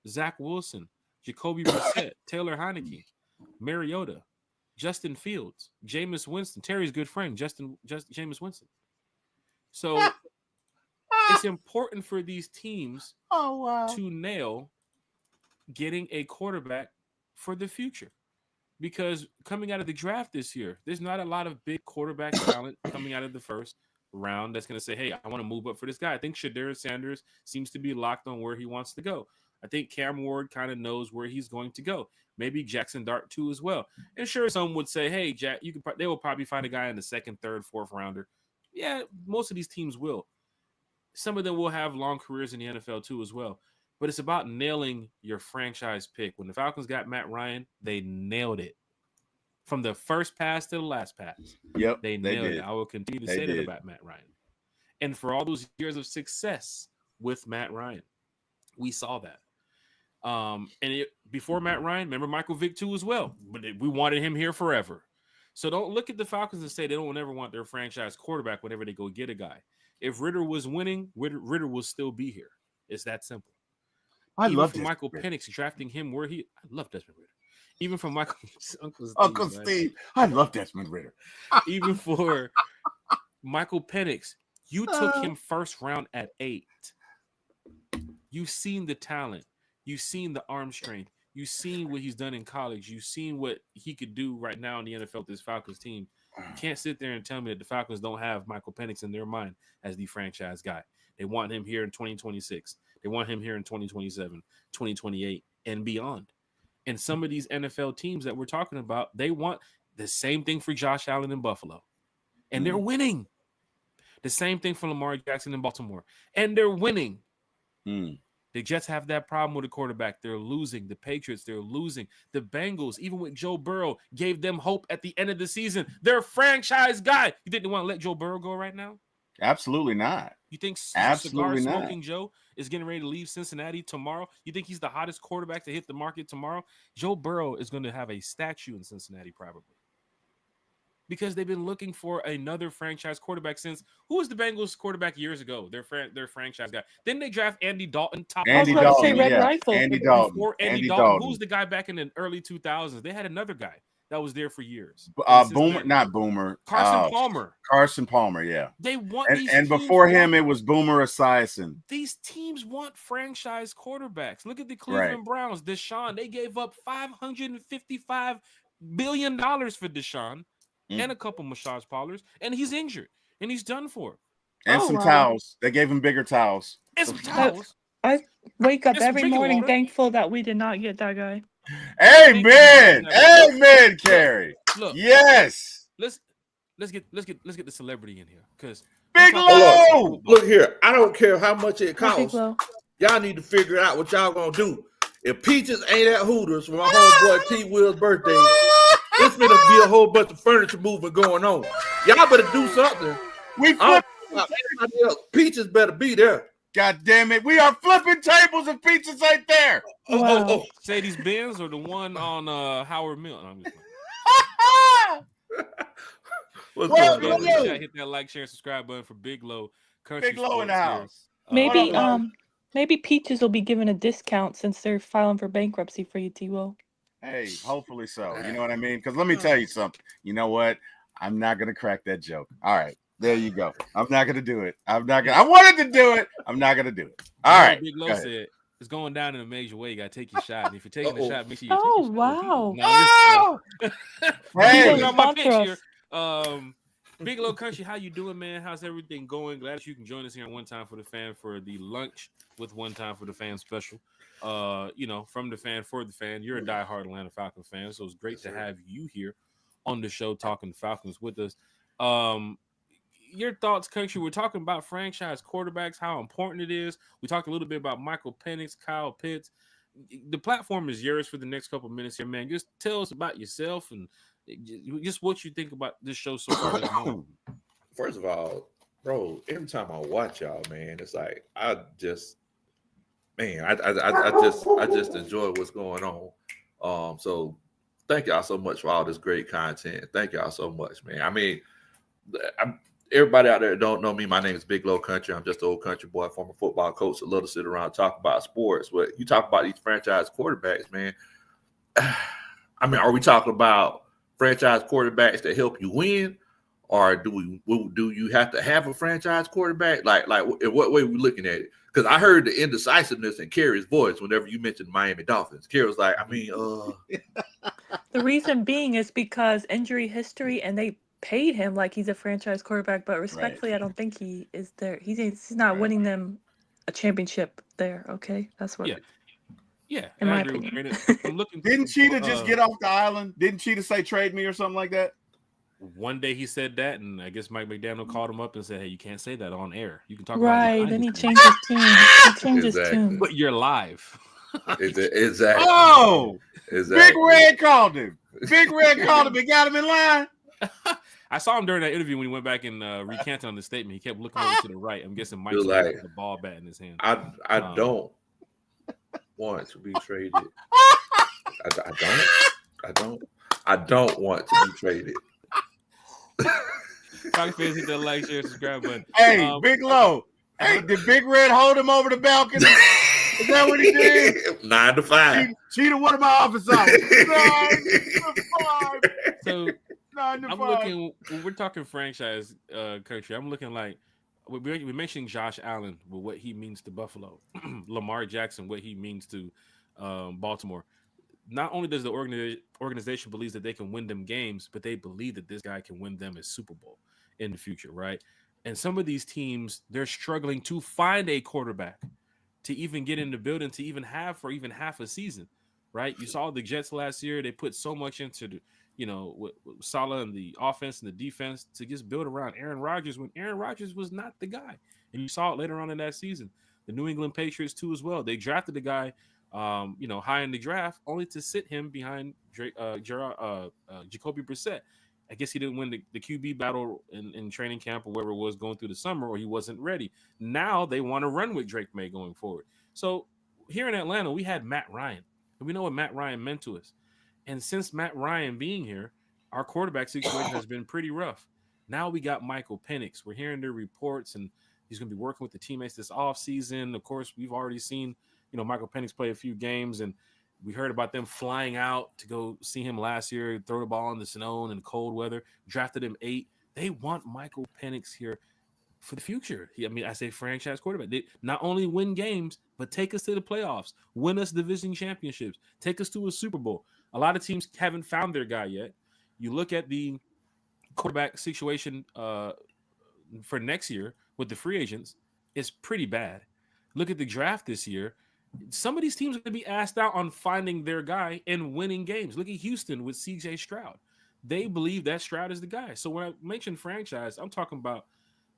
Zach Wilson, Jacoby Brissett, Taylor Heineke, Mariota, Justin Fields, Jameis Winston, Terry's good friend, Jameis Winston. So it's important for these teams oh wow. to nail getting a quarterback for the future. Because coming out of the draft this year, there's not a lot of big quarterback talent coming out of the first round that's going to say, hey, I want to move up for this guy. I think Shedeur Sanders seems to be locked on where he wants to go. I think Cam Ward kind of knows where he's going to go. Maybe Jackson Dart too as well. And sure, some would say, "Hey, Jack, they will probably find a guy in the second, third, fourth rounder." Yeah, most of these teams will. Some of them will have long careers in the NFL too as well. But it's about nailing your franchise pick. When the Falcons got Matt Ryan, they nailed it from the first pass to the last pass. Yep, They they nailed it. did. I will continue to They say that did. about Matt Ryan. And for all those years of success with Matt Ryan, we saw that. Before Matt Ryan, remember Michael Vick too as well. But we wanted him here forever. So don't look at the Falcons and say they don't ever want their franchise quarterback whenever they go get a guy. If Ritter was winning, Ritter will still be here. It's that simple. I Even love from Michael Penix drafting him where I love Desmond Ritter. Even from Michael Uncle Steve. I love Desmond Ritter. Even for Michael Penix, you took him first round at 8. You've seen the talent. You've seen the arm strength. You've seen what he's done in college. You've seen what he could do right now in the NFL with this Falcons team. You can't sit there and tell me that the Falcons don't have Michael Penix in their mind as the franchise guy. They want him here in 2026. They want him here in 2027, 2028, and beyond. And some of these NFL teams that we're talking about, they want the same thing for Josh Allen in Buffalo. And they're winning. The same thing for Lamar Jackson in Baltimore. And they're winning. The Jets have that problem with the quarterback. They're losing. The Patriots, they're losing. The Bengals, even with Joe Burrow, gave them hope at the end of the season. Their franchise guy. You think they want to let Joe Burrow go right now? Absolutely not. You think Absolutely cigar not. smoking Joe is getting ready to leave Cincinnati tomorrow? You think he's the hottest quarterback to hit the market tomorrow? Joe Burrow is going to have a statue in Cincinnati probably. Because they've been looking for another franchise quarterback since who was the Bengals quarterback years ago? Their franchise guy. Didn't they draft Andy Dalton? Andy Dalton, Andy Dalton. Before Andy Dalton, who was the guy back in the early 2000s? They had another guy that was there for years. Boomer, not Boomer. Carson Palmer. Carson Palmer, yeah. They want these and before him, it was Boomer Esiason. These teams want franchise quarterbacks. Look at the Cleveland Browns. Deshaun, they gave up $555 billion for Deshaun. And a couple massage parlors, and he's injured, and he's done for. And some towels. They gave him bigger towels. And some towels. I wake up every morning thankful that we did not get that guy. Amen. Amen, Carrie. Look, yes. Let's get the celebrity in here, because Big Low. Look here, I don't care how much it costs. Y'all need to figure out what y'all gonna do. If Peaches ain't at Hooters for my homeboy T. Will's birthday, it's gonna be a whole bunch of furniture moving going on. Y'all better do something. We flip. Peaches better be there. God damn it. We are flipping tables and Peaches ain't there. Wow. Sadie's Benz or the one on Howard Mill? No, I'm just What's going on? Hit that like, share, and subscribe button for Big Low. Big Low in the house. Maybe Peaches will be given a discount since they're filing for bankruptcy for you, T-Will. Hey, hopefully so. You know what I mean? Because let me tell you something. You know what? I'm not going to crack that joke. All right. There you go. I'm not going to do it. I wanted to do it. I'm not going to do it. All right. Big Low said, it's going down in a major way. You got to take your shot. And if you're taking the shot, make sure you take your shot. Wow. Hey, on my pitch here. Big Low Country, how you doing, man? How's everything going? Glad that you can join us here on One Time for the Fan for the lunch with One Time for the Fan special. From the fan for the fan. You're a diehard Atlanta Falcons fan, so it's great to have you here on the show talking Falcons with us. Your thoughts, Country? We're talking about franchise quarterbacks, how important it is. We talked a little bit about Michael Penix, Kyle Pitts. The platform is yours for the next couple of minutes here, man. Just tell us about yourself and just what you think about this show so far. First of all, bro, every time I watch y'all, man, it's like I just enjoy what's going on. So thank y'all so much for all this great content. Thank y'all so much, man. I mean, everybody out there that don't know me, my name is Big Low Country. I'm just an old country boy, former football coach that love to sit around and talk about sports. But you talk about these franchise quarterbacks, man. I mean, are we talking about franchise quarterbacks that help you win? Or do you have to have a franchise quarterback? Like in what way are we looking at it? Because I heard the indecisiveness in Carrie's voice whenever you mentioned Miami Dolphins. Carrie was like, The reason being is because injury history, and they paid him like he's a franchise quarterback. But respectfully, I don't think he is there. He's not winning them a championship there. Okay, that's what. Yeah. Yeah, in I my agree with opinion. Brandon. I'm looking. Didn't Cheetah just get off the island? Didn't Cheetah say trade me or something like that? One day he said that, and I guess Mike McDaniel called him up and said, "Hey, you can't say that on air. You can talk about it Right. behind Then the he scenes, changed his tune. He changed his Exactly. tune. but you're live." Exactly. Oh, Exactly. Big Red called him. Big Red called him and got him in line. I saw him during that interview when he went back and recanted on the statement. He kept looking over to the right. I'm guessing Mike's You're with like, the ball bat in his hand. I don't want to be traded. I don't want to be traded. Talking fans, hit that like, share, subscribe button. Hey, Big Low. Hey, did Big Red hold him over the balcony? Is that what he did? 9 to 5. Cheetah, what are my office hours? 9 to 5. So 9 to I'm 5. looking when we're talking franchise country. I'm looking like we mentioned Josh Allen with what he means to Buffalo, Lamar Jackson, what he means to Baltimore. Not only does the organization believe that they can win them games, but they believe that this guy can win them a Super Bowl in the future, right? And some of these teams, they're struggling to find a quarterback to even get in the building to even have for even half a season, right? You saw the Jets last year; they put so much into the, with Salah and the offense and the defense to just build around Aaron Rodgers when Aaron Rodgers was not the guy, and you saw it later on in that season. The New England Patriots too, as well. They drafted the guy, high in the draft, only to sit him behind Jacoby Brissett. I guess he didn't win the QB battle in training camp or wherever it was going through the summer, or he wasn't ready. Now they want to run with Drake May going forward. So here in Atlanta, we had Matt Ryan, and we know what Matt Ryan meant to us. And since Matt Ryan being here, our quarterback situation has been pretty rough. Now we got Michael Penix. We're hearing their reports, and he's going to be working with the teammates this offseason. Of course, we've already seen, Michael Penix play a few games, and we heard about them flying out to go see him last year, throw the ball in the snow and in cold weather, drafted him 8. They want Michael Penix here for the future. I say franchise quarterback. They not only win games, but take us to the playoffs, win us division championships, take us to a Super Bowl. A lot of teams haven't found their guy yet. You look at the quarterback situation for next year with the free agents, it's pretty bad. Look at the draft this year. Some of these teams are going to be asked out on finding their guy and winning games. Look at Houston with CJ Stroud. They believe that Stroud is the guy. So when I mention franchise, I'm talking about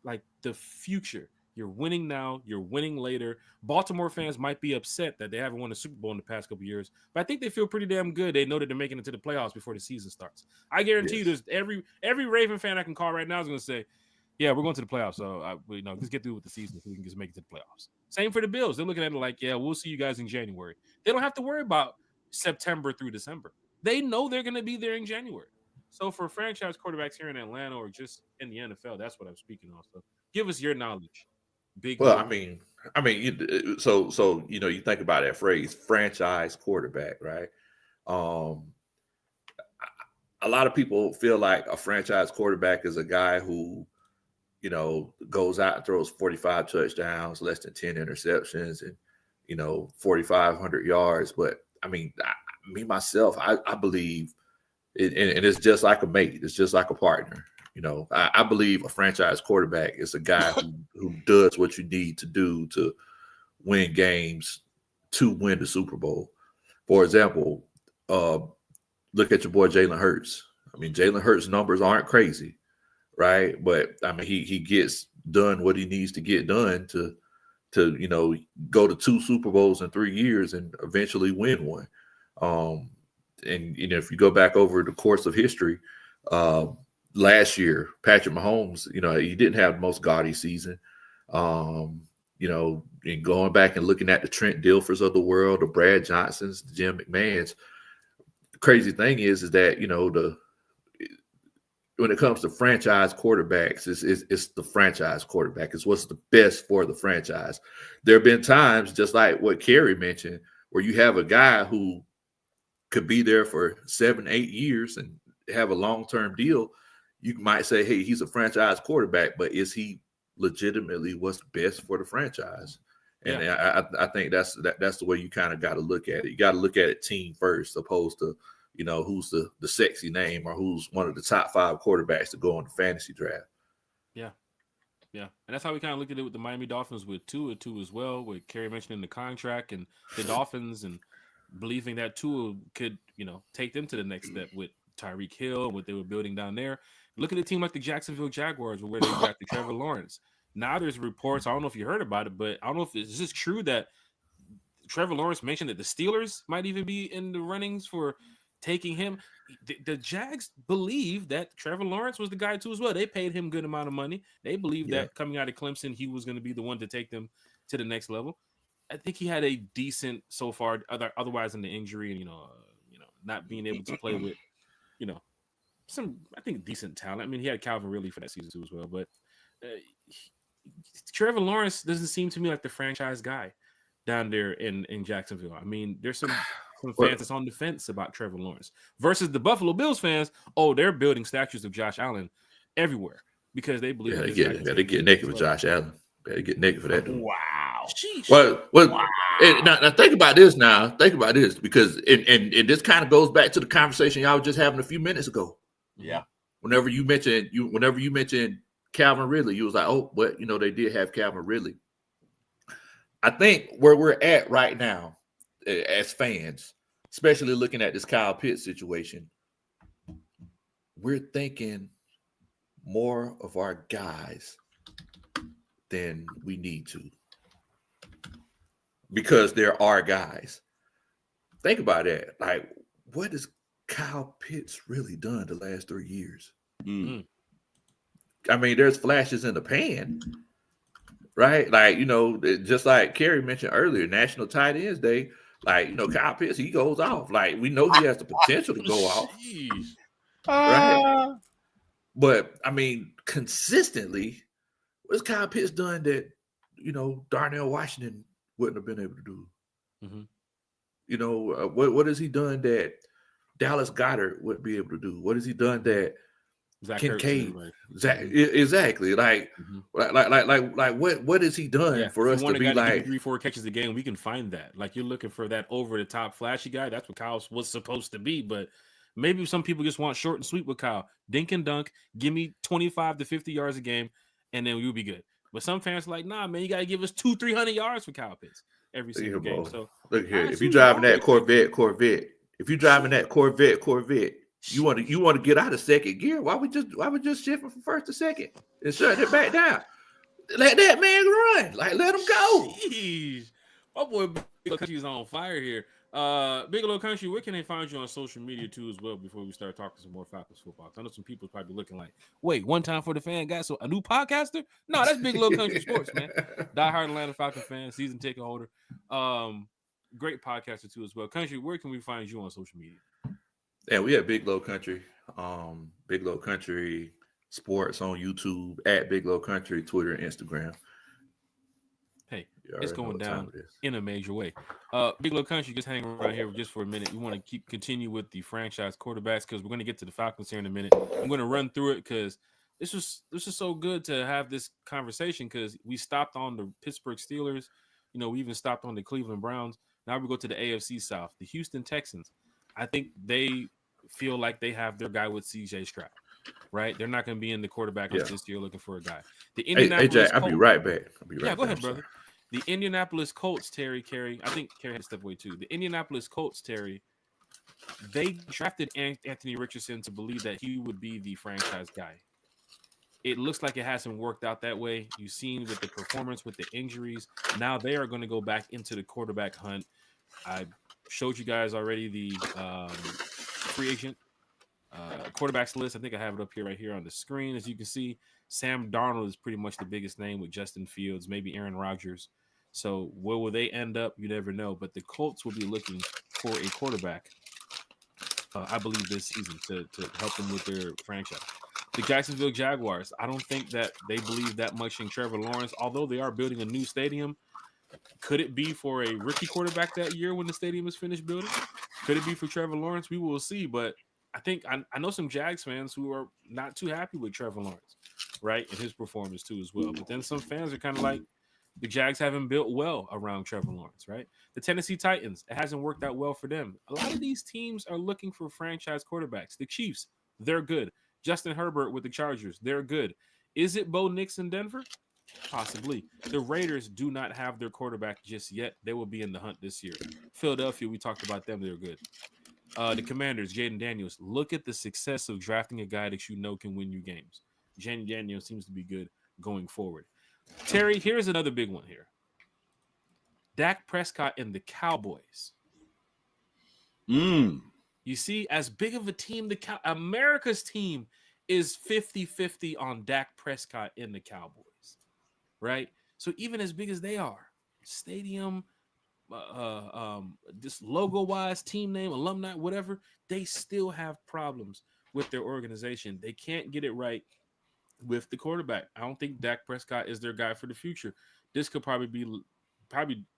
like the future. You're winning now, you're winning later. Baltimore fans might be upset that they haven't won a Super Bowl in the past couple of years, but I think they feel pretty damn good. They know that they're making it to the playoffs before the season starts. I guarantee you, there's every Raven fan I can call right now is going to say, "Yeah, we're going to the playoffs, so just get through with the season so we can just make it to the playoffs." Same for the Bills. They're looking at it like, "Yeah, we'll see you guys in January." They don't have to worry about September through December. They know they're going to be there in January. So for franchise quarterbacks here in Atlanta or just in the NFL, that's what I'm speaking on. So give us your knowledge, Big Well, Low. you think about that phrase, franchise quarterback, right? A lot of people feel like a franchise quarterback is a guy who, goes out and throws 45 touchdowns, less than 10 interceptions, and 4,500 yards. But me myself, I believe, and it's just like a mate. It's just like a partner. I believe a franchise quarterback is a guy who does what you need to do to win games, to win the Super Bowl. For example, look at your boy Jalen Hurts. Jalen Hurts' numbers aren't crazy, right? But he gets done what he needs to get done to go to 2 Super Bowls in 3 years and eventually win one. And if you go back over the course of history, last year, Patrick Mahomes, he didn't have the most gaudy season. And going back and looking at the Trent Dilfers of the world, the Brad Johnsons, the Jim McMahons, the crazy thing is that, when it comes to franchise quarterbacks, it's the franchise quarterback. It's what's the best for the franchise. There have been times, just like what Kerry mentioned, where you have a guy who could be there for 7-8 years and have a long-term deal. You might say, hey, he's a franchise quarterback, but is he legitimately what's best for the franchise? And I think that's the way you kind of got to look at it. You got to look at it team first, opposed to, who's the sexy name or who's one of the top 5 quarterbacks to go on the fantasy draft. Yeah. And that's how we kind of looked at it with the Miami Dolphins with Tua as well, with Kerry mentioning the contract and the Dolphins. And believing that Tua could, take them to the next step with Tyreek Hill and what they were building down there. Look at a team like the Jacksonville Jaguars, where they drafted Trevor Lawrence. Now there's reports. I don't know if you heard about it, but I don't know if it's just true that Trevor Lawrence mentioned that the Steelers might even be in the runnings for taking him. The Jags believe that Trevor Lawrence was the guy too as well. They paid him a good amount of money. They believe that coming out of Clemson, he was going to be the one to take them to the next level. I think he had a decent so far. Otherwise, in the injury and not being able to play with some I think decent talent. I mean, he had Calvin Ridley for that season too as well. But Trevor Lawrence doesn't seem to me like the franchise guy down there in Jacksonville. I mean, there's some fans that's on the fence about Trevor Lawrence versus the Buffalo Bills fans. Oh, they're building statues of Josh Allen everywhere because they believe they get naked with Josh Allen. Better get naked for that dude. Wow. Sheesh. Well, wow. Now think about this. Think about this because and this kind of goes back to the conversation y'all were just having a few minutes ago. Yeah. Whenever you mentioned Calvin Ridley, you was like, oh, but they did have Calvin Ridley. I think where we're at right now as fans, especially looking at this Kyle Pitts situation, we're thinking more of our guys than we need to because there are guys. Think about that. Like, what has Kyle Pitts really done the last 3 years? Mm. I mean, there's flashes in the pan. Right, like just like Kerry mentioned earlier, National Tight Ends Day. Like Kyle Pitts, he goes off. Like we know he has the potential to go off, right? But I mean, consistently, what's Kyle Pitts done that Darnell Washington wouldn't have been able to do? Mm-hmm. What has he done that Dallas Goedert wouldn't be able to do? What has he done that Kincaid? Exactly. Like, what has he done for us to be like 3-4 catches a game? We can find that. Like you're looking for that over the top flashy guy. That's what Kyle was supposed to be. But maybe some people just want short and sweet with Kyle. Dink and dunk. Give me 25 to 50 yards a game, and then we'll be good. But some fans are like, nah, man, you got to give us 200-300 yards for Kyle Pitts every single game. So look here, if you're driving that Corvette, if you're driving that Corvette. You want to get out of second gear? Why we just shifting from first to second and shutting it back down? Let that man run. Like let him go. Jeez. My boy Bigelow Country's on fire here. Bigelow Country, where can they find you on social media too as well before we start talking some more Falcons football? I know some people probably looking like, wait, one time for the fan guy, so a new podcaster? No, that's Bigelow Country Sports, man. Diehard Atlanta Falcon fan, season ticket holder. Great podcaster too as well. Country, where can we find you on social media? Yeah, we have Big Low Country, Sports on YouTube, at Big Low Country, Twitter and Instagram. Hey, it's going down in a major way. Big Low Country, just hang around here just for a minute. We want to continue with the franchise quarterbacks because we're going to get to the Falcons here in a minute. I'm going to run through it because this was so good to have this conversation because we stopped on the Pittsburgh Steelers. We even stopped on the Cleveland Browns. Now we go to the AFC South, the Houston Texans. I think they feel like they have their guy with CJ Stroud, right? They're not going to be in the quarterback list this year looking for a guy. The Indianapolis I'll be right back. Go ahead, brother. The Indianapolis Colts, Terry, I think Kerry had to step away too. The Indianapolis Colts, Terry, they drafted Anthony Richardson to believe that he would be the franchise guy. It looks like it hasn't worked out that way. You've seen with the performance, with the injuries. Now they are going to go back into the quarterback hunt. I showed you guys already the free agent quarterbacks list. I think I have it up here right here on the screen. As you can see, Sam Darnold is pretty much the biggest name with Justin Fields, maybe Aaron Rodgers. So where will they end up? You never know. But the Colts will be looking for a quarterback, I believe, this season to help them with their franchise. The Jacksonville Jaguars, I don't think that they believe that much in Trevor Lawrence, although they are building a new stadium. Could it be for a rookie quarterback that year when the stadium is finished building? Could it be for Trevor Lawrence? We will see. But I think I know some Jags fans who are not too happy with Trevor Lawrence, right, and his performance too as well. But then some fans are kind of like, the Jags haven't built well around Trevor Lawrence, right? The Tennessee Titans, it hasn't worked out well for them. A lot of these teams are looking for franchise quarterbacks. The Chiefs, they're good. Justin Herbert with the Chargers, they're good. Is it Bo Nix in Denver? Possibly. The Raiders do not have their quarterback just yet. They will be in the hunt this year. Philadelphia, we talked about them. They're good. The Commanders, Jaden Daniels. Look at the success of drafting a guy that you know can win you games. Jaden Daniels seems to be good going forward. Terry, here's another big one here. Dak Prescott and the Cowboys. You see, as big of a team, America's team is 50-50 on Dak Prescott and the Cowboys, right? So even as big as they are, stadium, this logo-wise, team name, alumni, whatever, they still have problems with their organization. They can't get it right with the quarterback. I don't think Dak Prescott is their guy for the future. This could probably be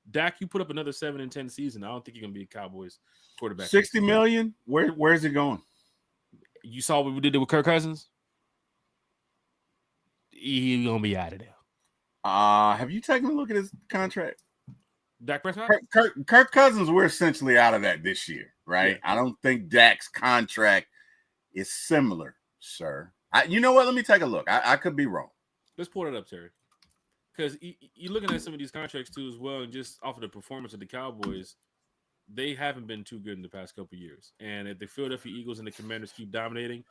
Dak. You put up another 7-10 season, I don't think you're gonna be a Cowboys quarterback. 60 million. Where's it going? You saw what we did with Kirk Cousins. He's gonna be out of there. Have you taken a look at his contract? Dak Prescott? Kirk Cousins, we're essentially out of that this year, right? Yeah. I don't think Dak's contract is similar, sir. You know what? Let me take a look. I could be wrong. Let's pull it up, Terry. Because you're looking at some of these contracts too as well, and just off of the performance of the Cowboys, they haven't been too good in the past couple of years. And if the Philadelphia Eagles and the Commanders keep dominating,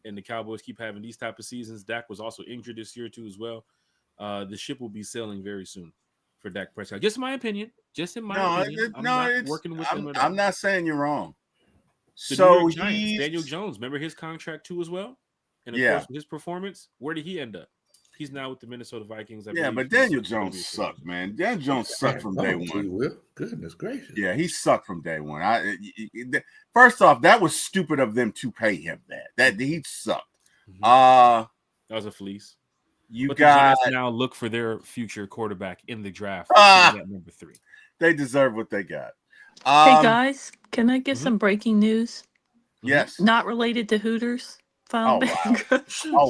and the Cowboys keep having these type of seasons, Dak was also injured this year too as well. The ship will be sailing very soon for Dak Prescott. Just in my opinion. I'm not working with them at all. I'm not saying you're wrong. The New York Giants, Daniel Jones, remember his contract too as well? And of course, his performance, where did he end up? He's now with the Minnesota Vikings. But Daniel Jones sucked, man. Daniel Jones sucked from day one. Goodness gracious. Yeah, he sucked from day one. First off, that was stupid of them to pay him that. He sucked. That was a fleece. The Giants now look for their future quarterback in the draft at number 3. They deserve what they got. Hey guys, can I give some breaking news? Yes. Not related to Hooters. Oh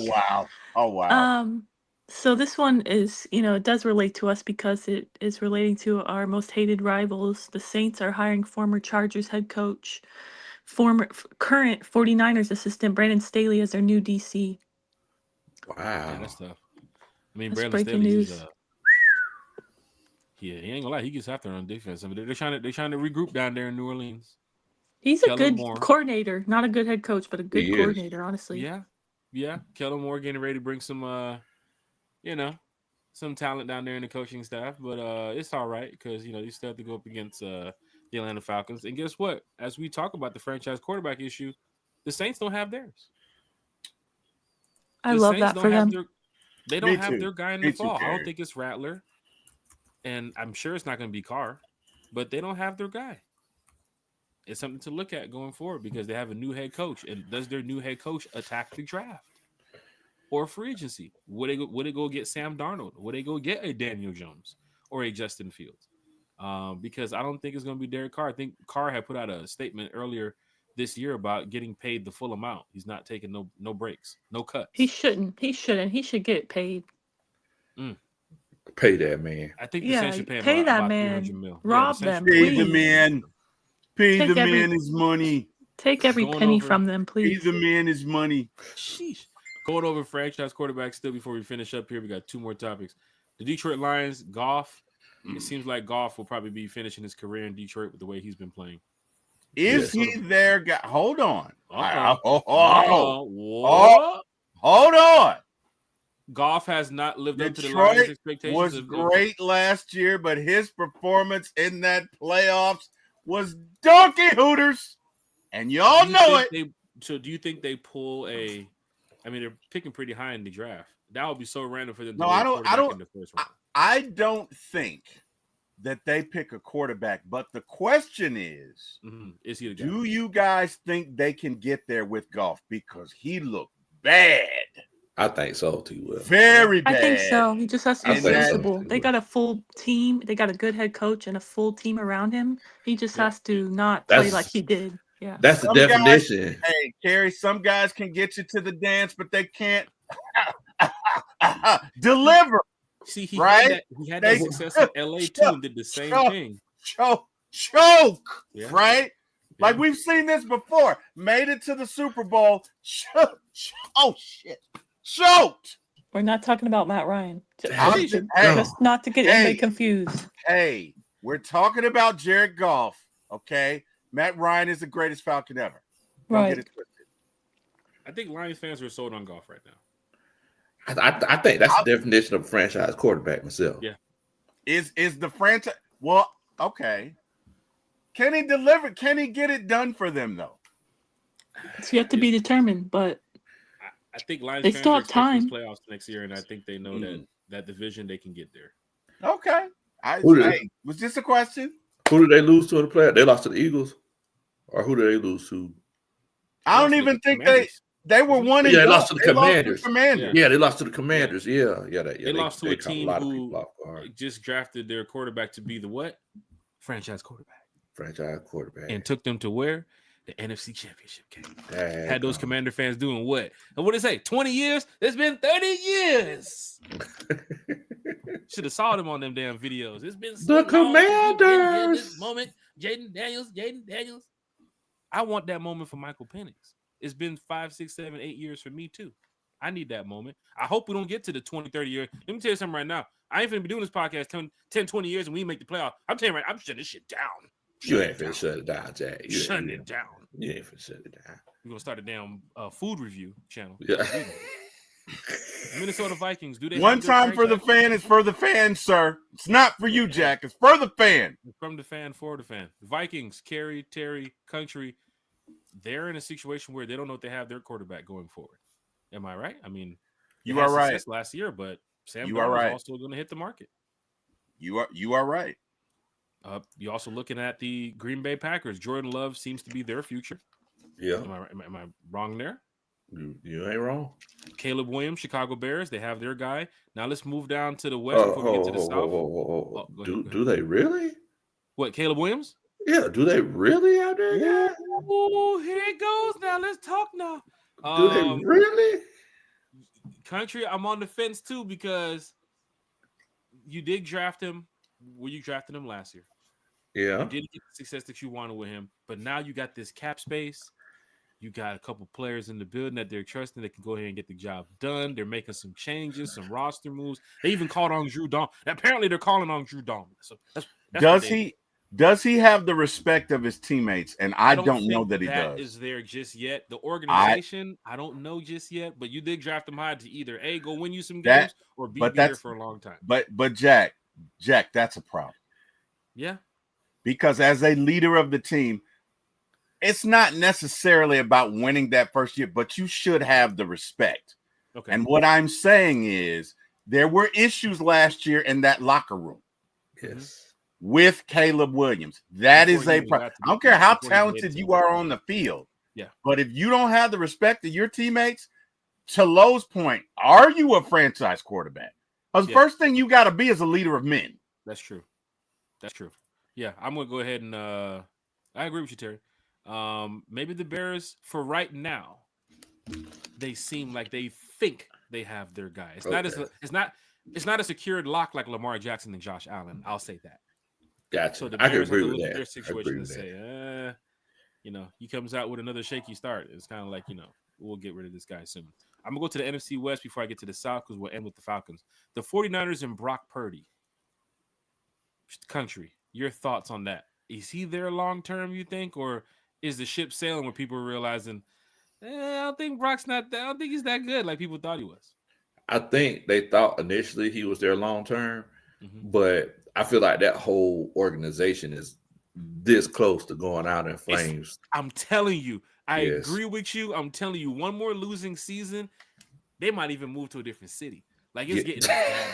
wow. So this one is, it does relate to us because it is relating to our most hated rivals. The Saints are hiring former Chargers head coach, current 49ers assistant Brandon Staley as their new DC. Wow. Yeah, that's tough. I mean, That's Brandon breaking Staley's news. he ain't gonna lie, he gets after on defense. I mean, they're trying to regroup down there in New Orleans. He's a good coordinator, not a good head coach, but a good coordinator, honestly. Yeah. Kellen Moore getting ready to bring some, some talent down there in the coaching staff, but it's all right because you still have to go up against the Atlanta Falcons. And guess what? As we talk about the franchise quarterback issue, the Saints don't have theirs. I love that for them. They don't have their guy in the fall. I don't think it's Rattler, and I'm sure it's not going to be Carr, but they don't have their guy. It's something to look at going forward because they have a new head coach. And does their new head coach attack the draft or free agency? Would they go get Sam Darnold? Would they go get a Daniel Jones or a Justin Fields? Because I don't think it's going to be Derek Carr. I think Carr had put out a statement earlier this year about getting paid the full amount. He's not taking no breaks, no cuts. He shouldn't. He should get paid. Pay that man. I think the Saints should pay him that about man. $300 million. Rob them. Pay the man. Pay the man his money. Take every penny from them, please. Pay the man his money. Sheesh. Going over franchise quarterbacks still before we finish up here. We got 2 more topics. The Detroit Lions, Goff. It seems like Goff will probably be finishing his career in Detroit with the way he's been playing. Is he their guy? Hold on. Hold on. Goff has not lived up to the Lions' expectations. Was great last year, but his performance in that playoffs was donkey hooters, and y'all know it. So do you think they pull a? I mean, they're picking pretty high in the draft. That would be so random for them. No, I don't. In the first round. I don't think that they pick a quarterback. But the question is he the guy? Do you guys think they can get there with Goff? Because he looked bad. I think so too. Very bad. I think so. He just has to be sensible. They got a full team. They got a good head coach and a full team around him. He just has to not play like he did. Yeah, that's the definition. Hey, Carrie, some guys can get you to the dance, but they can't deliver. See, he had that success in LA too and did the same thing. Choke, right? Like we've seen this before. Made it to the Super Bowl. Oh, shit. Choked. We're not talking about Matt Ryan. I'm- Just not to get anybody confused. Hey, we're talking about Jared Goff, okay? Matt Ryan is the greatest Falcon ever. Don't get it twisted. I think Lions fans are sold on Goff right now. I think that's the definition of a franchise quarterback myself. Yeah. Is the franchise well, okay. Can he deliver? Can he get it done for them though? It's yet to be determined, but I think Lions they fans still are have time. expecting playoffs next year, and I think they know that division they can get there. Okay. Was this a question? Who did they lose to in the playoffs? They lost to the Eagles, or who did they lose to? I don't even think they were one. Yeah, they lost to the Commanders. Yeah, they lost to the Commanders. Yeah. They lost to a team who just drafted their quarterback to be the what? Franchise quarterback. And took them to where? The NFC Championship game. Had those Commander fans doing what? And what did they say? 20 years? It's been 30 years. Should have saw them on them damn videos. It's been so the Commanders. This moment, Jaden Daniels. I want that moment for Michael Penix. It's been 5, 6, 7, 8 years for me too. I need that moment. I hope we don't get to the 20, 30 years. Let me tell you something right now. I ain't finna be doing this podcast 10, 20 years and we make the playoff. I'm telling you right, I'm shutting this shit down. You ain't finna shut it down, Jack. Shutting it down. You ain't finna shut it down. We're gonna start a damn food review channel. Yeah. Minnesota Vikings. Do they one time for the fan is for the fan, sir. It's not for you, Jack. It's for the fan. From the fan for the fan. Vikings, Kerry, Terry, Country. They're in a situation where they don't know if they have their quarterback going forward. Am I right? I mean, you are right. Last year, but Sam you Darnold are right. is also going to hit the market. You are right. You're also looking at the Green Bay Packers. Jordan Love seems to be their future. Yeah. Am I wrong there? You ain't wrong. Caleb Williams, Chicago Bears. They have their guy. Now let's move down to the West before we get to the South. Do they really? What, Caleb Williams? Yeah. Do they really have their guy? Oh, here it goes. Now let's talk now. Do they really? Country, I'm on the fence too because you did draft him where you drafted him last year. Yeah. You didn't get the success that you wanted with him, but now you got this cap space. You got a couple players in the building that they're trusting that can go ahead and get the job done. They're making some changes, some roster moves. They even called on Drew Dalman. Apparently, they're calling on Drew Dalman. So does he have the respect of his teammates? And I don't know that he does. That is there just yet. The organization, I don't know just yet. But you did draft him high to either A, go win you some games, or B, be here for a long time. But Jack, that's a problem. Yeah. Because as a leader of the team, it's not necessarily about winning that first year, but you should have the respect. Okay. And what I'm saying is there were issues last year in that locker room. Yes. With Caleb Williams. That is a problem. I don't care how talented you are on the field. Yeah. But if you don't have the respect of your teammates, to Lowe's point, are you a franchise quarterback? Because the first thing you got to be is a leader of men. That's true. Yeah, I'm going to go ahead and I agree with you, Terry. Maybe the Bears, for right now, they seem like they think they have their guy. It's not a secured lock like Lamar Jackson and Josh Allen. I'll say that. Gotcha. So the I can Bears have agree to with look at that. their situation and say, he comes out with another shaky start. It's kind of like, we'll get rid of this guy soon. I'm going to go to the NFC West before I get to the South because we'll end with the Falcons. The 49ers and Brock Purdy. Country, your thoughts on that? Is he there long-term, you think, or is the ship sailing when people are realizing, I don't think Brock's not that. I don't think he's that good like people thought he was. I think they thought initially he was there long-term, but I feel like that whole organization is this close to going out in flames. I'm telling you, I agree with you. I'm telling you, one more losing season, they might even move to a different city. Like it's getting bad.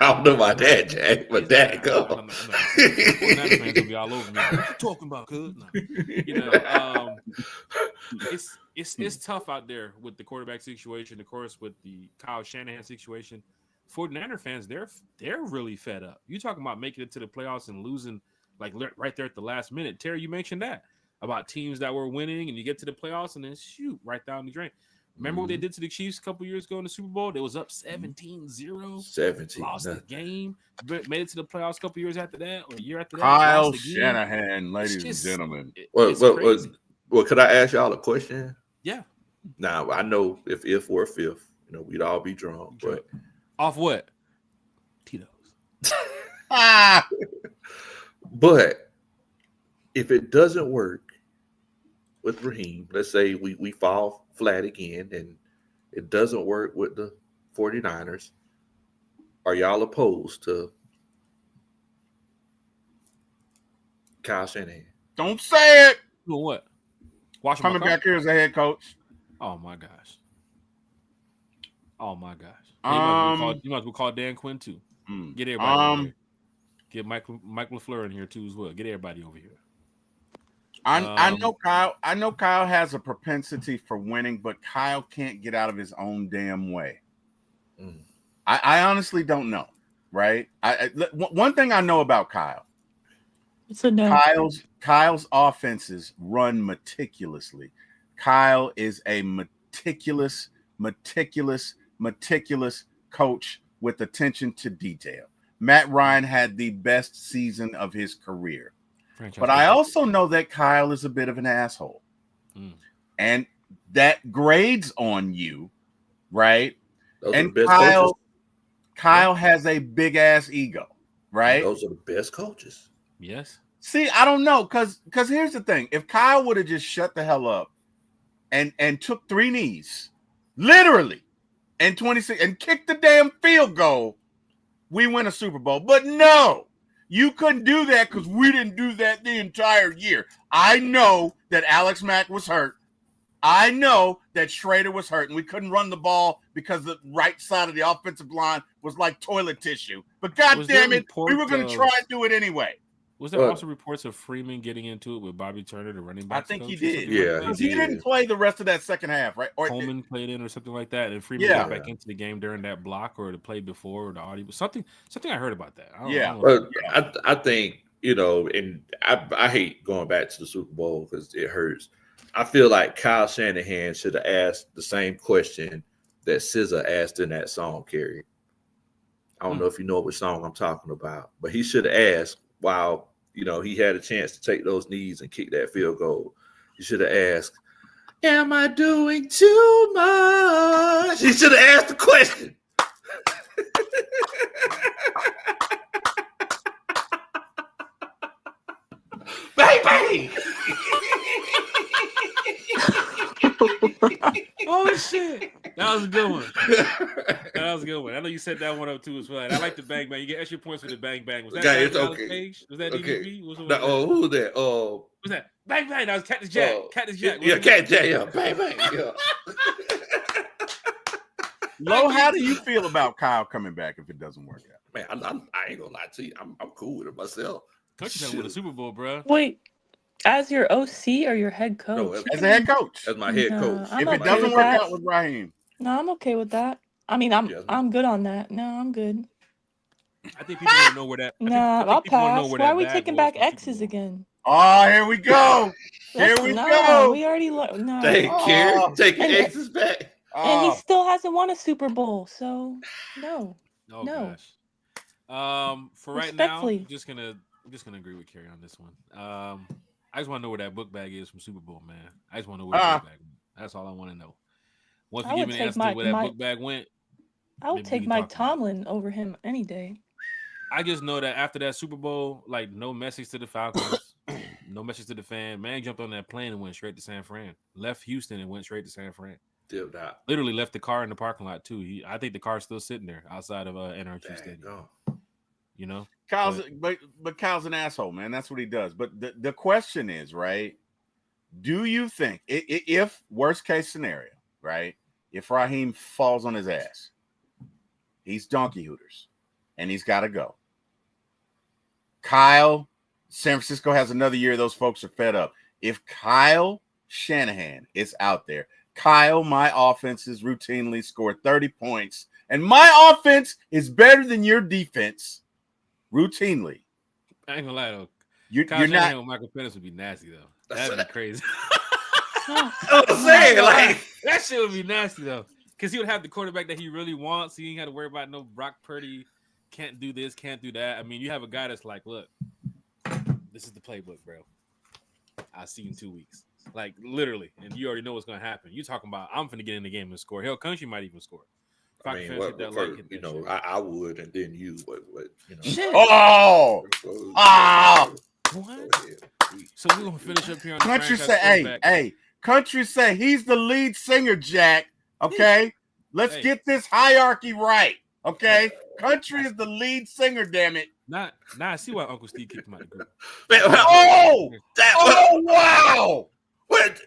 I don't know about that, Jack, but that go. fans will be all over me. What you talking about, cuz? No. It's tough out there with the quarterback situation, of course, with the Kyle Shanahan situation. 49er fans, they're really fed up. You talking about making it to the playoffs and losing like right there at the last minute. Terry, you mentioned that about teams that were winning and you get to the playoffs and then shoot right down the drain. Remember what they did to the Chiefs a couple years ago in the Super Bowl? They was up 17-0. 17. Lost the game. Made it to the playoffs a couple years after that or a year after that. Kyle Shanahan, ladies and gentlemen. Well, could I ask y'all a question? Yeah. Now, I know if we're fifth, we'd all be drunk. But off what? Tito's. But if it doesn't work with Raheem, let's say we fall flat again and it doesn't work with the 49ers, are y'all opposed to Kyle Shanahan? Don't say it. Doing what? Washing Coming my car? back here as a head coach. Oh my gosh. Oh my gosh. You might as well call Dan Quinn too. Get everybody over here. Get Mike LaFleur in here too as well. Get everybody over here. I know Kyle. I know Kyle has a propensity for winning, but Kyle can't get out of his own damn way. I honestly don't know. Right? One thing I know about Kyle. It's a no. Kyle's offenses run meticulously. Kyle is a meticulous coach with attention to detail. Matt Ryan had the best season of his career. But I also know that Kyle is a bit of an asshole. And that grades on you, right? And Kyle has a big ass ego, right? Those are the best coaches. Yes. See, I don't know, because here's the thing. If Kyle would have just shut the hell up and took 3 knees, literally, and 26 and kicked the damn field goal, we win a Super Bowl. But no, you couldn't do that because we didn't do that the entire year. I know that Alex Mack was hurt. I know that Schrader was hurt, and we couldn't run the ball because the right side of the offensive line was like toilet tissue. But God damn it, we were going to try and do it anyway. Was there also reports of Freeman getting into it with Bobby Turner, the running back? I think he did. Yeah, he didn't play the rest of that second half, right? Or Coleman played in or something like that, and Freeman got back into the game during that block or the play before or the audio. Something I heard about that. I think, and I hate going back to the Super Bowl because it hurts. I feel like Kyle Shanahan should have asked the same question that SZA asked in that song, Kerry. I don't know if you know which song I'm talking about, but he should have asked while he had a chance to take those knees and kick that field goal. He should have asked, "Am I doing too much?" He should have asked the question. Bang! Oh shit! That was a good one. I know you set that one up too as well. And I like the bang bang. You get extra points for the bang bang. Was that Page? Was that DDP? Who was that? Was that bang bang? That was Cactus Jack. Cactus Jack. Yeah, Cactus Jack. Yeah, bang bang. Yeah. Lo, how do you feel about Kyle coming back if it doesn't work out? Man, I ain't gonna lie to you. I'm cool with it myself. Coach done win a Super Bowl, bro. Wait, as your OC or your head coach? No, as a head coach. As my head coach. If it doesn't work out with Raheem. No, I'm okay with that. I mean, I'm good on that. No, I'm good. I think people want to know where that. I'll pass. Why are we taking back X's again? Oh, here we go. Here we go. We already no. Thank you. Taking X's back. And he still hasn't won a Super Bowl, so no. Gosh. For right now, I'm just gonna agree with Kerry on this one. I just want to know where that book bag is from Super Bowl, man. I just want to know where the book bag went. That's all I want to know. Once we give me an answer to where that book bag went, I would take Mike Tomlin over him any day. I just know that after that Super Bowl, like no message to the Falcons, no message to the fan. Man jumped on that plane and went straight to San Fran. Left Houston and went straight to San Fran. Dipped out. Literally left the car in the parking lot too. I think the car's still sitting there outside of NRG Stadium. But Kyle's an asshole, man. That's what he does. But the question is, right? Do you think if worst case scenario, right? If Raheem falls on his ass, he's donkey hooters, and he's got to go. Kyle, San Francisco has another year. Those folks are fed up. If Kyle Shanahan is out there, Kyle, my offenses routinely score 30 points, and my offense is better than your defense routinely. I ain't gonna lie though. You're not. With Michael Penix would be nasty though. That'd be crazy. I'm saying, like, that shit would be nasty though, because he would have the quarterback that he really wants. He ain't got to worry about no Brock Purdy. Can't do this, can't do that. I mean, you have a guy that's like, look, this is the playbook, bro. I'll see you in 2 weeks. Like literally, and you already know what's gonna happen. You talking about I'm finna get in the game and score. Hell, Country might even score. I Falcon mean, fans hit that like, first, hit you that know, shit. I would, and then you, what you know. Shit. Oh, What? So we're gonna finish up here on the Country franchise say, quarterback. hey, Country say he's the lead singer, Jack. Okay, let's Hey. get this hierarchy right. Okay, Country is the lead singer. Damn it! Nah, I see why Uncle Steve kicked him out of the group. Man, Oh, oh, wow, what?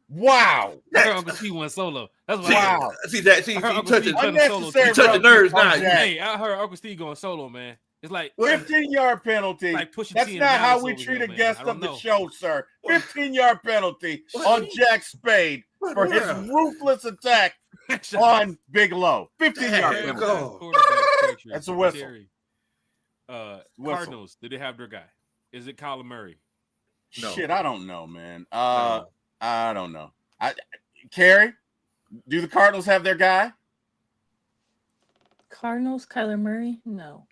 wow! I heard Uncle Steve went solo. That's what Wow. See that? See, I heard you Uncle Steve touching, went solo. Unnecessary you touching nerves now. roughness on Jack. Hey, I heard Uncle Steve going solo, man. It's like 15-yard penalty. like Pusha That's T and not how Dallas we over treat here, a man. guest I don't of the know. show, sir. 15-yard penalty What? on Jack Spade for his Wow. ruthless attack on Big Low. 15-yard There you penalty. go. Quarterback, That's a whistle. Terry. Whistle. Cardinals, did they have their guy? Is it Kyler Murray? No. Shit, I don't know, man. No. I don't know. Carrie, do the Cardinals have their guy? Cardinals, Kyler Murray? No.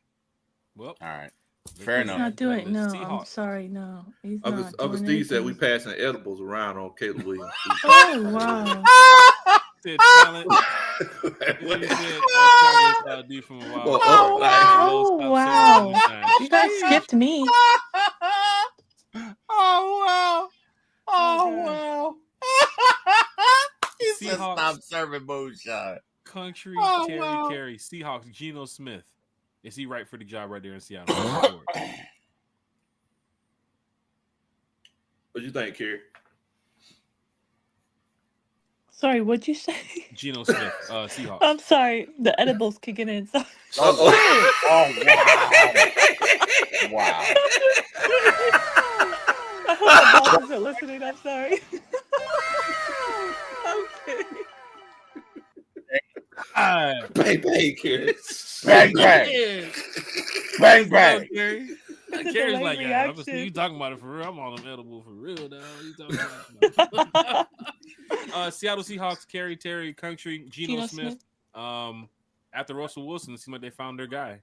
Well, All right. they Fair did enough. He's not have doing it. the No, I'm Seahawks. sorry. No, he's Uncle not Uncle doing Steve said we anything. passing edibles around on Caleb Williams. Oh, wow. Said talent. What he said, Travis dude from a while. Well, Oh, wow. Oh, wow. You guys skipped me. Oh, wow. Oh, Oh, wow. He said Seahawks. stop serving moonshine. Country, Oh, Terry, wow. Carey, Seahawks, Geno Smith. Is he right for the job right there in Seattle? What you think, Kerry? Sorry, what'd you say? Geno Smith, Seahawks. I'm sorry. The edibles kicking in. Sorry. Oh, wow. Wow. I hope the bosses are listening. I'm sorry. Okay. Bang, bang, Kerry. Bang, bang. Yeah. Bang, bang. Carey. It's a Carey's delayed like, yeah, I'm reaction. you talking about it for real. I'm on them edible for real now. You talking about? Seattle Seahawks, Carey, Terry, Country, Geno Smith. After Russell Wilson, it seemed like they found their guy.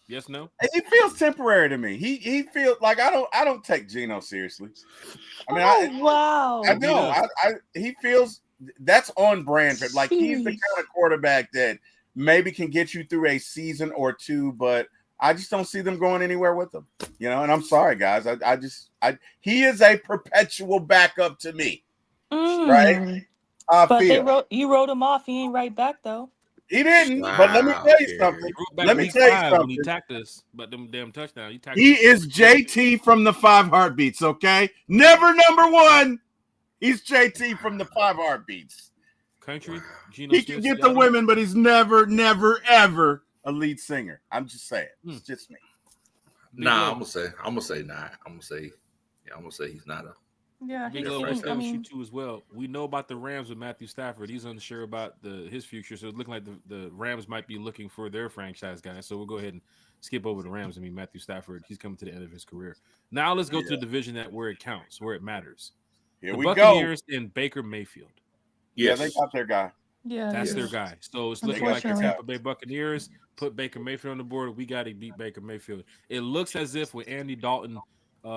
Yes, no? He feels temporary to me. He feels like I don't take Geno seriously. I mean, Wow. I know. He feels that's on brand for like he's the Jeez. kind of quarterback that maybe can get you through a season or two, but I just don't see them going anywhere with him. You know, and I'm sorry, guys. He is a perpetual backup to me. Right? But you wrote him off. He ain't right back though. He didn't. But let me tell you something. Let me tell you when something. he tacked us, but them damn touchdowns. He is JT from the 5 Heartbeats, okay? Never number one. He's JT from the 5 Heartbeats. Country, Geno He Smith, can get Seattle. the women, but he's never, ever a lead singer. I'm just saying. It's just me. Nah, I'm gonna say nah. I'm gonna say he's not a. Yeah, Big he's Low, seen, let's go shoot too as well. We know about the Rams with Matthew Stafford. He's unsure about his future, so it's looking like the Rams might be looking for their franchise guy. So we'll go ahead and skip over the Rams. I mean, Matthew Stafford, he's coming to the end of his career. Now let's go to the division where it counts, where it matters. Here the we Buccaneers and Baker Mayfield. Yes. Yeah, they got their guy. Yeah, That's their guy. So it's looking like the Tampa Bay Buccaneers put Baker Mayfield on the board. We got to beat Baker Mayfield. It looks as if with Andy Dalton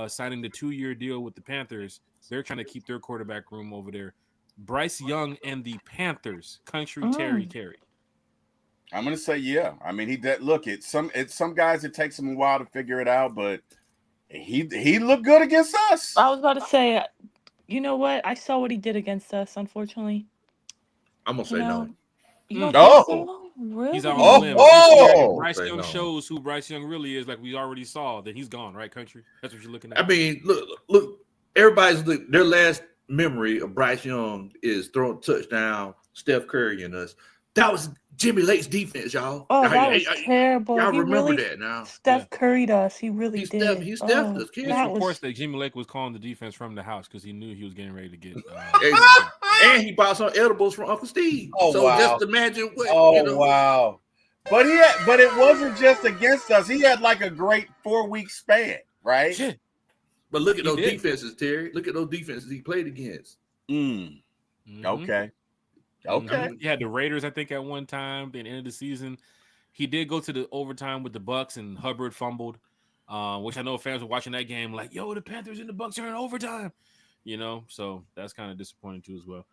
signing the 2-year deal with the Panthers, they're trying to keep their quarterback room over there. Bryce Young and the Panthers. Country, Terry, Carey. I'm gonna say yeah. I mean, he did look. It's some guys. It takes him a while to figure it out, but he looked good against us. I was about to say, you know what? I saw what he did against us. Unfortunately, I'm gonna say no. You don't No. think so? Really? He's out on the limb. If Bryce Young shows who Bryce Young really is, like we already saw, then he's gone, right, Country? That's what you're looking at. I mean, look. Everybody's their last memory of Bryce Young is throwing touchdown, Steph Curry and us. That was Jimmy Lake's defense, y'all. Oh, that was terrible. Y'all He remember really that now? Steph curried us. He really did. He stepped us. There's reports that Jimmy Lake was calling the defense from the house because he knew he was getting ready to get. And he bought some edibles from Uncle Steve. Oh, so wow. just imagine what. Oh, wow. But it wasn't just against us. He had like a great 4-week span, right? Shit. But look at those defenses, Terry. Look at those defenses he played against. Okay. He had the Raiders, I think, at one time. At the end of the season, he did go to the overtime with the Bucks, and Hubbard fumbled, which I know fans were watching that game like, "Yo, the Panthers and the Bucks are in overtime." So that's kind of disappointing too as well.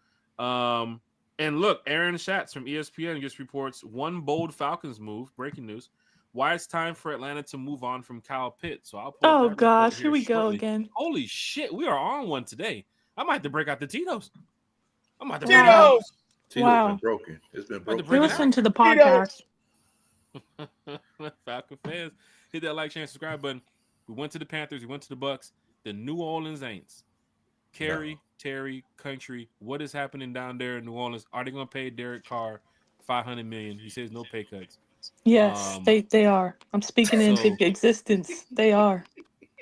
And look, Aaron Schatz from ESPN just reports one bold Falcons move. Breaking news: why it's time for Atlanta to move on from Kyle Pitts. So I'll pull up Oh that report gosh, here here we go shortly. again. Holy shit, we are on one today. I might have to break out the Tito's. I'm about to Wow. break it out. Tito's. Tito's Wow. been broken. It's been About to broken. break You're it listening out. to the podcast. Falcon fans, hit that like, share, and subscribe button. We went to the Panthers. We went to the Bucks. The New Orleans Saints. Kerry, Terry, Country. What is happening down there in New Orleans? Are they going to pay Derek Carr $500 million? He says no pay cuts. Yes, they are. I'm speaking into So existence. They are.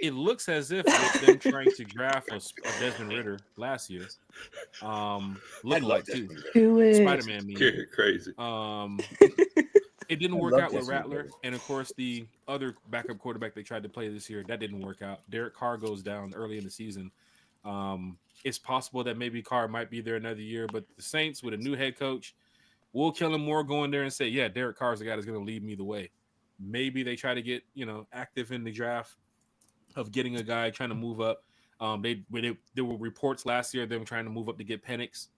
it looks as if with them trying to draft a Desmond Ritter last year, look like too. Do it. Spider-Man meme. Kerry crazy. It didn't I work love out with Desmond Rattler, Ritter. and of course the other backup quarterback they tried to play this year, that didn't work out. Derek Carr goes down early in the season. It's possible that maybe Carr might be there another year, but the Saints with a new head coach, Will Kellen Moore going there and say, yeah, Derek Carr's the guy that's going to lead me the way. Maybe they try to get, active in the draft of getting a guy trying to move up. There were reports last year of them trying to move up to get Penix.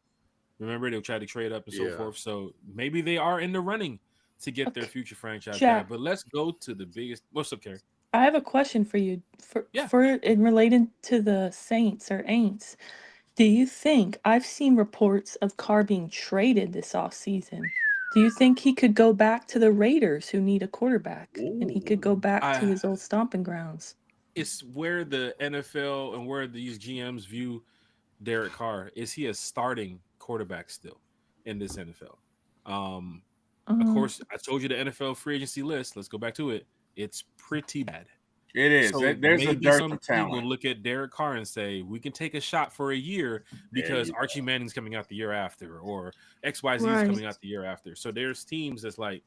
Remember, they'll try to trade up and so forth. So maybe they are in the running to get their future franchise guy. But let's go to the biggest. What's up, Kerry? I have a question for you. For in related to the Saints or Aints. Do you think I've seen reports of Carr being traded this offseason? Do you think he could go back to the Raiders who need a quarterback and he could go back to his old stomping grounds? It's where the NFL and where these GMs view Derek Carr. Is he a starting quarterback still in this NFL? Of course, I told you the NFL free agency list. Let's go back to it. It's pretty bad. It is. So There's a dearth some of team talent. will look at Derek Carr and say, we can take a shot for a year because Archie Manning's coming out the year after, or XYZ is coming out the year after. So there's teams that's like,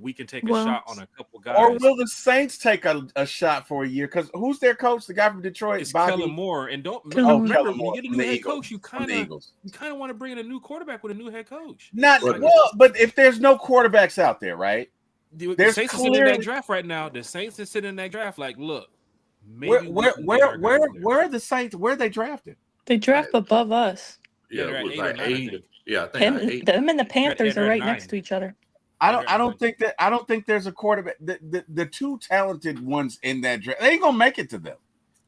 we can take a shot on a couple guys. Or will the Saints take a shot for a year? Because who's their coach? The guy from Detroit, it's Bobby Kellen Moore. And Kellen remember, Moore when you get a new head coach, you kind of want to bring in a new quarterback with a new head coach. But if there's no quarterbacks out there, right? The Saints are sitting in that draft right now. The Saints are sitting in that draft like, look, maybe where are the Saints? Where are they drafted? They draft above us. Yeah, they're it was 8 or 9, I think. Yeah, I think like 8. Them and the Panthers They're are right 9. next to each other. I don't think there's a quarterback. The two talented ones in that draft, they ain't gonna make it to them.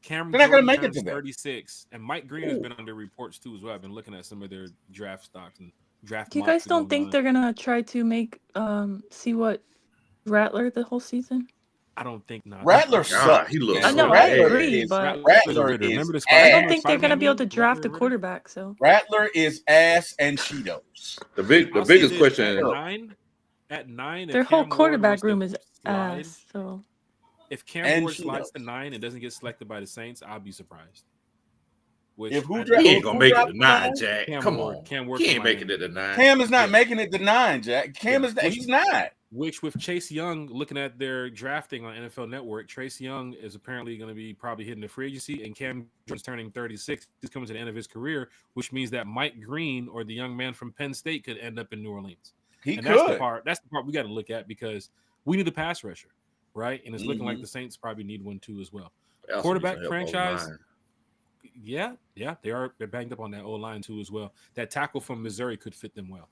They're not gonna make it to them. 36, and Mike Green has been under reports too as well. I've been looking at some of their draft stocks and draft. You guys don't think they're gonna try to make see what Rattler the whole season? I don't think not. Rattler sucks. He looks. I know, so I bad. agree, but Rattler is remember the I ass. don't think they're gonna be able to draft a quarterback. So Rattler is ass and Cheetos. The biggest question at 9, their whole quarterback room is ass. So if Cam Ward slides to 9 and doesn't get selected by the Saints, I'll be surprised. He ain't gonna make it to 9, Jack. Come on, Cam Ward he ain't making it to 9. Cam is not making it to 9, Jack. He's not. Which with Chase Young looking at their drafting on NFL Network, Chase Young is apparently going to be probably hitting the free agency, and Cam is turning 36. He's coming to the end of his career, which means that Mike Green or the young man from Penn State could end up in New Orleans. That's the part we got to look at because we need a pass rusher, right? And it's looking like the Saints probably need one too as well. Quarterback franchise. Yeah, they're banged up on that O-line too as well. That tackle from Missouri could fit them well.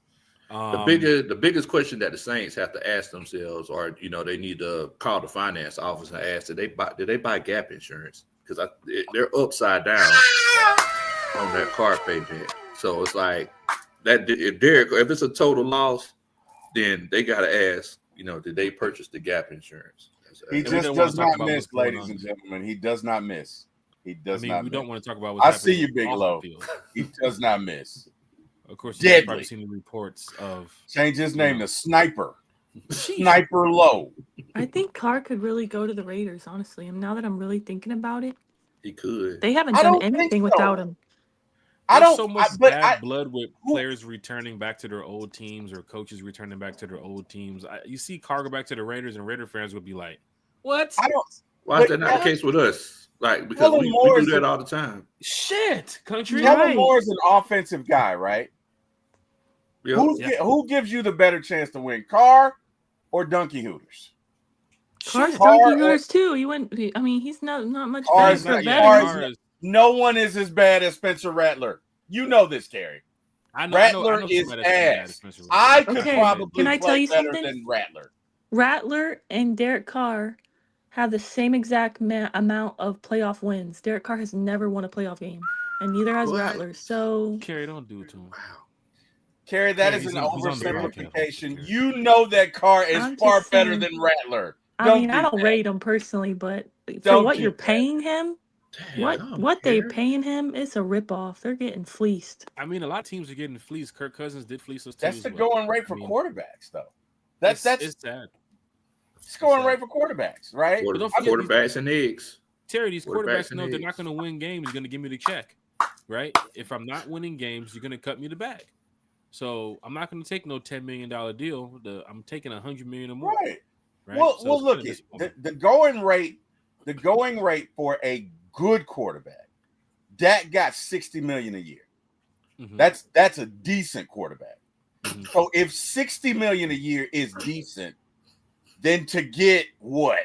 The biggest question that the Saints have to ask themselves, or they need to call the finance office and ask, did they buy gap insurance? Because they're upside down on that car payment. So it's like that. If it's a total loss, then they got to ask, did they purchase the gap insurance? He just does not miss, ladies and gentlemen. He does not miss. He does not. We miss. don't want to talk about what's happening. I see you, Big Low. He does not miss. Of course, you've probably seen the reports of change his name to Sniper. Sniper Low. I think Carr could really go to the Raiders, honestly. And now that I'm really thinking about it, he could. They haven't done anything without him. There's so much bad blood with players returning back to their old teams or coaches returning back to their old teams. You see Carr go back to the Raiders, and Raider fans would be like, "What? Why is that not the case with us? Like because we do that all the time. Shit, country. Kellen Moore is an offensive guy, right? Who gives you the better chance to win, Carr or Donkey Hooters? Carr's Donkey Hooters too. He's not much better for veterans. No one is as bad as Spencer Rattler. You know this, Terry. Rattler is ass. I could probably can I tell play you better something? than Rattler. Rattler and Derek Carr have the same exact amount of playoff wins. Derek Carr has never won a playoff game, and neither has Rattler. So, Kerry, don't do it to him. Wow. Kerry, that is an oversimplification. You know that Carr is far better than Rattler. I mean, I don't rate him personally, but for what you're paying him, what they paying him, it's a ripoff. They're getting fleeced. I mean, a lot of teams are getting fleeced. Kirk Cousins did fleece us too. That's the going rate for quarterbacks, though. That's it's sad. It's going right for quarterbacks, right? Quarterbacks and eggs. Terry, these quarterbacks know they're not going to win games. You're going to give me the check, right? If I'm not winning games, you're going to cut me the bag. So I'm not going to take no $10 million deal. I'm taking $100 million or more. Right. Well, look at the going rate for a good quarterback. Dak got $60 million a year. Mm-hmm. That's a decent quarterback. Mm-hmm. So if $60 million a year is decent, then to get what?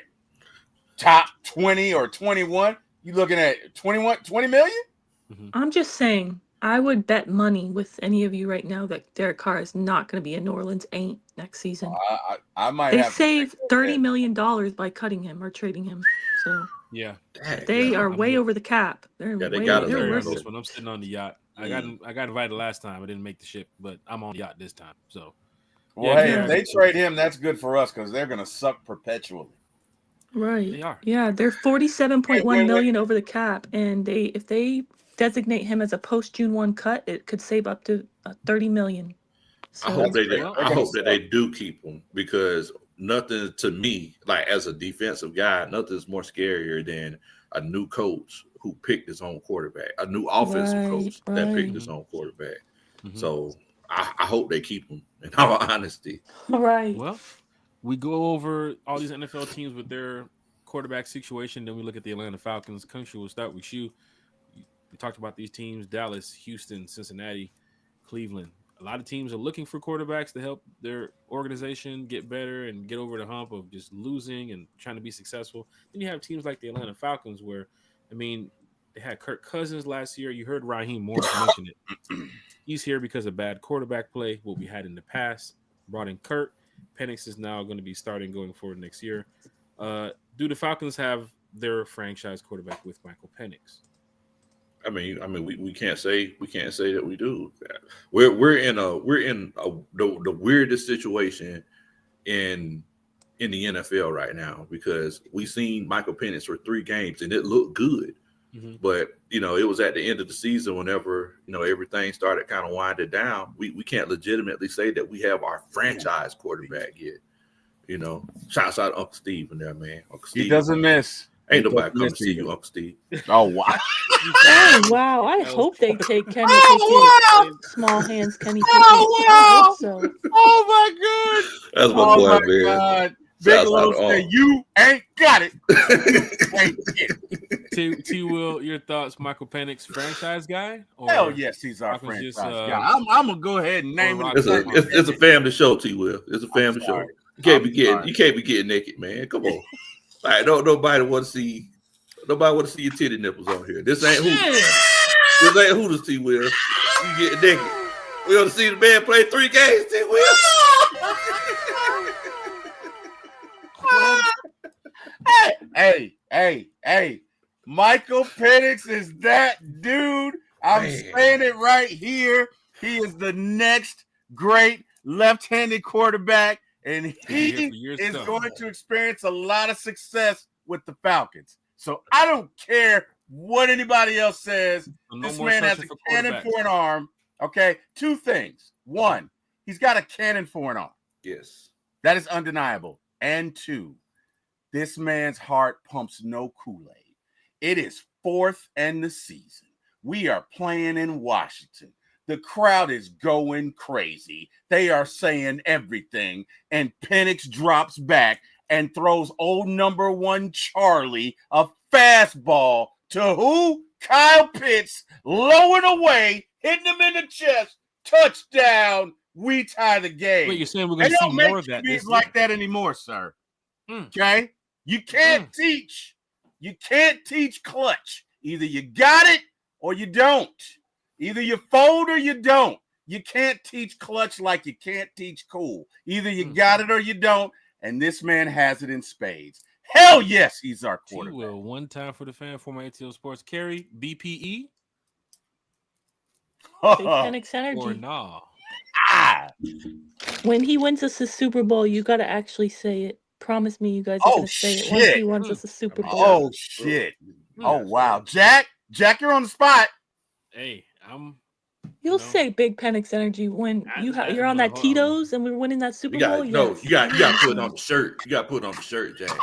Top 20 or 21? You looking at 20 million? Mm-hmm. I'm just saying, I would bet money with any of you right now that Derek Carr is not going to be in New Orleans next season. I might. They saved $30 million by cutting him or trading him. So yeah, they are way over the cap. They're worse. This one, I'm sitting on the yacht. I got invited last time. I didn't make the ship, but I'm on the yacht this time. So, well, if they trade him, that's good for us because they're going to suck perpetually. Right. They are. Yeah, they're 47.1 million over the cap, and if they designate him as a post June 1 cut, it could save up to 30 million. So I hope that they do keep him, because nothing to me, like as a defensive guy, nothing's more scarier than a new coach who picked his own quarterback, a new offensive coach that picked his own quarterback. Mm-hmm. So I hope they keep him, in all honesty. Right. Well, we go over all these NFL teams with their quarterback situation. Then we look at the Atlanta Falcons. Country, we'll start with you. We talked about these teams: Dallas, Houston, Cincinnati, Cleveland. A lot of teams are looking for quarterbacks to help their organization get better and get over the hump of just losing and trying to be successful. Then you have teams like the Atlanta Falcons where, I mean, they had Kirk Cousins last year. You heard Raheem Morris mention it. He's here because of bad quarterback play, what we had in the past. Brought in Kirk. Penix is now going to be starting going forward next year. Do the Falcons have their franchise quarterback with Michael Penix? I mean, we can't say that we do. We're in the weirdest situation in the NFL right now, because we seen Michael Penix for 3 games and it looked good, but it was at the end of the season whenever everything started kind of winding down. We can't legitimately say that we have our franchise quarterback yet. Shouts out to Uncle Steve in there, man. Uncle Steve, he doesn't miss. Ain't nobody come to see you, Uncle Steve. Oh, wow. Oh, wow. I hope they take Kenny Pickett. Small hands, Kenny Pickett. I hope so. Oh, my God. That's my boy, man. God. Big Low said, you ain't got it. T. Will, your thoughts, Michael Penix, franchise guy? Or Hell yes, he's our franchise guy. I'm going to go ahead and name it. It's a family show, T. Will. It's a family show. You can't be getting naked, man. Come on. All right, nobody want to see your titty nipples on here. This ain't Hooters, T. Will. You getting naked. We want to see the man play 3 games, T. Will. Hey. Michael Penix is that dude. I'm saying it right here. He is the next great left-handed quarterback, and he is going to experience a lot of success with the Falcons. So I don't care what anybody else says. This man has a cannon for an arm. Okay, 2 things. 1, he's got a cannon for an arm. Yes. That is undeniable. And 2, this man's heart pumps no Kool-Aid. It is 4th in the season. We are playing in Washington. The crowd is going crazy. They are saying everything. And Penix drops back and throws old number 1 Charlie a fastball to who? Kyle Pitts, low and away, hitting him in the chest. Touchdown. We tie the game. Wait, you're saying we're going to see more of that? They don't make like that anymore, sir. Okay? You can't teach. You can't teach clutch Either you got it or you don't. Either you fold or you don't. You can't teach clutch like you can't teach cool. Either you got it or you don't. And this man has it in spades. Hell yes, he's our quarterback. T-Will, one time for the fan, former ATL Sports. Carry, BPE? Big Penix Or energy. nah? When he wins us a Super Bowl, you got to actually say it. Promise me you guys are going to say it once he wins us a Super Bowl. Oh, shit. Oh, wow. Jack, you're on the spot. Hey, You'll say Big Penix energy when you're on that Tito's and we're winning that Super Bowl. No, you got to put it on the shirt. You got to put it on the shirt, Jack.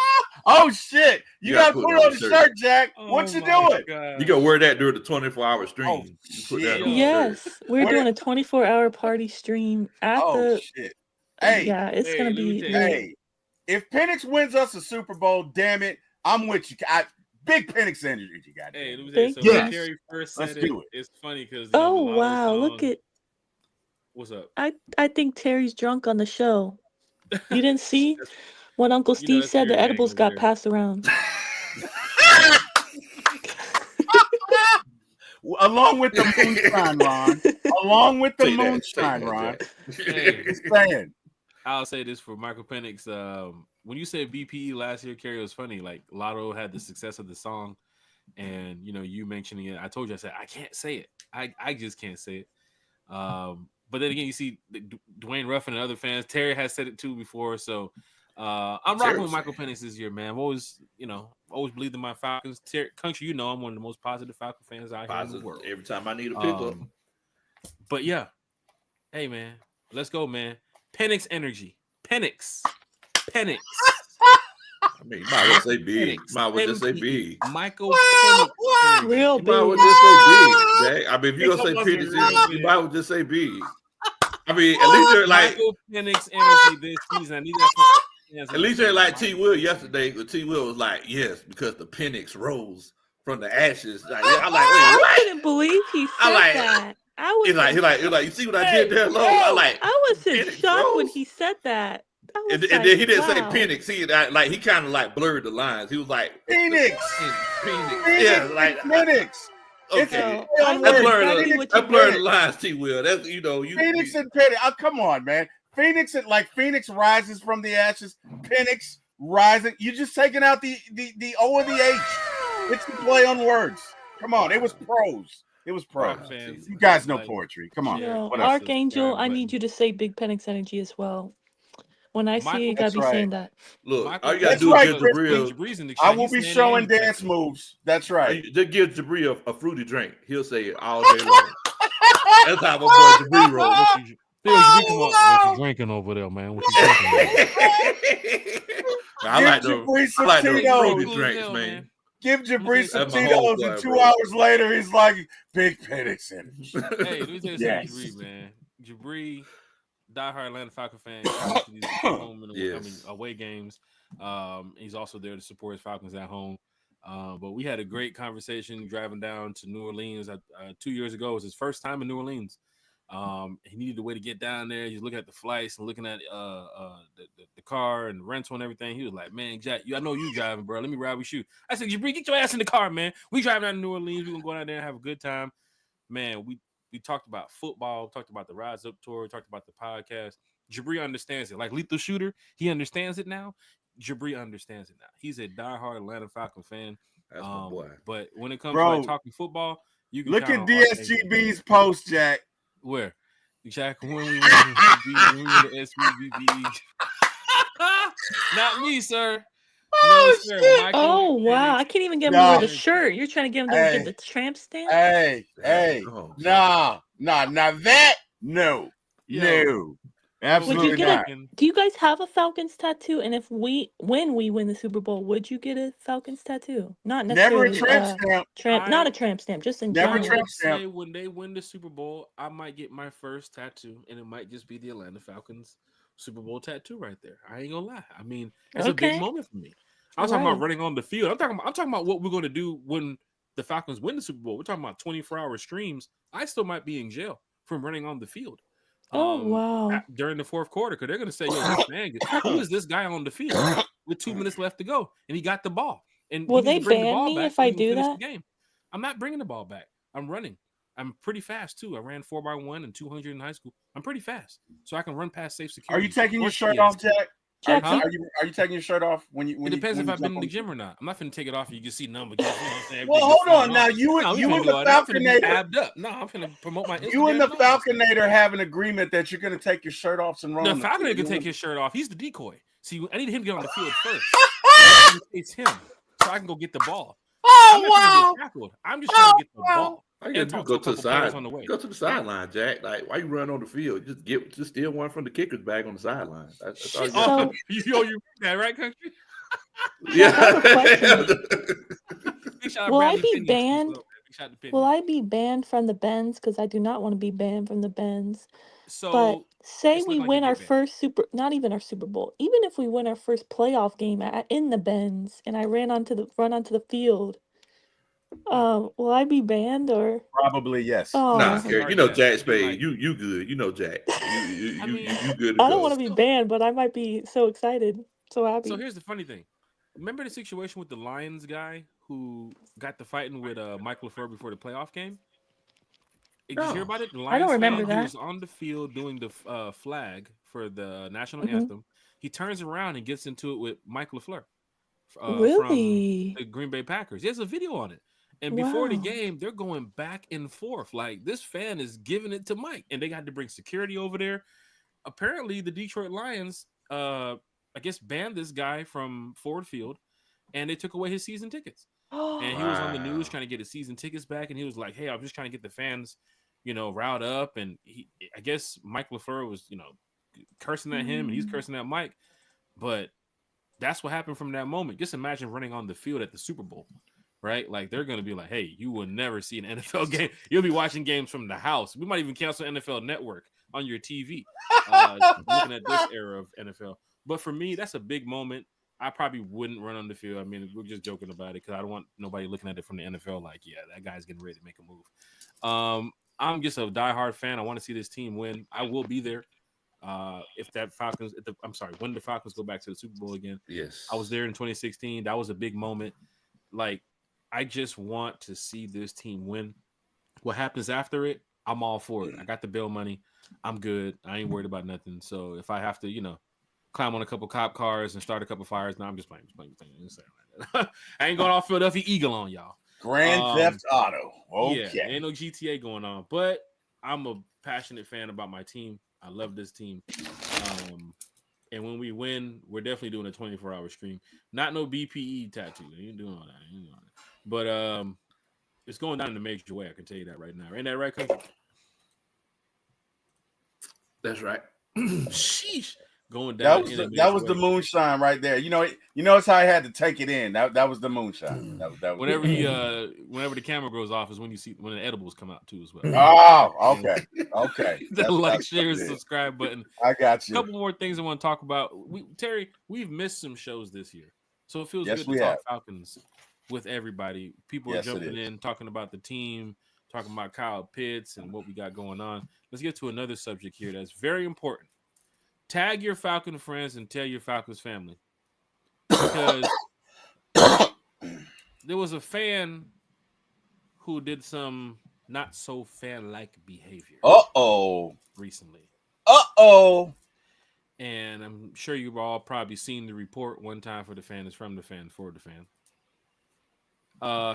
Oh shit! You got to put it on the shirt, Jack. What you doing? God. You got to wear that during the 24-hour stream. Oh, put that on yes, we're doing a 24-hour party stream at shit! Hey, yeah, it's gonna be. Hey, if Penix wins us a Super Bowl, damn it, I'm with you. Big Penix energy, you got. Hey, let me say so. Yes. Terry first said it's funny because. Oh wow! Look at. What's up? I think Terry's drunk on the show. You didn't see when Uncle Steve said the edibles got passed around. Along with the moonshine, Ron. Along with the moonshine, Ron. Hey, I'll say this for Michael Penix. When you said BPE last year, Kerry, was funny. Like Lotto had the success of the song, and you mentioning it. I told you, I said I can't say it. I just can't say it. But then again, you see Dwayne Ruffin and other fans. Terry has said it too before, so I'm rocking with Michael Penix this year, man. I've always believed in my Falcons. Country, I'm one of the most positive Falcon fans out here in the world. Every time I need a pickup. But yeah, hey man, let's go, man. Penix energy, Penix. I mean, you might well say big. Might well just say big. Michael Penix. Real big. You might well just say big, Jay. I mean, if you're gonna say Penix, you might well just say big. I mean, at least they're like Michael Penix energy this season. I need that from at least they're like T. Will yesterday. But T. Will was like, yes, because the Penix rose from the ashes. Like, I'm like, wait, what? I couldn't believe he said that. I was like, you see what I did there, Lo? I was in shock when he said that. And then he didn't say Penix. He kind of like blurred the lines. He was like Penix. Yeah, like Penix. Okay, I blurred the lines, T. Will. That's Phoenix and Penix. Oh, come on, man. Phoenix rises from the ashes. Penix rising. You just taking out the O and the H. It's the play on words. Come on, it was prose. It was prose. You guys know poetry. Come on. Archangel, I need you to say Big Penix energy as well. When I see you, gotta be saying that. Look, all you gotta do is give Jabril. I will be showing dance moves. That's right. Just give Jabril a fruity drink. He'll say it all day long. That's how my boy Jabril rolls. What you drinking over there, man? What you drinking? I like those fruity drinks, man. Give Jabri some Tito's, and 2 hours later, he's like, Big Penix energy. Hey, let me tell you something, Jabri, man. Jabri, diehard Atlanta Falcon fan, home and away games. He's also there to support his Falcons at home. But we had a great conversation driving down to New Orleans 2 years ago. It was his first time in New Orleans. He needed a way to get down there. He's looking at the flights and looking at the car and the rental and everything. He was like, man, Jack, I know you driving, bro. Let me ride with you. I said, Jabri, get your ass in the car, man. We driving down to New Orleans. We're going to go down there and have a good time. Man, we talked about football, talked about the Rise Up Tour, talked about the podcast. Jabri understands it. Like Lethal Shooter, he understands it now. Jabri understands it now. He's a diehard Atlanta Falcon fan. That's my boy. But when it comes to like talking football, you can look at DSGB's post, Jack. Where? Jack, when we win the SVBB. Not me, sir. No, sir. Oh, wow. I can't even get him to wear the shirt. You're trying to get him to get the tramp stamp? Hey. Nah. Now that, no. Absolutely not. Do you guys have a Falcons tattoo? And when we win the Super Bowl, would you get a Falcons tattoo? Not necessarily never a tramp stamp. Not a tramp stamp, just in never general. Tramp stamp. When they win the Super Bowl, I might get my first tattoo, and it might just be the Atlanta Falcons Super Bowl tattoo right there. I ain't gonna lie. I mean, it's a big moment for me. I was talking about running on the field. I'm talking about what we're gonna do when the Falcons win the Super Bowl. We're talking about 24-hour streams. I still might be in jail from running on the field. Oh, wow. During the fourth quarter, because they're going to say, yo, man, who is this guy on the field with 2 minutes left to go? And he got the ball. And will they ban me if I do that? I'm not bringing the ball back. I'm running. I'm pretty fast too. I ran 4x1 and 200 in high school. I'm pretty fast, so I can run past safe Are security. you taking your shirt Yes. off, Jack? Jack, Huh? Are you taking your shirt off when you? It depends when if you I've been jump in the on gym or not. I'm not finna take it off. You can see number. You know what I'm saying? Well, Everything hold just on. Now falling off. you we and finna the do all that. I'm finna be Falconator, abbed up. No, I'm finna promote my Instagram. you and the and all that stuff. Falconator have an agreement that you're going to take your shirt off and run. The on the Falconer field. can take his shirt off. He's the decoy. See, I need him to get on the field first. I need to chase him so I can go get the ball. I'm not trying to get tackled. I'm just trying to get the ball. All you And gotta do talk go to a to the couple players side. on the way. Go to the sideline, Jack. Like, why you run on the field? Just steal one from the kicker's bag on the sideline. That's all you got. So- you that right, country? Yeah. I have a question. Big shout out Will I Bradley be Finney, too, banned? so big shout out to Finney. Will I be banned from the Bends? Because I do not want to be banned from the Bends. But So say it's we looking like win you our get banned. first not even our Super Bowl, even if we win our first playoff game in the Bends, and I run onto the field, will I be banned or? Probably yes. Nah, Oh, Gary, Sorry, you know yes. Jack It'd be Spade. like- You good. You know Jack. I mean, You good to I don't go. want to be banned, but I might be so excited, so happy. So here's the funny thing. Remember the situation with the Lions guy who got the fighting with Mike LaFleur before the playoff game? Did you hear No. about it? The I Lions don't remember fan, he that. was on the field doing the flag for the national Mhm. anthem. He turns around and gets into it with Mike LaFleur from Really? the Green Bay Packers. There's a video on it. And before the Wow. game, they're going back and forth. Like, this fan is giving it to Mike. And they had to bring security over there. Apparently, the Detroit Lions, I guess, banned this guy from Ford Field. And they took away his season tickets. And he was on the news Wow. trying to get his season tickets back. And he was like, hey, I'm just trying to get the fans, riled up. And I guess Mike LaFleur was, cursing at him and he's cursing at Mike. But that's what happened from that moment. Just imagine running on the field at the Super Bowl, right? Like, they're going to be like, hey, you will never see an NFL game. You'll be watching games from the house. We might even cancel NFL Network on your TV looking at this era of NFL. But for me, that's a big moment. I probably wouldn't run on the field. I mean, we're just joking about it because I don't want nobody looking at it from the NFL like, yeah, that guy's getting ready to make a move. I'm just a diehard fan. I want to see this team win. I will be there. When the Falcons go back to the Super Bowl again. Yes. I was there in 2016. That was a big moment. Like, I just want to see this team win. What happens after it, I'm all for it. I got the bail money. I'm good. I ain't worried about nothing. So if I have to, climb on a couple cop cars and start a couple fires, no, I'm just playing. I ain't going off Philadelphia Eagle on y'all. Grand Theft Auto. Okay. Yeah, ain't no GTA going on. But I'm a passionate fan about my team. I love this team. And when we win, we're definitely doing a 24-hour stream. Not no BPE tattoo. Ain't doing all that. But it's going down in a major way. I can tell you that right now. Ain't that right, Country? That's right. Sheesh. Going down. That was the moonshine right there. It's how I had to take it in. That was the moonshine. That was whenever whenever the camera goes off is when the edibles come out too as well. Oh, okay. The like, share, subscribe button. I got you. A couple more things I want to talk about. Terry, we've missed some shows this year, so it feels good to talk Falcons with everybody. People are jumping in, talking about the team, talking about Kyle Pitts and what we got going on. Let's get to another subject here that's very important. Tag your Falcon friends and tell your Falcons family. Because there was a fan who did some not so fan-like behavior. Recently. And I'm sure you've all probably seen the report. One time for the fan is from the fan for the fan.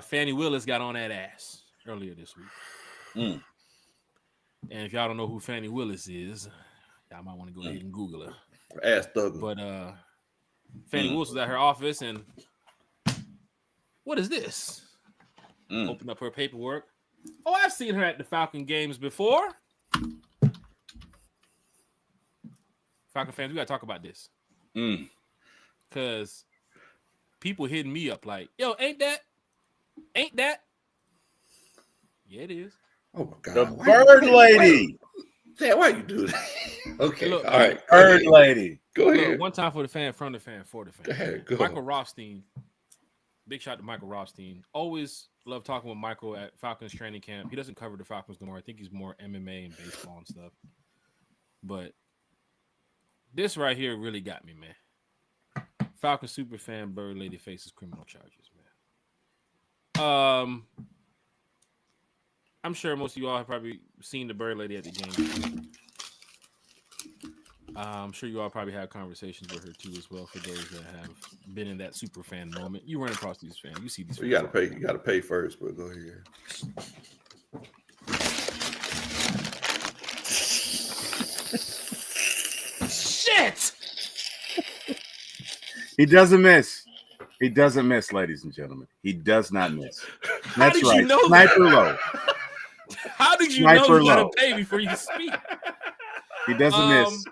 Fannie Willis got on that ass earlier this week. And if y'all don't know who Fannie Willis is, y'all might want to go ahead and Google her. Ass thugger. But Fannie Willis was at her office and what is this? Opened up her paperwork. Oh, I've seen her at the Falcon games before. Falcon fans, we gotta talk about this. Cause people hitting me up like, yo, ain't that? Yeah, it is. Oh my God. The bird lady. Why you do that? Okay. Look, all right. Bird lady. Go ahead. Look, one time for the fan, from the fan, for the fan. Go ahead. Go. Michael Rothstein. Big shout to Michael Rothstein. Always love talking with Michael at Falcons training camp. He doesn't cover the Falcons no more. I think he's more MMA and baseball and stuff. But this right here really got me, man. Falcon super fan bird lady faces criminal charges, man. I'm sure most of you all have probably seen the bird lady at the game. I'm sure you all probably have conversations with her too, as well. For those that have been in that super fan moment, you run across these fans, you see these. You fans gotta pay. You gotta pay first, but go ahead. Shit! He doesn't miss. He doesn't miss, ladies and gentlemen. He does not miss. How That's did right. you know Sniper that? low. How did you Sniper know you gotta low. pay before you speak? He doesn't miss.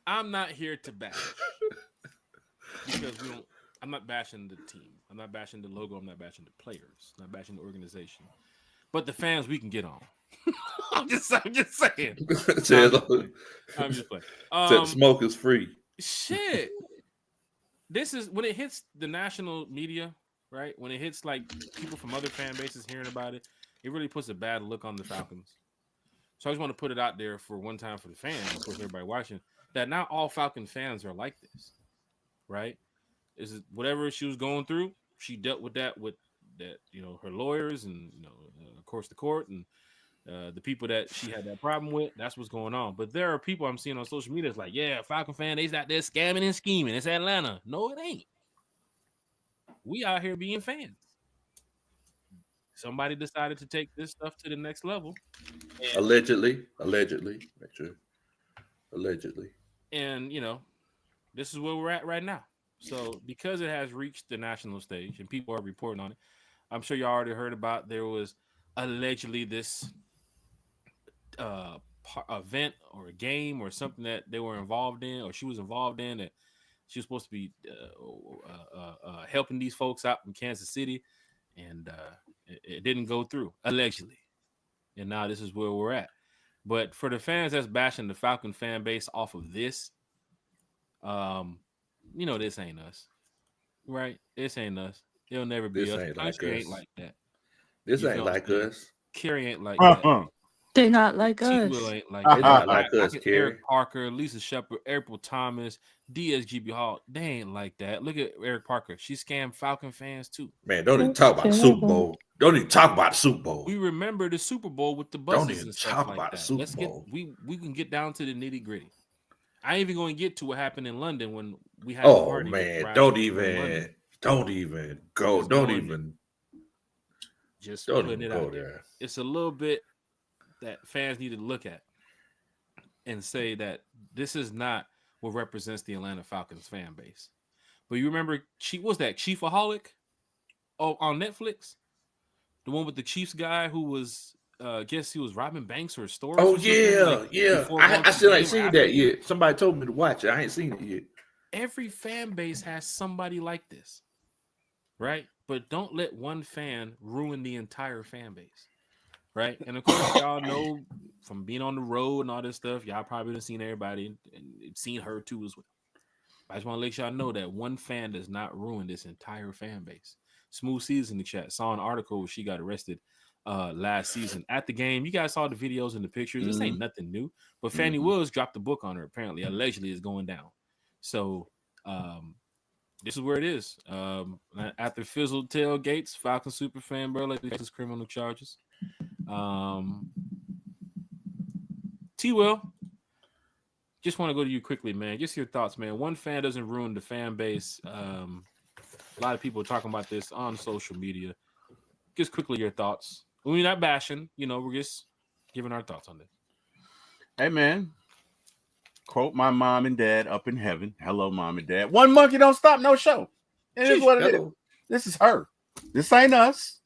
I'm not here to bash because we don't. I'm not bashing the team. I'm not bashing the logo. I'm not bashing the players. I'm not bashing the organization. But the fans, we can get on. I'm just saying. I'm just playing. Smoke is free. Shit. This is when it hits the national media, right? When it hits like people from other fan bases hearing about it, it really puts a bad look on the Falcons. So I just want to put it out there for one time for the fans, of course, everybody watching, that not all Falcon fans are like this, right? Is it whatever she was going through? She dealt with that, her lawyers and of course the court and the people that she had that problem with. That's what's going on. But there are people I'm seeing on social media that's like, yeah, Falcon fan, they's out there scamming and scheming. It's Atlanta. No, it ain't. We out here being fans. Somebody decided to take this stuff to the next level. Allegedly. Make sure. Allegedly. And this is where we're at right now. So because it has reached the national stage and people are reporting on it, I'm sure you already heard about there was allegedly this event or a game or something that they were involved in, or she was involved in, that she was supposed to be helping these folks out in Kansas City, and it didn't go through, allegedly. And now this is where we're at. But for the fans that's bashing the Falcon fan base off of this, this ain't us, right? This ain't us. It'll never be This us. ain't Country like ain't us. like that. This You ain't feel what like I'm saying? us. Kerry ain't like that. They're not like T-Will us. ain't like They that. not like us, Eric Kerry. Parker, Lisa Shepard, April Thomas, DSGB Hall. They ain't like that. Look at Eric Parker. She scammed Falcon fans too. Man, don't even That's talk about the Super terrible. Bowl. Don't even talk about the Super Bowl. We remember the Super Bowl with the Don't buses even and stuff talk like about the that. Super Let's get Bowl. we can get down to the nitty gritty. I ain't even going to get to what happened in London when we had a Oh party. man, with don't Rashford in even London. go. Just Don't knowing even. Just Don't putting even it go out there. there. It's a little bit that fans need to look at and say that this is not what represents the Atlanta Falcons fan base. But you remember, was that Chiefaholic on Netflix? The one with the Chiefs guy who was, guess he was robbing banks or stores. Oh or something, yeah. before going I to still the ain't game or seen after that the game. yet. Somebody told me to watch it. I ain't seen it yet. Every fan base has somebody like this, right? But don't let one fan ruin the entire fan base, right? And of course, y'all know from being on the road and all this stuff, y'all probably have seen everybody and seen her too as well. I just want to let y'all know that one fan does not ruin this entire fan base. Smooth Season in the chat saw an article where she got arrested last season at the game. You guys saw the videos and the pictures. This ain't nothing new. But Fannie Wills dropped the book on her. Apparently, allegedly, is going down. So this is where it is. After fizzled tailgates, Falcon superfan Burley faces criminal charges. T-Will, just want to go to you quickly, man. Just your thoughts, man. One fan doesn't ruin the fan base. A lot of people are talking about this on social media. Just quickly, your thoughts. We're not bashing, we're just giving our thoughts on this. Hey, man. Quote my mom and dad up in heaven. Hello, mom and dad. One monkey don't stop no show. It is what it is. This is her. This ain't us.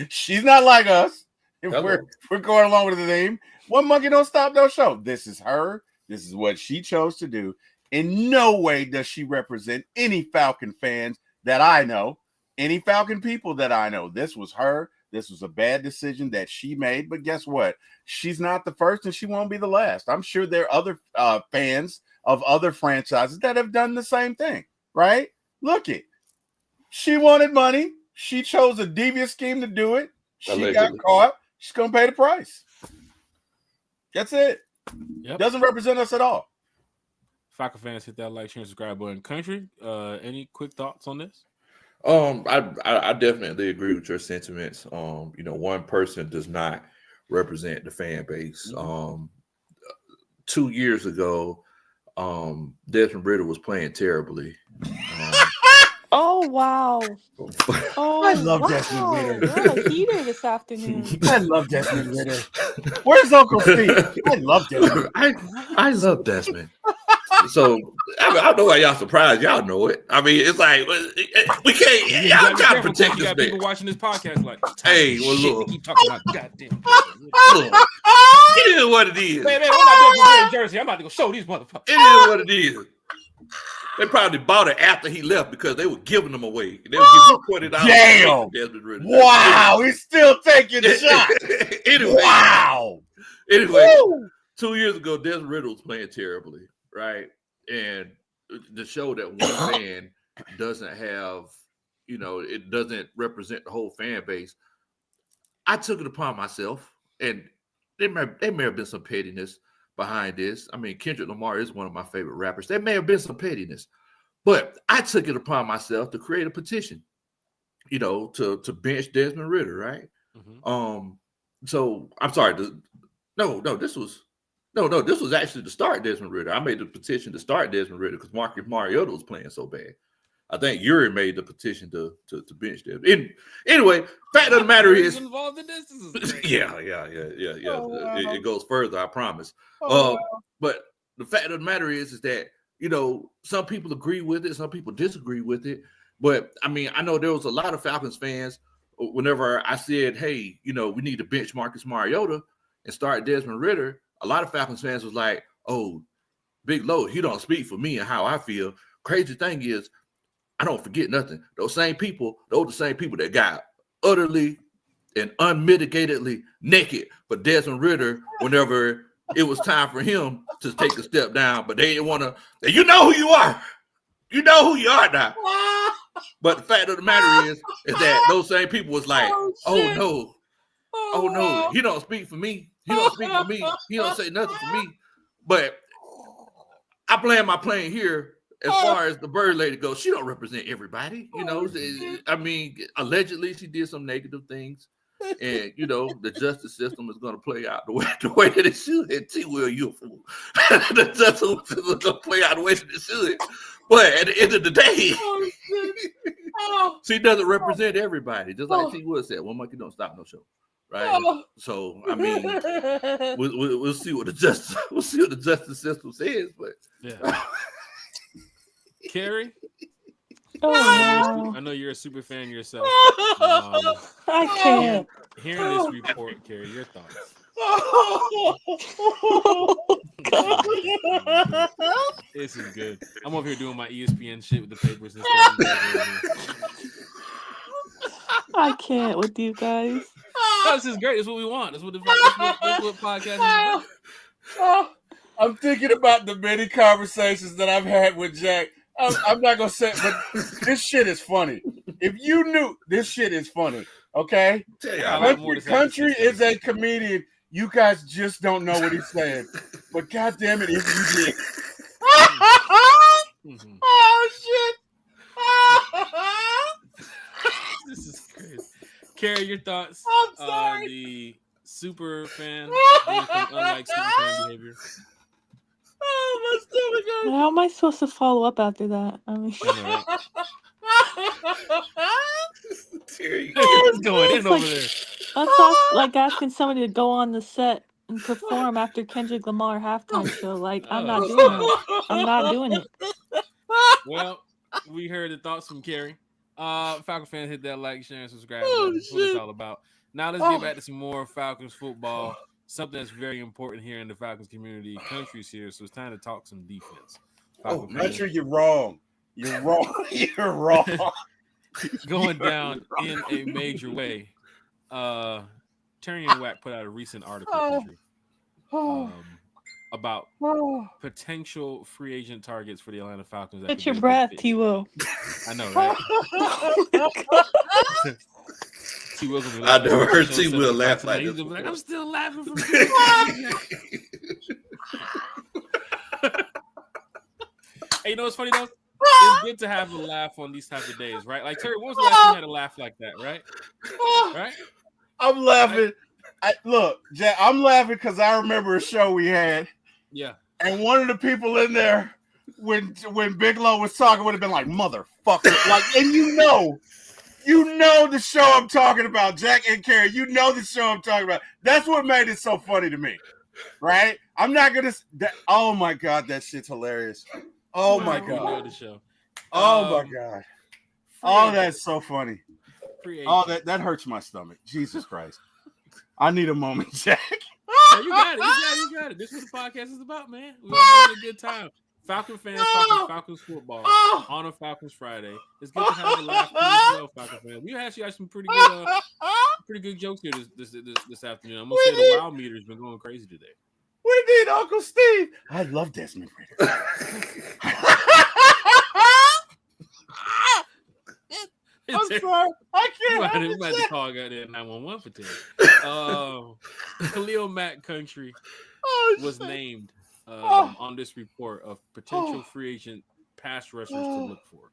She's not like us. We're going along with the theme. One monkey don't stop no show. This is her. This is what she chose to do. In no way does she represent any Falcon fans that I know, any Falcon people that I know. This was her. This was a bad decision that she made. But guess what? She's not the first and she won't be the last. I'm sure there are other fans of other franchises that have done the same thing, right? Look it. She wanted money. She chose a devious scheme to do it. She got caught. She's going to pay the price. That's it. Yep. Doesn't represent us at all. Falcon fans, hit that like, share, and subscribe button. Country, any quick thoughts on this? I definitely agree with your sentiments. One person does not represent the fan base. 2 years ago, Desmond Ritter was playing terribly. Oh wow! Oh, I love wow. Desmond Ritter. We're on a heater this afternoon. I love Desmond Ritter. Where's Uncle Steve? I love Desmond. I love Desmond. So I don't know why y'all surprised. Y'all know it. I mean, it's like we can't. Y'all trying to protect this man. People watching this podcast like, hey, well, shit, look, they keep talking about goddamn. look, it is what it is. Man, what am I doing in Jersey? I'm about to go show these motherfuckers. It is what it is. They probably bought it after he left because they were giving them away. They were giving $20. Damn! Wow, he's still taking shots. Anyway, wow. Anyway, Woo! 2 years ago, Desmond Ritter was playing terribly, right? And to show that one fan doesn't have, it doesn't represent the whole fan base, I took it upon myself, and there may have been some pettiness behind this. I mean, Kendrick Lamar is one of my favorite rappers. There may have been some pettiness, but I took it upon myself to create a petition, to bench Desmond Ritter, right? Mm-hmm. So I'm sorry. This was actually to start Desmond Ritter. I made the petition to start Desmond Ritter because Marcus Mariota was playing so bad. I think Yuri made the petition to bench them. Anyway, fact of the matter is, involved in this. Yeah. Oh, wow. It goes further, I promise. But the fact of the matter is that some people agree with it, some people disagree with it. But I mean, I know there was a lot of Falcons fans. Whenever I said, "Hey, we need to bench Marcus Mariota and start Desmond Ritter," a lot of Falcons fans was like, "Oh, Big Low, he don't speak for me and how I feel." Crazy thing is, I don't forget nothing. Those the same people that got utterly and unmitigatedly naked for Desmond Ritter whenever it was time for him to take a step down, but they didn't want to. You know who you are. You know who you are now. But the fact of the matter is that those same people was like, oh no, he don't speak for me. He don't speak for me. He don't say nothing for me. But I blame my plane here. As far as the bird lady goes, she don't represent everybody. I mean, allegedly she did some negative things, and the justice system is going to play out the way that it should. And T-Will, you a fool. The justice system is going to play out the way that it should. But at the end of the day, she doesn't represent everybody. Just like T-Will said, one monkey don't stop no show. Right. So I mean, we'll see what the justice system says, but yeah. Carrie? Oh, no. I know you're a super fan yourself. I can't. Hearing this report, Carrie, your thoughts? This is good. I'm over here doing my ESPN shit with the papers and stuff. I can't with you guys. This is great. That's what we want. That's what podcast is about. I'm thinking about the many conversations that I've had with Jack. I'm not going to say it, but this shit is funny. If you knew, this shit is funny, okay? Country is a comedian. You guys just don't know what he's saying. But God damn it, if you did. Oh, shit. This is crazy. Carrie, your thoughts? I'm sorry. The super fan, unlike super fan behavior. Oh, my stomach. How am I supposed to follow up after that? I mean, what's going in over there? That's like asking somebody to go on the set and perform after Kendrick Lamar halftime show. Like, I'm not doing it. I'm not doing it. Well, we heard the thoughts from Carrie. Falcon fans, hit that like, share, and subscribe. That's what it's all about. Now let's get back to some more Falcons football. Something that's very important here in the Falcons community. Country's here, so it's time to talk some defense. Country, you're wrong. You're wrong. You're wrong. Going down in a major way. Terry and Wack put out a recent article, Country, about potential free agent targets for the Atlanta Falcons. Catch your breath, T-Will. I know, right? I never heard T-Will laugh like this. Like, I'm still laughing from Hey, you know what's funny though? it's good to have a laugh on these type of days, right? Like Terry, when was the last time you had a laugh like that, right? Right? I'm laughing. Look, Jack, I'm laughing because I remember a show we had. Yeah. And one of the people in there, when Bigelow was talking, would have been like, motherfucker. Like, and you know the show I'm talking about, Jack and Carrie. You know the show I'm talking about. That's what made it so funny to me. Right? I'm not gonna oh my god, that shit's hilarious. Oh my You know god. the show. Oh my god. Oh, that's so funny. Oh, that hurts my stomach. Jesus Christ. I need a moment, Jack. No, you got it. You got it. This is what the podcast is about, man. We're having a good time. Falcon fans talking Falcons football on a Falcons Friday. It's good to have a laugh too as well, Falcon fans. We actually had some pretty good jokes here this afternoon. I'm gonna say the wild meter's been going crazy today. We need Uncle Steve. I love Desmond Ritter. I'm sorry. I can't. We might have to call goddamn 911 for Terry. Khalil Mack Country was named on this report of potential free agent pass rushers to look for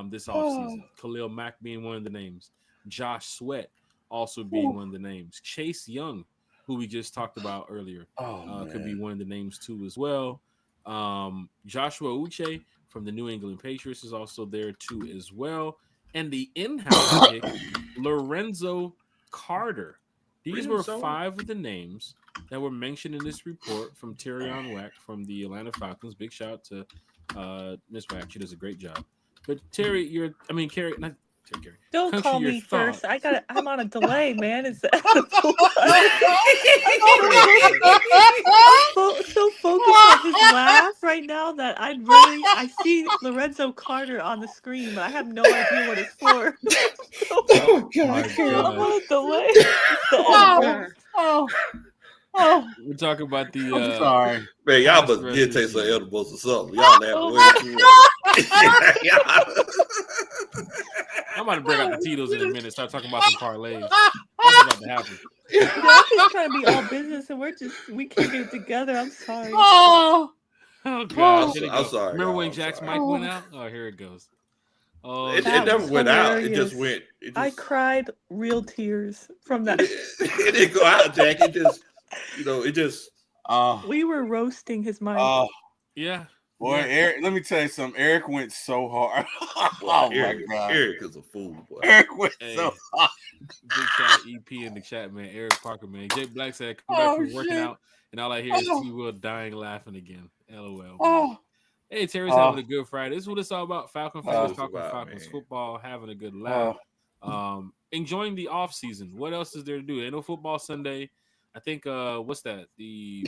this offseason. Khalil Mack being one of the names. Josh Sweat also being one of the names. Chase Young, who we just talked about earlier, could be one of the names too as well. Joshua Uche from the New England Patriots is also there too as well. And the in-house pick, Lorenzo Carter. These were 5 of the names that were mentioned in this report from Terrion Wack from the Atlanta Falcons. Big shout out to Miss Wack. She does a great job. But Terry, Carrie, not Terry. Don't Country, call your me thoughts. first. I'm on a delay, man. It's I'm so focused on his laugh right now that I see Lorenzo Carter on the screen, but I have no idea what it's for. Oh my I'm God. on a delay. It's the We're talking about the I'm sorry. Man, y'all pass must rushers get take some here. edibles or something. Y'all laughing way too much. I'm about to bring out the Tito's in a minute. Start talking about some parlays. What's about to happen? I'm just trying to be all business, and we can't get it together. I'm sorry. Oh God! Here it I'm goes. sorry. Remember y'all, when I'm Jack's sorry. mic went out? Oh, here it goes. Oh, It That never was went out. It hilarious. just went. I cried real tears from that. It didn't go out, Jack. It just, it just. We were roasting his mic. yeah. Boy, Yeah. Eric, let me tell you something. Eric went so hard. Eric, my God. Eric is a fool, boy. Eric went Hey. so hard. Big shout out EP in the chat, man. Eric Parker, man. Jake Black said, "Come back from working out," and all I hear is T-Will dying laughing again. LOL. Man. Hey, Terry's having a good Friday. This is what it's all about. Falcon fans talking Falcons football, having a good laugh, enjoying the off season. What else is there to do? Ain't no football Sunday. I think what's that? The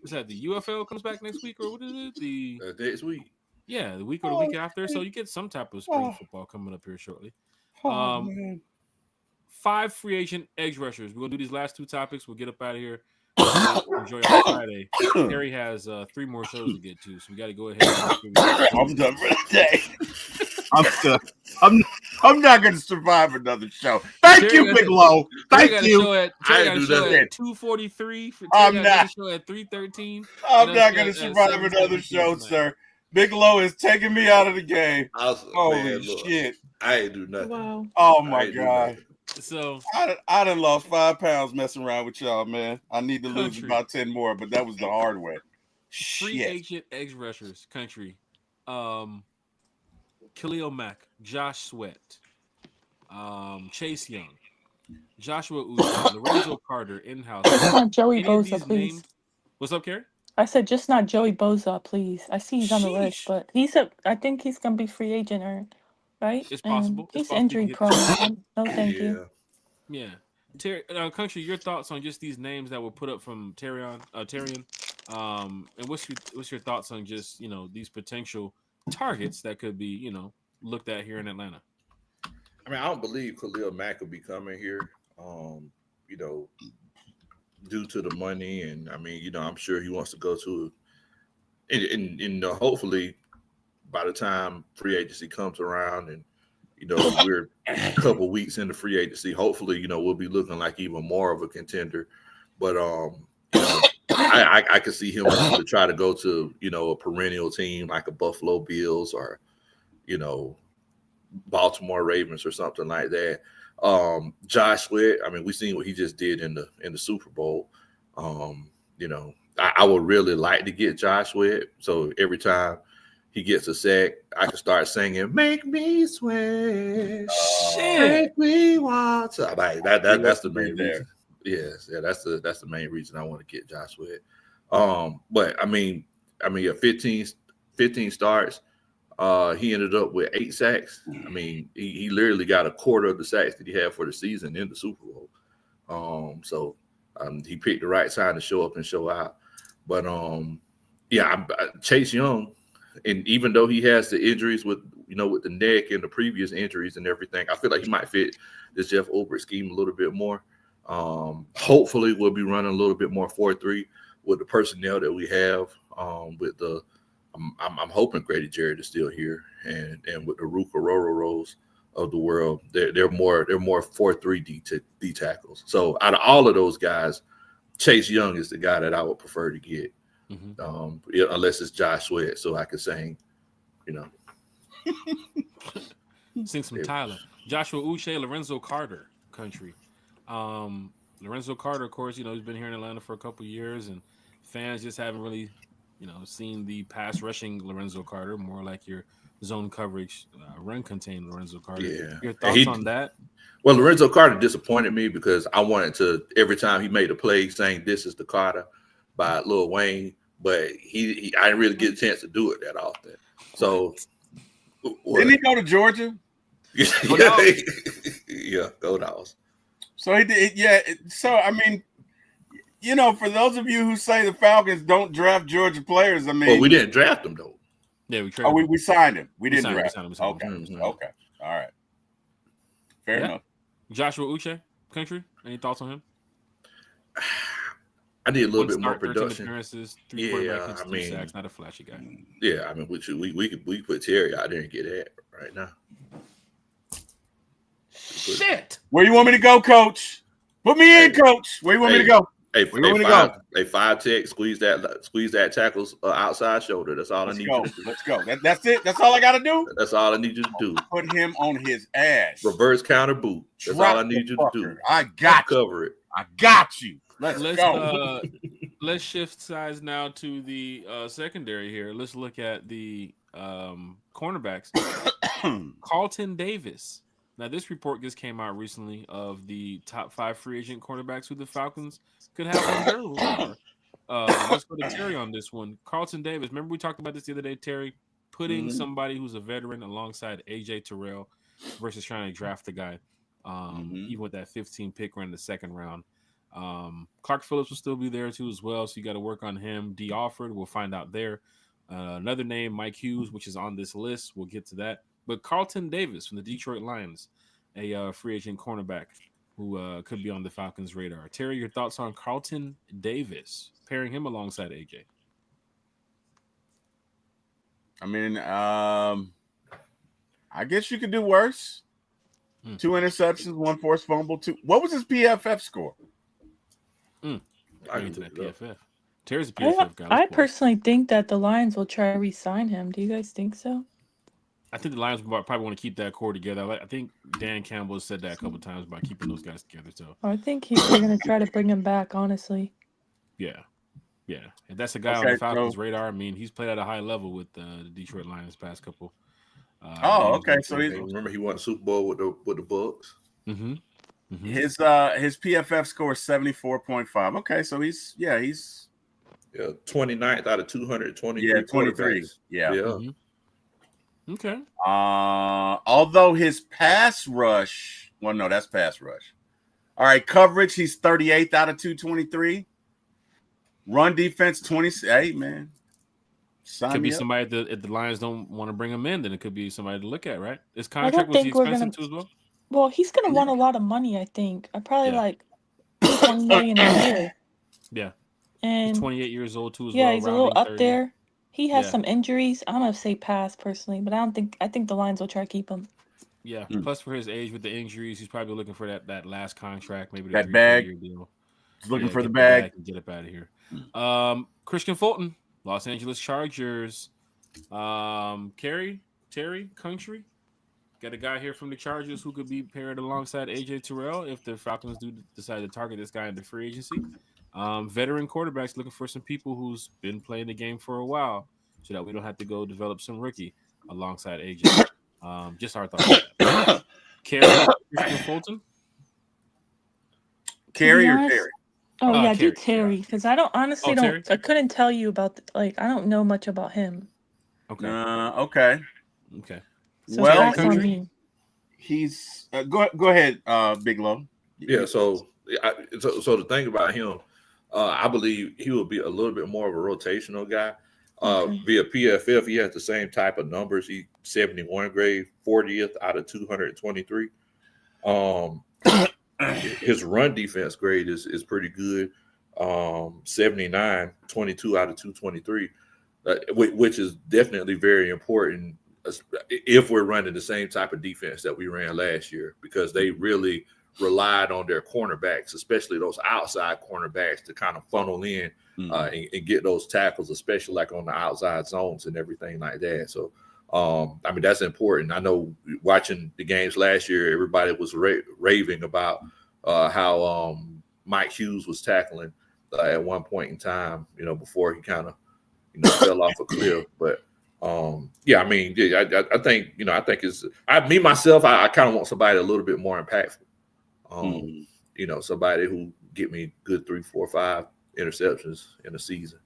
UFL comes back next week, or what is it? The Next week. Yeah, the week or the week after. So you get some type of spring football coming up here shortly. Man. 5 free agent edge rushers. We're gonna do these last 2 topics. We'll get up out of here. Enjoy our Friday. Terry has 3 more shows to get to, so we got to go ahead. I'm done for the day. I'm done. I'm not going to survive another show. Thank you, Bigelow. Thank you. Terry got a show at 2:43. I'm not. Show at 3:13. I'm not going to survive another show, sir. Bigelow is taking me out of the game. Holy shit! I ain't do nothing. Wow. Oh my God. So I done lost 5 pounds messing around with y'all, man. I need to lose about 10 more, but that was the hard way. Free agent edge rushers, country. Khalil Mack, Josh Sweat, Chase Young, Joshua Uche, Lorenzo Carter, in-house. Not Joey Bosa, please. What's up, Carrie? I said just not Joey Bosa, please. I see he's on the list, but I think he's gonna be free agent, right? It's possible. He's injury prone. No, thank you. Yeah. Terry, country, your thoughts on just these names that were put up from Terrion, and what's your thoughts on just these potential targets that could be looked at here in Atlanta? I mean, I don't believe Khalil Mack will be coming here. Due to the money, and I mean, I'm sure he wants to go to, and hopefully, by the time free agency comes around, and we're a couple weeks into free agency, hopefully, we'll be looking like even more of a contender. But I could see him to try to go to a perennial team like a Buffalo Bills or Baltimore Ravens or something like that. Josh Sweat, I mean, we seen what he just did in the Super Bowl. I would really like to get Josh Sweat. So every time he gets a sack, I can start singing, "Make me sweat, make me want to." Like that's the main reason. Yes, yeah, that's the main reason I want to get Josh Sweat. But I mean, 15 starts. He ended up with 8 sacks. I mean, he literally got a quarter of the sacks that he had for the season in the Super Bowl. So he picked the right time to show up and show out. But Chase Young, and even though he has the injuries with the neck and the previous injuries and everything, I feel like he might fit this Jeff Ulbrich scheme a little bit more. Hopefully, we'll be running a little bit more 4-3 with the personnel that we have. I'm hoping Grady Jarrett is still here, and with the Ruka Rororos of the world, they're more 4-3 D tackles. So out of all of those guys, Chase Young is the guy that I would prefer to get, unless it's Josh Sweat, so I could sing, Sing some Tyler. Joshua Uche, Lorenzo Carter country. Lorenzo Carter, of course, he's been here in Atlanta for a couple of years, and fans just haven't really, seen the pass rushing Lorenzo Carter, more like your zone coverage, run contained Lorenzo Carter. Yeah. Your thoughts on that? Well, Lorenzo Carter disappointed me because I wanted to, every time he made a play, saying "This is the Carter" by Lil Wayne, but I didn't really get a chance to do it that often. So didn't he go to Georgia? Yeah, go Dogs. So he did. Yeah. So I mean, for those of you who say the Falcons don't draft Georgia players, I mean, well, we didn't draft them though. Yeah, we traded. We signed him. We didn't draft him. Okay. Okay. All right. Fair enough. Joshua Uche, country. Any thoughts on him? I need a little bit more production. Appearances, 3 quarterback hits, 2 sacks, not a flashy guy. Yeah, I mean, we could put Terry out there and get that right now. Shit. Where you want me to go, Coach? Put me in, Coach. Where you want me to go? Hey, a 5-tech, squeeze that tackle's outside shoulder. That's all I need you to do. Let's go. That's it. That's all I got to do. That's all I need you to do. Put him on his ass. Reverse counter boot. That's all I need you to do. I got you. Cover it. I got you. Let's go. Let's shift sides now to the secondary here. Let's look at the cornerbacks. Carlton Davis. Now, this report just came out recently of the top 5 free agent cornerbacks who the Falcons could have on their radar. Let's go to Terry on this one. Carlton Davis. Remember we talked about this the other day, Terry? Putting somebody who's a veteran alongside A.J. Terrell versus trying to draft the guy, even with that 15 pick in the second round. Clark Phillips will still be there too as well, so you got to work on him. D. Alford, we'll find out there. Another name, Mike Hughes, which is on this list. We'll get to that. But Carlton Davis from the Detroit Lions, a free agent cornerback who could be on the Falcons' radar. Terry, your thoughts on Carlton Davis, pairing him alongside AJ? I mean, I guess you could do worse. 2 interceptions, 1 forced fumble, 2. What was his PFF score? I get to that PFF. Terry's a PFF guy. I personally think that the Lions will try to re-sign him. Do you guys think so? I think the Lions probably want to keep that core together. I think Dan Campbell has said that a couple of times about keeping those guys together. So I think they're going to try to bring him back, honestly. Yeah. And that's a guy on the Falcons' radar. I mean, he's played at a high level with the Detroit Lions past couple. Okay. So remember he won the Super Bowl with the Bucks. His PFF score is 74.5. Okay, so he's 29th out of 223. Yeah, 23. Yeah. Okay. Although his pass rush, well, no, that's pass rush. All right, coverage, he's 38th out of 223. Run defense, 20. Hey, man. Could be somebody that if the Lions don't want to bring him in, then it could be somebody to look at, right? His contract was expensive too as well. Well, he's going to want a lot of money, I think. Probably like $20 million a year. Yeah. And he's 28 years old too as well. Yeah, he's a little up 30. there. He has some injuries. I'm gonna say pass personally, but I think the Lions will try to keep him. Yeah. Plus, for his age with the injuries, he's probably looking for that last contract, maybe that bag. Deal. He's looking for the bag. And get up out of here. Christian Fulton, Los Angeles Chargers. Kerry, Terry Country. Got a guy here from the Chargers who could be paired alongside AJ Terrell if the Falcons do decide to target this guy in the free agency. Veteran quarterbacks looking for some people who's been playing the game for a while so that we don't have to go develop some rookie alongside AJ. Just our thoughts on that. Carey, Christian Fulton. Carey or honest- Terry? Oh yeah, do Terry, Terry, because I honestly Terry? I couldn't tell you about I don't know much about him. Okay. Okay. Okay. So Well, pass on Country? me. he's go ahead, Big Low. Yeah, so the thing about him, I believe he will be a little bit more of a rotational guy. Okay. Via PFF, he has the same type of numbers. He 71 grade, 40th out of 223. His run defense grade is pretty good. 79, 22 out of 223, which is definitely very important if we're running the same type of defense that we ran last year, because they really relied on their cornerbacks, especially those outside cornerbacks, to kind of funnel in and get those tackles, especially like on the outside zones and everything like that. So, I mean, that's important. I know watching the games last year, everybody was raving about how Mike Hughes was tackling at one point in time, before he kind of, fell off a cliff. But yeah, I mean, I think, I think it's me myself. I kind of want somebody a little bit more impactful. Somebody who get me good 3, 4, 5 interceptions in a season.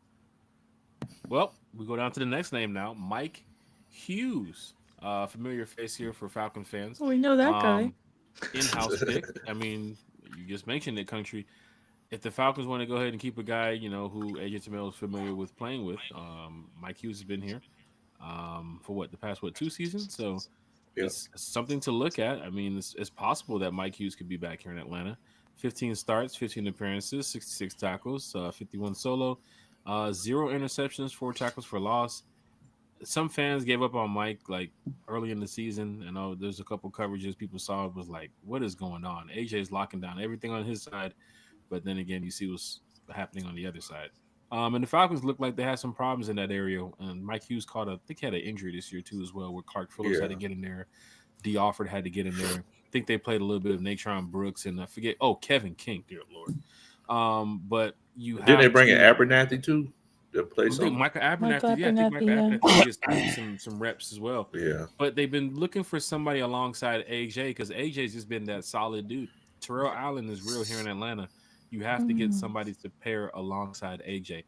Well, we go down to the next name now, Mike Hughes. Familiar face here for Falcon fans. Oh, we know that guy. In-house pick. I mean, you just mentioned it, Country. If the Falcons want to go ahead and keep a guy, who AJ Terrell is familiar with playing with, Mike Hughes has been here for the past 2 seasons. So it's something to look at. I mean, it's possible that Mike Hughes could be back here in Atlanta. 15 starts, 15 appearances, 66 tackles, 51 solo, 0 interceptions, 4 tackles for loss. Some fans gave up on Mike early in the season. I know there's a couple coverages people saw. It was like, what is going on? AJ's locking down everything on his side, but then again, you see what's happening on the other side. And the Falcons looked like they had some problems in that area. And Mike Hughes I think he had an injury this year too as well, where Clark Phillips had to get in there. D. Alford had to get in there. I think they played a little bit of Natron Brooks and I forget. Oh, Kevin King, dear Lord. But you didn't they bring in Abernathy too? To play something? Michael Abernathy. Yeah, I think Michael Abernathy gets some reps as well. Yeah. But they've been looking for somebody alongside AJ because AJ's just been that solid dude. Terrell Allen is real here in Atlanta. You have to get somebody to pair alongside AJ.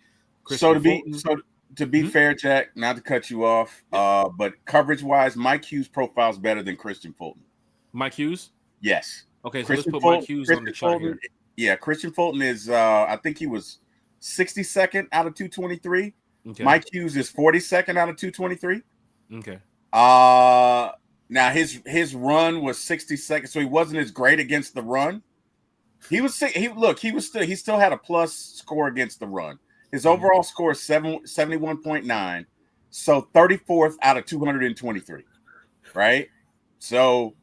To be fair, Jack, not to cut you off, but coverage-wise, Mike Hughes' profile is better than Christian Fulton. Mike Hughes? Yes. Okay, so let's put Mike Hughes on the chart here. Yeah, Christian Fulton is, I think he was 62nd out of 223. Okay. Mike Hughes is 42nd out of 223. Okay. Now his run was 62nd, so he wasn't as great against the run. He still had a plus score against the run. His overall score is 71.9, so 34th out of 223, right? So,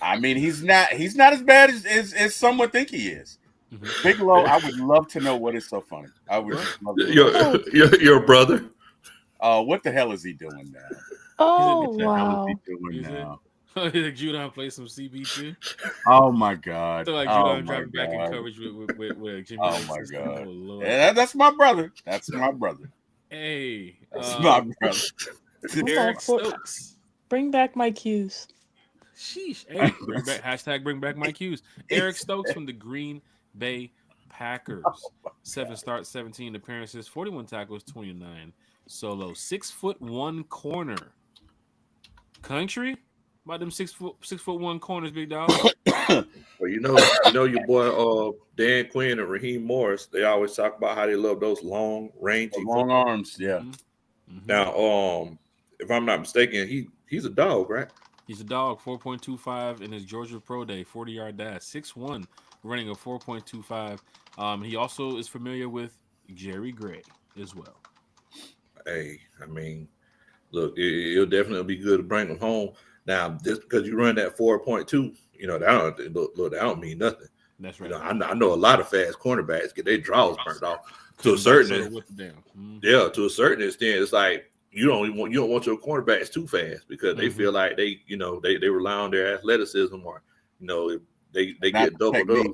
I mean, he's not as bad as some would think he is. Mm-hmm. Bigelow, I would love to know what is so funny. I would love to your brother. What the hell is he doing now? Oh, what the hell is he doing now? Judon play some CB2. Oh my God! So Judon driving back in coverage with Jimmy. Oh my God! Oh, Lord. Yeah, that's my brother. That's my brother. Hey, that's my brother. Eric Stokes. Bring back Mike Hughes. Sheesh. Hey, bring back Mike Hughes. Eric Stokes from the Green Bay Packers. 7 starts, 17 appearances, 41 tackles, 29 solo. 6'1" corner. Country. About them 6'1" corners, big dog. Well, you know your boy Dan Quinn and Raheem Morris. They always talk about how they love those long, rangy, long arms. Yeah. Mm-hmm. Now, if I'm not mistaken, he's a dog, right? He's a dog. 4.25 in his Georgia Pro Day, 40-yard dash. 6'1", running a 4.25. He also is familiar with Jerry Gray as well. Hey, I mean, look, it'll definitely be good to bring him home. Now, just because you run that 4.2, that don't mean nothing. That's right. I know a lot of fast cornerbacks get their draws burnt off to a certain extent. To a certain extent, it's like you don't want your cornerbacks too fast because they feel like they rely on their athleticism, or they get doubled up.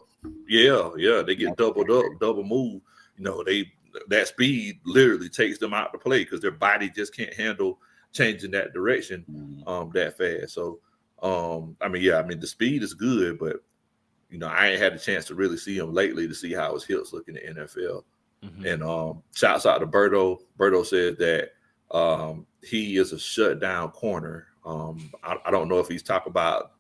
Yeah, they get doubled up, double move. That speed literally takes them out to play because their body just can't handle changing that direction that fast. So the speed is good, but I ain't had a chance to really see him lately to see how his hips look in the NFL. And shouts out to Berto. Berto said that he is a shutdown corner. I don't know if he's talking about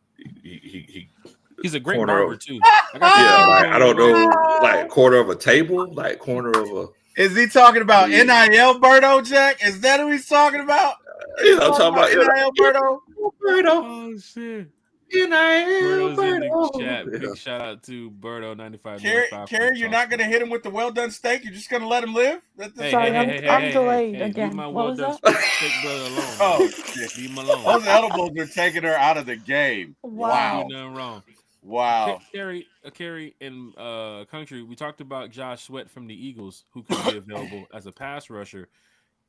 he's a great barber too. I don't know, like corner of a table, like corner of a. Is he talking about NIL Berto, Jack? Is that who he's talking about? I'm talking about NIL Berto. Oh shit. Berto's in the chat. Big shout out to Berto 95. Carrie, you're not gonna hit him with the well done steak. You're just gonna let him live. Sorry, I'm delayed again. Leave my What well was done that? steak brother alone. Oh, leave him alone. Those edibles are taking her out of the game. Wow. Nothing wrong. Wow. Carrie, in country, we talked about Josh Sweat from the Eagles, who could be available as a pass rusher.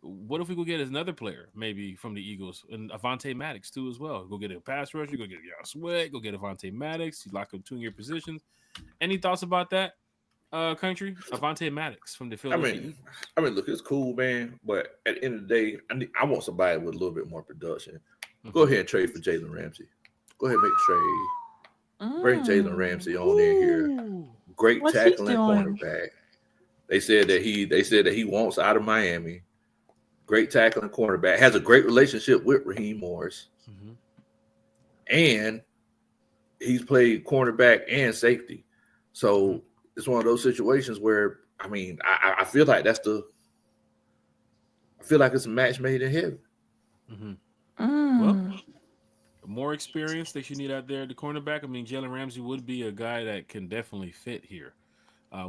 What if we go get another player, maybe from the Eagles, and Avonte Maddox too as well? Go get a pass rusher, go get Josh Sweat, go get Avonte Maddox. You lock up 2 in your positions. Any thoughts about that, country? Avonte Maddox from the Philadelphia Eagles. Look, it's cool, man. But at the end of the day, I want somebody with a little bit more production. Go ahead and trade for Jalen Ramsey. Go ahead and make a trade. Bring Jalen Ramsey on in here. Great tackling cornerback. They said that he wants out of Miami. Great tackling cornerback. Has a great relationship with Raheem Morris. And he's played cornerback and safety. So it's one of those situations where I feel like I feel like it's a match made in heaven. Well, more experience that you need out there at the cornerback. Jalen Ramsey would be a guy that can definitely fit here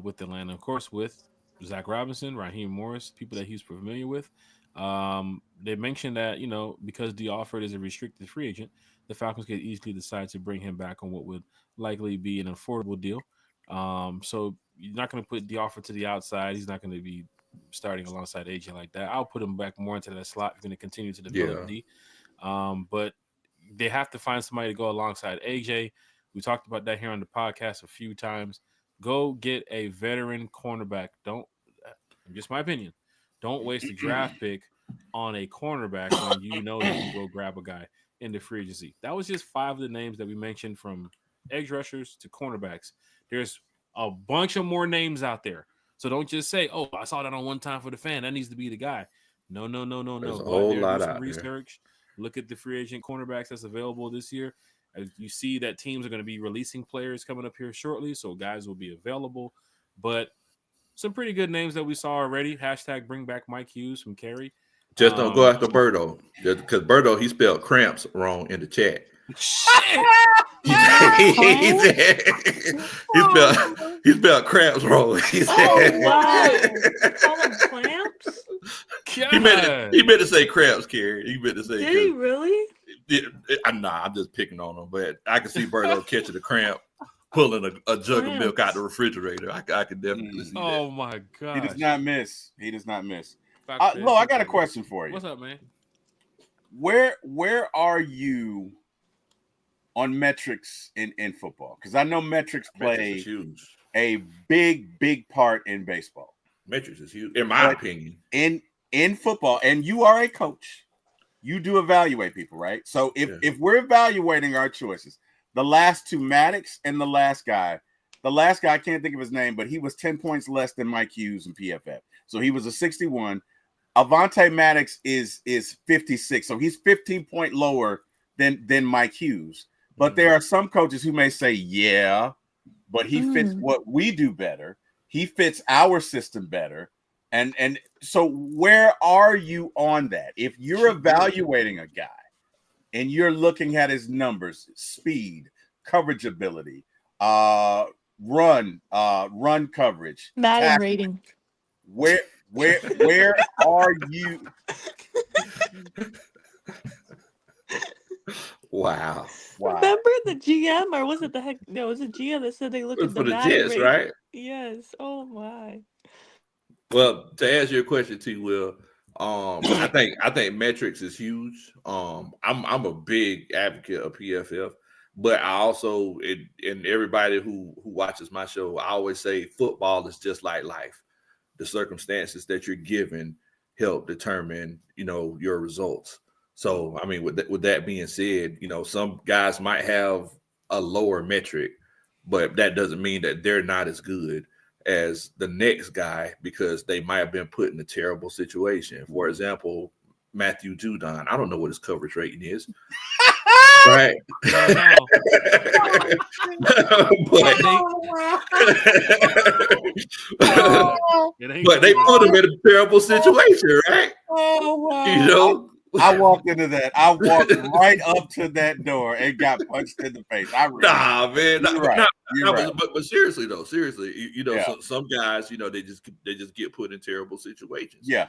with Atlanta. Of course, with Zach Robinson, Raheem Morris, people that he's familiar with. They mentioned that, because D. Alford is a restricted free agent, the Falcons could easily decide to bring him back on what would likely be an affordable deal. So you're not going to put D. Alford to the outside. He's not going to be starting alongside AJ like that. I'll put him back more into that slot. You're going to continue to develop D. But they have to find somebody to go alongside AJ. We talked about that here on the podcast a few times. Go get a veteran cornerback. Just my opinion. Don't waste a draft pick on a cornerback when you know you can go grab a guy in the free agency. That was just 5 of the names that we mentioned, from edge rushers to cornerbacks. There's a bunch of more names out there. So don't just say, "Oh, I saw that on One Time for the Fan. That needs to be the guy." No. There's a whole lot out there. Research. Look at the free agent cornerbacks that's available this year. As you see that teams are going to be releasing players coming up here shortly, so guys will be available. But some pretty good names that we saw already. # bring back Mike Hughes from Carey. Just don't go after Berto, because Berto, he spelled cramps wrong in the chat. Shit. he spelled cramps wrong. He said, Call them clamps? He meant to say cramps, Carrie. He meant to say. Did he really? I'm just picking on him, but I can see Berto catching a cramp, pulling a jug of milk out the refrigerator. I can definitely see that. Oh my god! He does not miss. Lo, I got a question for you. What's up, man? Where are you on metrics in football? Because I know metrics play a big part in baseball. Metrics is huge, in my opinion. In football, and you are a coach, you do evaluate people, right? So if we're evaluating our choices, the last 2, Maddox and the last guy, I can't think of his name, but he was 10 points less than Mike Hughes in PFF. So he was a 61. Avonte Maddox is 56. So he's 15 point lower than Mike Hughes. But there are some coaches who may say, yeah, but he fits what we do better. He fits our system better. And so where are you on that? If you're evaluating a guy and you're looking at his numbers, speed, coverage ability, run coverage, Madden rating. Where are you? Wow. Remember the GM, or was it the heck? No, it was a GM that said they looked at the Madden Jets, rating. right? Yes. Oh my. Well, to answer your question, T. Will, I think metrics is huge. I'm a big advocate of PFF, but I also and everybody who watches my show, I always say football is just like life. The circumstances that you're given help determine, your results. So, I mean, with that being said, some guys might have a lower metric, but that doesn't mean that they're not as good as the next guy because they might have been put in a terrible situation. For example, Matthew Judon. I don't know what his coverage rating is. Right. No. But they put him in a terrible situation, right? Oh, wow. I walked into that. I walked right up to that door and got punched in the face. Nah, man. You're right. But seriously though, Yeah. some guys, they just get put in terrible situations. Yeah.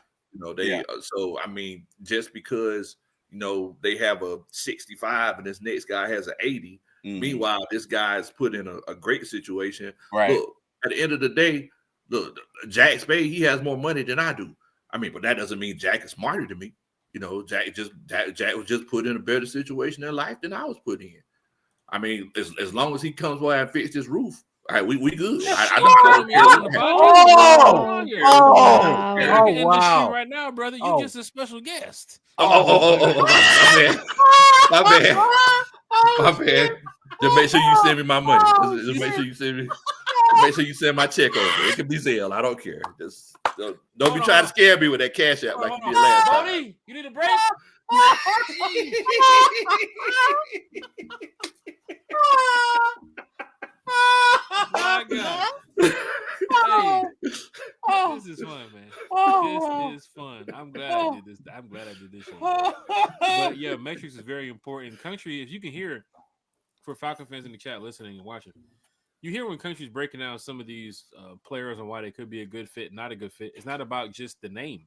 So I mean, just because they have a 65 and this next guy has an 80. Mm-hmm. Meanwhile, this guy is put in a great situation. Right. Look, at the end of the day, look, Jack Spade, he has more money than I do. I mean, but that doesn't mean Jack is smarter than me. Jack was just put in a better situation in life than I was put in. I mean, as long as he comes by and fix his roof, all right, we good. Wow! Right now, brother, you're just a special guest. My bad. Just make sure you send me my money. Just make sure you send me. Make sure you send my check over. It can be Zelle. I don't care. Just don't be trying to scare me with that cash app like you did last time. You need a break? My God. Hey, this is fun, man. This is fun. I'm glad I did this. I'm glad I did this show. But yeah, metrics is very important. Country, if you can hear, for Falcon fans in the chat listening and watching, you hear when Country's breaking down some of these players and why they could be a good fit, not a good fit. It's not about just the name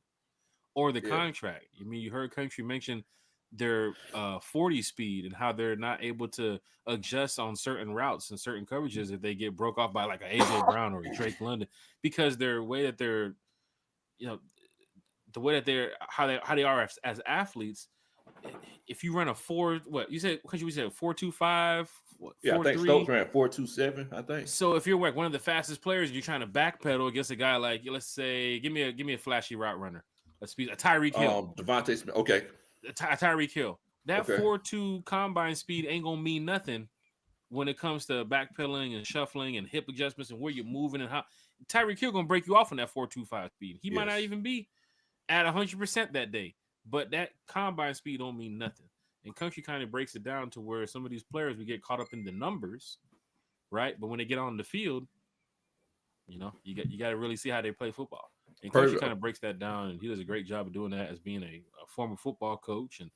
or the contract. I mean, you heard Country mention their 40 speed and how they're not able to adjust on certain routes and certain coverages if they get broke off by like a AJ Brown or a Drake London, because their way that they're, the way that they're how they are as athletes. If you run a 4.25. Yeah, I think Stokes ran 4.27. I think. So if you're like one of the fastest players and you're trying to backpedal against a guy like, let's say, give me a flashy route runner, a Tyreek Hill, Devontae Smith. Okay. Tyreek Hill. That 4.2 combine speed ain't gonna mean nothing when it comes to backpedaling and shuffling and hip adjustments and where you're moving and how. Tyreek Hill gonna break you off on that 4.25 speed. He might not even be at 100% that day, but that combine speed don't mean nothing. And Country kind of breaks it down to where some of these players, we get caught up in the numbers, right? But when they get on the field, you got to really see how they play football. And Country kind of breaks that down, and he does a great job of doing that as being a former football coach. And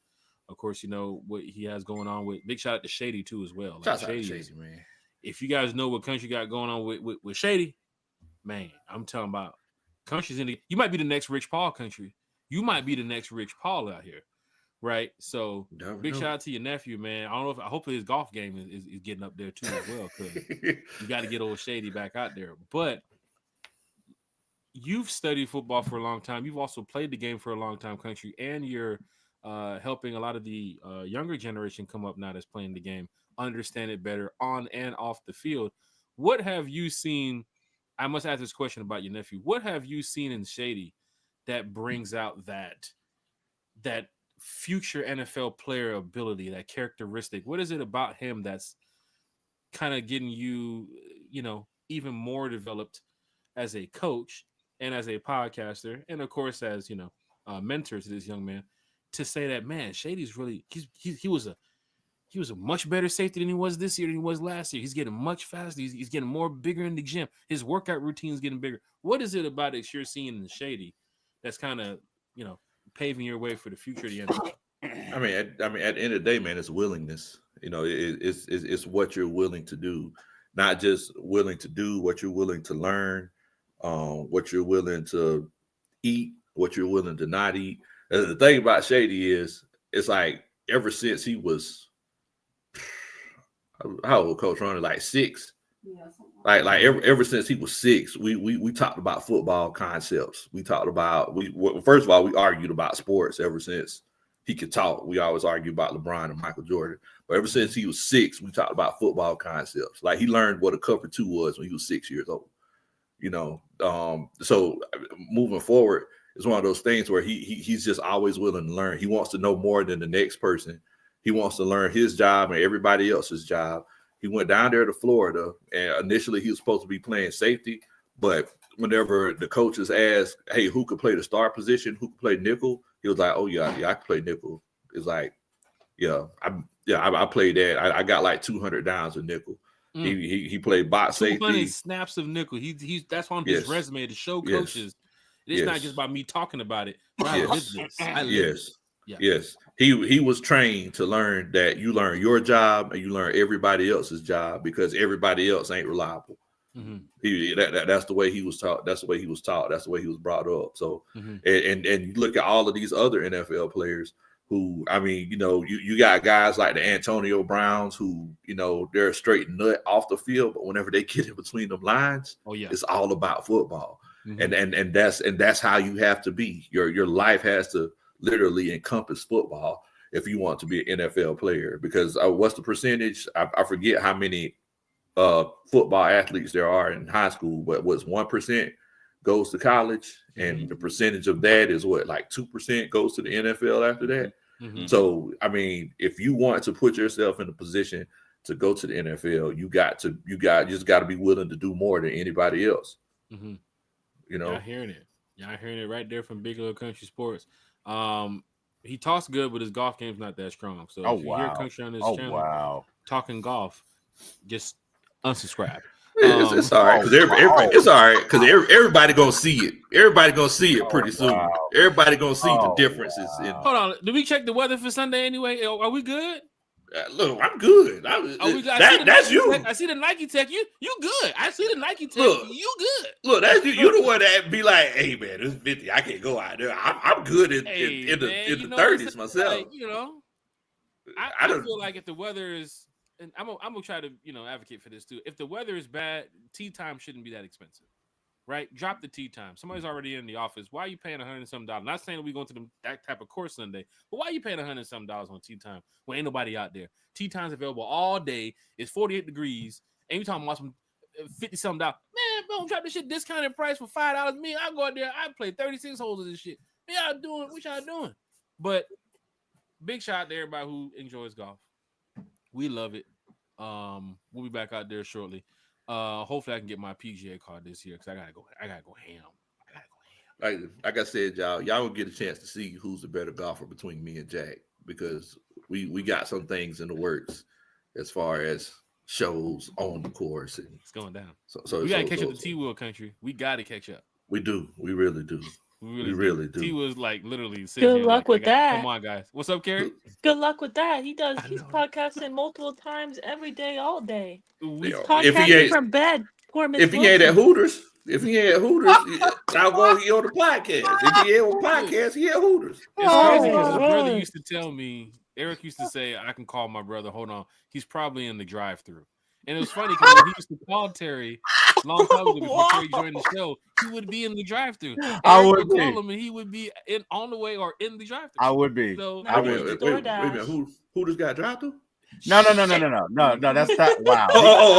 of course, what he has going on with. Big shout out to Shady too as well. Shout out to Shady, man. If you guys know what Country got going on with Shady, man, I'm talking about Country's in the. You might be the next Rich Paul, Country. You might be the next Rich Paul out here. Right, so big shout out to your nephew, man. I hope his golf game is getting up there too as well, because you got to get old Shady back out there. But you've studied football for a long time. You've also played the game for a long time, Country, and you're helping a lot of the younger generation come up now that's playing the game, understand it better on and off the field. What have you seen? I must ask this question about your nephew. What have you seen in Shady that brings out that future NFL player ability, that characteristic? What is it about him that's kind of getting you, even more developed as a coach and as a podcaster, and of course as mentor to this young man, to say that, man, Shady's really he was a much better safety than he was this year than he was last year. He's getting much faster. He's getting more bigger in the gym. His workout routine is getting bigger. What is it about it you're seeing in Shady that's kind of paving your way for the future of the NFL? I mean, at the end of the day, man, it's willingness. It's what you're willing to do, not just willing to do, what you're willing to learn, what you're willing to eat, what you're willing to not eat. And the thing about Shady is, it's like ever since he was, how old Coach Ronnie? Like 6. Like ever since he was 6, we talked about football concepts. We talked about first of all, we argued about sports ever since he could talk. We always argue about LeBron and Michael Jordan. But ever since he was 6, we talked about football concepts. Like he learned what a cover 2 was when he was 6 years old. So moving forward, it's one of those things where he's just always willing to learn. He wants to know more than the next person. He wants to learn his job and everybody else's job. He went down there to Florida, and initially he was supposed to be playing safety, but whenever the coaches asked, hey, who could play the star position, who could play nickel, he was like, oh yeah, I can play nickel. It's like, I played that. I got like 200 downs of nickel. He played box safety. 200 snaps of nickel. He's that's on his resume to show coaches. It's not just about me talking about it. Yes. He was trained to learn that you learn your job and you learn everybody else's job because everybody else ain't reliable. That's the way he was taught. That's the way he was taught. That's the way he was brought up. So and you look at all of these other NFL players who, I mean, you got guys like the Antonio Browns who, they're a straight nut off the field, but whenever they get in between them lines, it's all about football. And that's how you have to be. Your life has to literally encompass football if you want to be an NFL player. Because what's the percentage? I forget how many football athletes there are in high school, but what's 1% goes to college, and the percentage of that is what, like 2% goes to the NFL after that. So I mean, if you want to put yourself in a position to go to the NFL, you just got to be willing to do more than anybody else. Y'all hearing it right there from Big Little Country Sports. He talks good, but his golf game's not that strong. So if you hear Country on his channel talking golf, just unsubscribe. It's all right because it's all right because everybody gonna see it. Everybody gonna see it pretty soon. Everybody gonna see the differences. Hold on, did we check the weather for Sunday anyway? Are we good? Look, I'm good. That's you. I see the Nike tech. You good. I see the Nike tech. Look, you good. Look, that's you. You the one that be like, "Hey man, it's 50. I can't go out there. I'm good in the 30s myself." Like, I feel like if the weather is, and I'm gonna try to advocate for this too. If the weather is bad, tee time shouldn't be that expensive, right? Drop the tee time. Somebody's already in the office. Why are you paying $100 and some? Not saying that we going to that type of course Sunday, but why are you paying $100 and some on tee time when ain't nobody out there? Tee time's available all day. It's 48 degrees. And you talking about some $50 something. Man, don't drop this shit discounted price for $5. Me, I go out there. I play 36 holes of this shit. What y'all doing? But big shout out to everybody who enjoys golf. We love it. We'll be back out there shortly. Hopefully I can get my PGA card this year because I gotta go ham. Like I said, y'all will get a chance to see who's the better golfer between me and Jack because we got some things in the works as far as shows on the course. And it's going down. So we gotta catch up to T-Will Country. We gotta catch up. We do. We really do. We really do. He was like literally good luck with that. Come on, guys. What's up, Carrie? Good luck with that. He's podcasting multiple times every day, all day. He's if he ain't from bed. If he ain't at Hooters, I'll go he on the podcast. If he ain't on the podcast, he at Hooters. It's crazy because his brother used to tell me, Eric used to say, I can call my brother. Hold on. He's probably in the drive-thru. And it was funny because when he used to call Terry long time ago before Terry joined the show, he would be in the drive-thru. I would call him and he would be on the way or in the drive-thru. I would be. So wait a minute. Who just got drive-thru? No. That's not. Wow.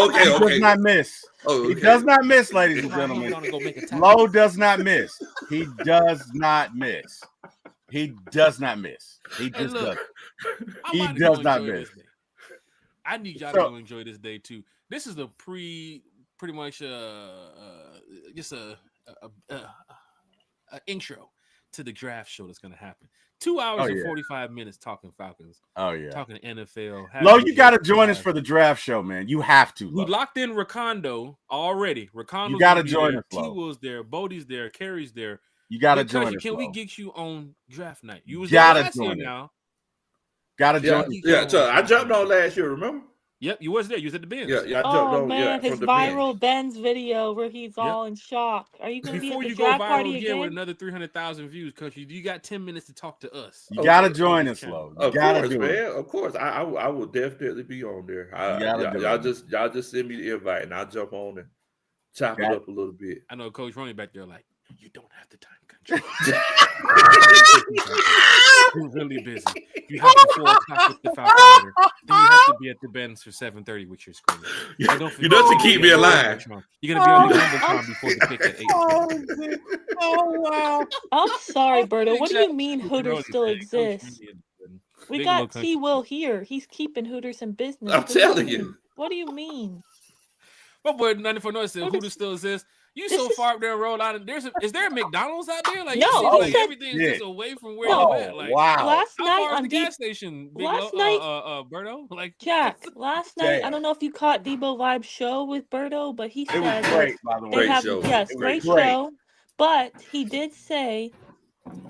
Okay. He does not miss. He does not miss, ladies and gentlemen. Lowe does not miss. He does not miss. He does not miss. He just does. He does not miss. I need y'all to go enjoy this day too. This is the pretty much just a intro to the draft show that's gonna happen. 2 hours and 45 minutes talking Falcons. Oh yeah, talking NFL. Lo, you got to join us for the draft show, man. You have to. We locked in Ricondo already. Ricondo, you got to join us. T-Will's there, Bodie's there, Carrie's there. You got to join us. Can we get you on draft night? You was gotta last year now. Got to join. Yeah, so I jumped on last year. Remember? Yep, you was there. You was at the Benz. Yeah, I jumped Oh on. Yeah, man, his from the bench. viral Benz video where he's Yep. all in shock. Are you gonna be at Before the you go draft viral party again with again? another 300,000 views, Coach, you got 10 minutes to talk to us. You Oh, gotta yeah. join this us, channel. Lo. You Of gotta course, do it. man. Of course, I will definitely be on there. You gotta do y'all it. y'all just send me the invite, and I'll jump on and chop it Got- up a little bit. I know Coach Ronnie back there like, you don't have the time control. You're really busy. You have the 4 o'clock with the Falcon order. Then you have to be at the Benz for 7:30 with your screen. You know to keep me alive. You're gonna be on the Jumbotron before the pick at 8. Oh wow. I'm sorry, Berto. Big What do shout you mean out to Hooters Ronnie, still man. Coach exists? Ronnie and We Big got Low Country. T. Will here. He's keeping Hooters in business. I'm What do you telling mean? you. What do you mean? My boy 94 North said Hooters- Hooters still exists. You This so is- far up there in Rhode Island. Is there a McDonald's out there? Like No, it seems he like said- everything is Yeah. just away from where No. you at. Like Wow. Last how night far is on the Deep gas station? Big last Low, night- Berto? Like Jack, last night, I Damn. don't know if you caught Debo Vibe's show with Berto, but he It said was that great, by the they way. Great have show. yes, It was great great. show. But he did say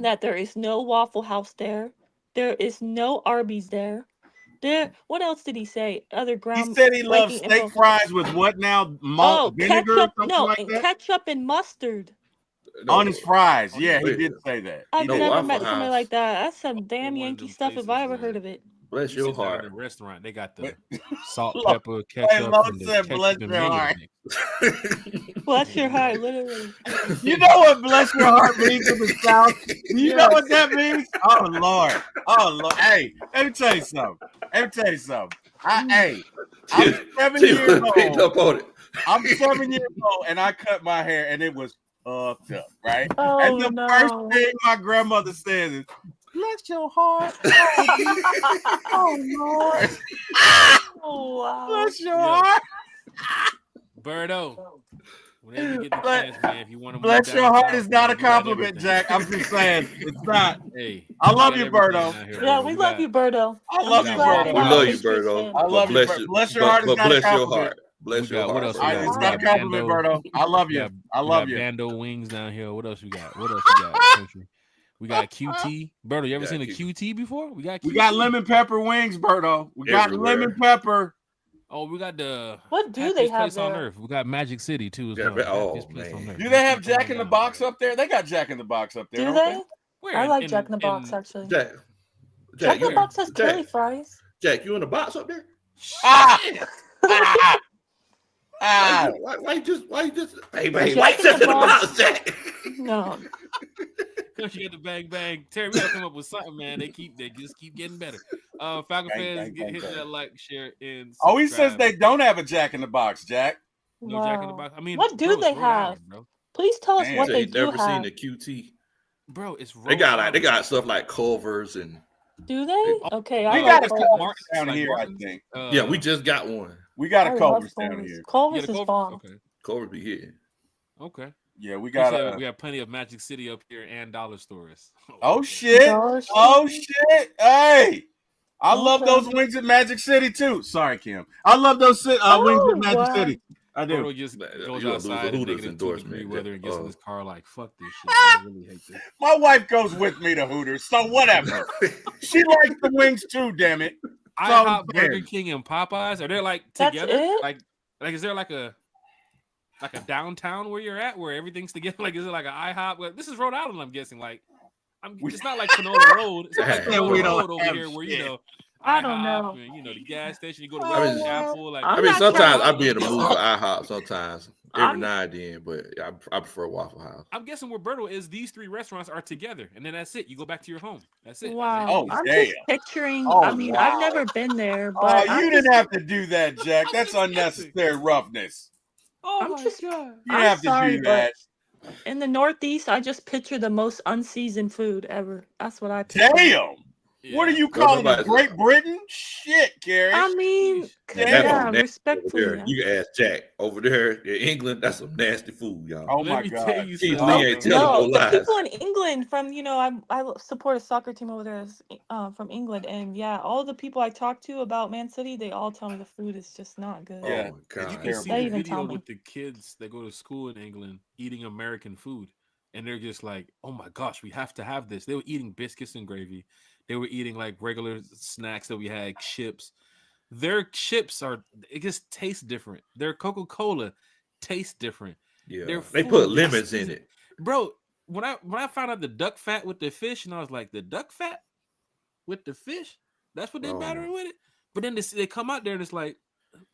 that there is no Waffle House there. There is no Arby's there. What else did he say? Other He ground said he loves breaking steak info. fries with what now? Malt vinegar or ketchup, something no, like and that? ketchup and mustard. No, On his fries. Oh, Yeah, he wait. did say that. I've He No did. never Waffle met somebody House. like that. That's some damn one of Yankee them stuff if I ever places heard where of it. Bless you your sit down heart. in a restaurant. They got the But- salt, Lo- pepper, ketchup, Lo and the said, "Bless ketchup and your mayo heart." mix. Bless your heart, literally. You know what bless your heart means in the South? Do you know what that means? Oh Lord. Oh Lord. Hey, let me tell you something. I'm 7 T years picked old. up on it. I'm 7 years old and I cut my hair and it was fucked up, right? Oh and the first no. thing my grandmother says is, "Bless your heart." Oh Lord. Oh wow. Bless your Yeah. heart. Berto, whenever you get the Bless- chance, man, if you want to Bless your heart is not a compliment, Jack. Jack. I'm just saying it's not. Hey, I we love got you, everything Berto. down here, Yeah, bro. we love you, Berto. I love you, I'm glad Berto. We have love you, Patriots Berto. fans. I love you, Berto. Bless your heart is but not a bless your compliment. heart. Bless We your got- what heart. else we All got? right, it's We not a got compliment, Bando. Berto. I love We you. got- I we love got you. Bando wings down here. What else we got? What else we got? Country. We got QT. Berto, you ever Yeah, seen a QT. QT before? We got QT. We got lemon pepper wings, Berto. We got Everywhere. lemon pepper. Oh, we got the What do they happiest have place on there? earth. We got Magic City too as Yeah, well. oh, Happiest place on man. earth. Do they have Keep going Jack in the down, Box bro. up there? They got Jack in the Box up there, Do don't they? Where? I like In- Jack in the Box in- actually. Jack, Jack in the you- Box has Jack, curly fries. Jack, you in the box up there? Ah! Ah! Ah! Why you just hey Jack why in just the in the Box. box, Jack? No. Coach, you got the bang bang. Terry, we gotta come up with something, man. They just keep getting better. Falcon Bang, fans, bang, bang, hit bang. that like, share, and Oh, he says subscribe. they don't have a Jack in the Box, Jack. No Jack in the Wow. Box. I mean, What do bro, it's they Rhode have? Island, bro. Please tell us Man. what So they you do never have. seen the QT? Bro, it's Rhode They got Island. stuff like Culver's and Do they? Okay, I We like got a Culver's. Culver's down Like here, Martin's? I think. yeah, we just got one. We got I a love Culver's down Culver's. here. Culver's Yeah, the is Culver- bomb. Okay. Culver's be hitting. Okay. Yeah, we We got said a. we got plenty of Magic City up here and dollar stores. Oh shit! Dollar Oh Tree? shit! Hey, I love Okay. those wings at Magic City too. Sorry, Kim. I love those wings at Magic wow. City. I do. Berto just Man, goes you gonna lose outside a in Hooters -2 endorsement, degree Jack. weather and gets in Oh. his car like, fuck this shit. I really hate this. My wife goes with me to Hooters, so whatever. She likes the wings too. Damn it! IHOP, fair. Burger King, and Popeyes, are they like That's together? it? Like is there like a downtown where you're at where everything's together? Like is it like an IHOP? Well, this is Rhode Island, I'm guessing. Like it's not like Panola Road. It's not like Yeah, Panola we don't Road over have here where shit. you know I don't IHOP know. and the gas station. You go to I West mean, Chapel. Like I'm I mean, not sometimes sure. I be in the mood for IHOP sometimes, every I'm- now and then, but I prefer Waffle House. I'm guessing where Berto is, these three restaurants are together, and then that's it. You go back to your home. That's it. Wow. Oh, I'm damn. just picturing. Oh, I mean, wow. I've never been there, Oh, but you I'm didn't just, have to do that, Jack. That's just unnecessary roughness. Oh I'm my just- god. You I'm didn't have to sorry, do that. in the Northeast, I just picture the most unseasoned food ever. That's what I picture. Damn. What are you calling it? nobody- Great Britain? Shit, Carrie. I mean, Sheesh. Damn. yeah, Over respectfully. there, you can ask Jack over there in England. That's some nasty food, y'all. Oh Let my me God. tell you Keith something. Lee ain't telling No, no the lies. people in England from I support a soccer team over there from England, and yeah, all the people I talk to about Man City, they all tell me the food is just not good. Yeah. Oh my And you god! can see They the even tell video me. with the kids that go to school in England eating American food. And they're just like, oh my gosh, we have to have this. They were eating biscuits and gravy. They were eating like regular snacks that we had, chips. Their chips it just tastes different. Their Coca-Cola tastes different. Yeah, Their they food put is lemons in seasoned. it. Bro, when I found out the duck fat with the fish, and I was like, the duck fat with the fish, that's what they're Bro, battering with it. But then they come out there and it's like,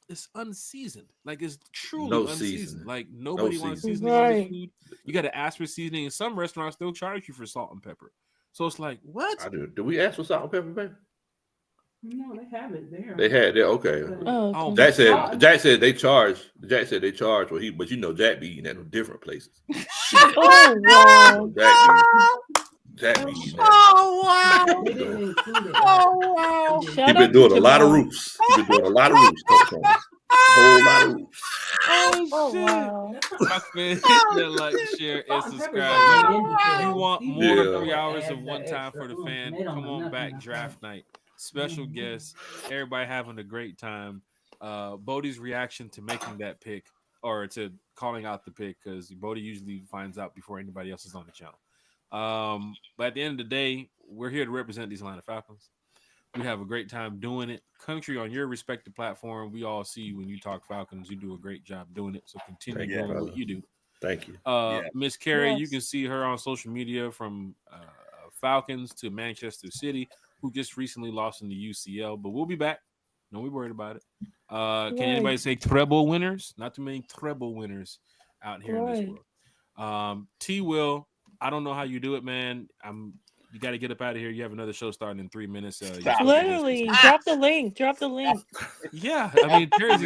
it's unseasoned. Like, it's truly no unseasoned. seasoning. Like, No nobody wants seasoning. seasoning on this Right. food. You got to ask for seasoning, and some restaurants still charge you for salt and pepper. So it's like, what? I do. Do we ask for salt and pepper, baby? No, they have it there. They had that. Okay. Oh, Oh, okay. Jack said they charge. Jack said they charge. But you know Jack be eating at them different places. Oh, wow. Jack be eating at. Oh wow! They didn't include it. Oh wow! Shout He out been to doing a lot of Jamal. roofs. He been doing a lot of roofs. Coach Thomas. A whole lot of roofs. Oh, wow. Fuck, man. Hit that like, share, and subscribe. You want more than 3 hours of one time for the fan? Come on back, draft night. Special guests, everybody having a great time. Bodie's reaction to making that pick or to calling out the pick, because Bodie usually finds out before anybody else is on the channel. But at the end of the day, we're here to represent these Atlanta Falcons. We have a great time doing it. Country, on your respective platform, we all see you when you talk Falcons. You do a great job doing it. So continue Thank you, doing brother. what you do. Thank you. Miss Carrie, you Yes. can see her on social media from Falcons to Manchester City, who just recently lost in the UCL. But we'll be back. Don't be worried about it. Can Right. anybody say treble winners? Not too many treble winners out here in this Right. world. T Will, I don't know how you do it, man. You got to get up out of here. You have another show starting in 3 minutes. You're Stop. supposed to Literally, drop the link. Drop the link. Yeah, I mean, Terry,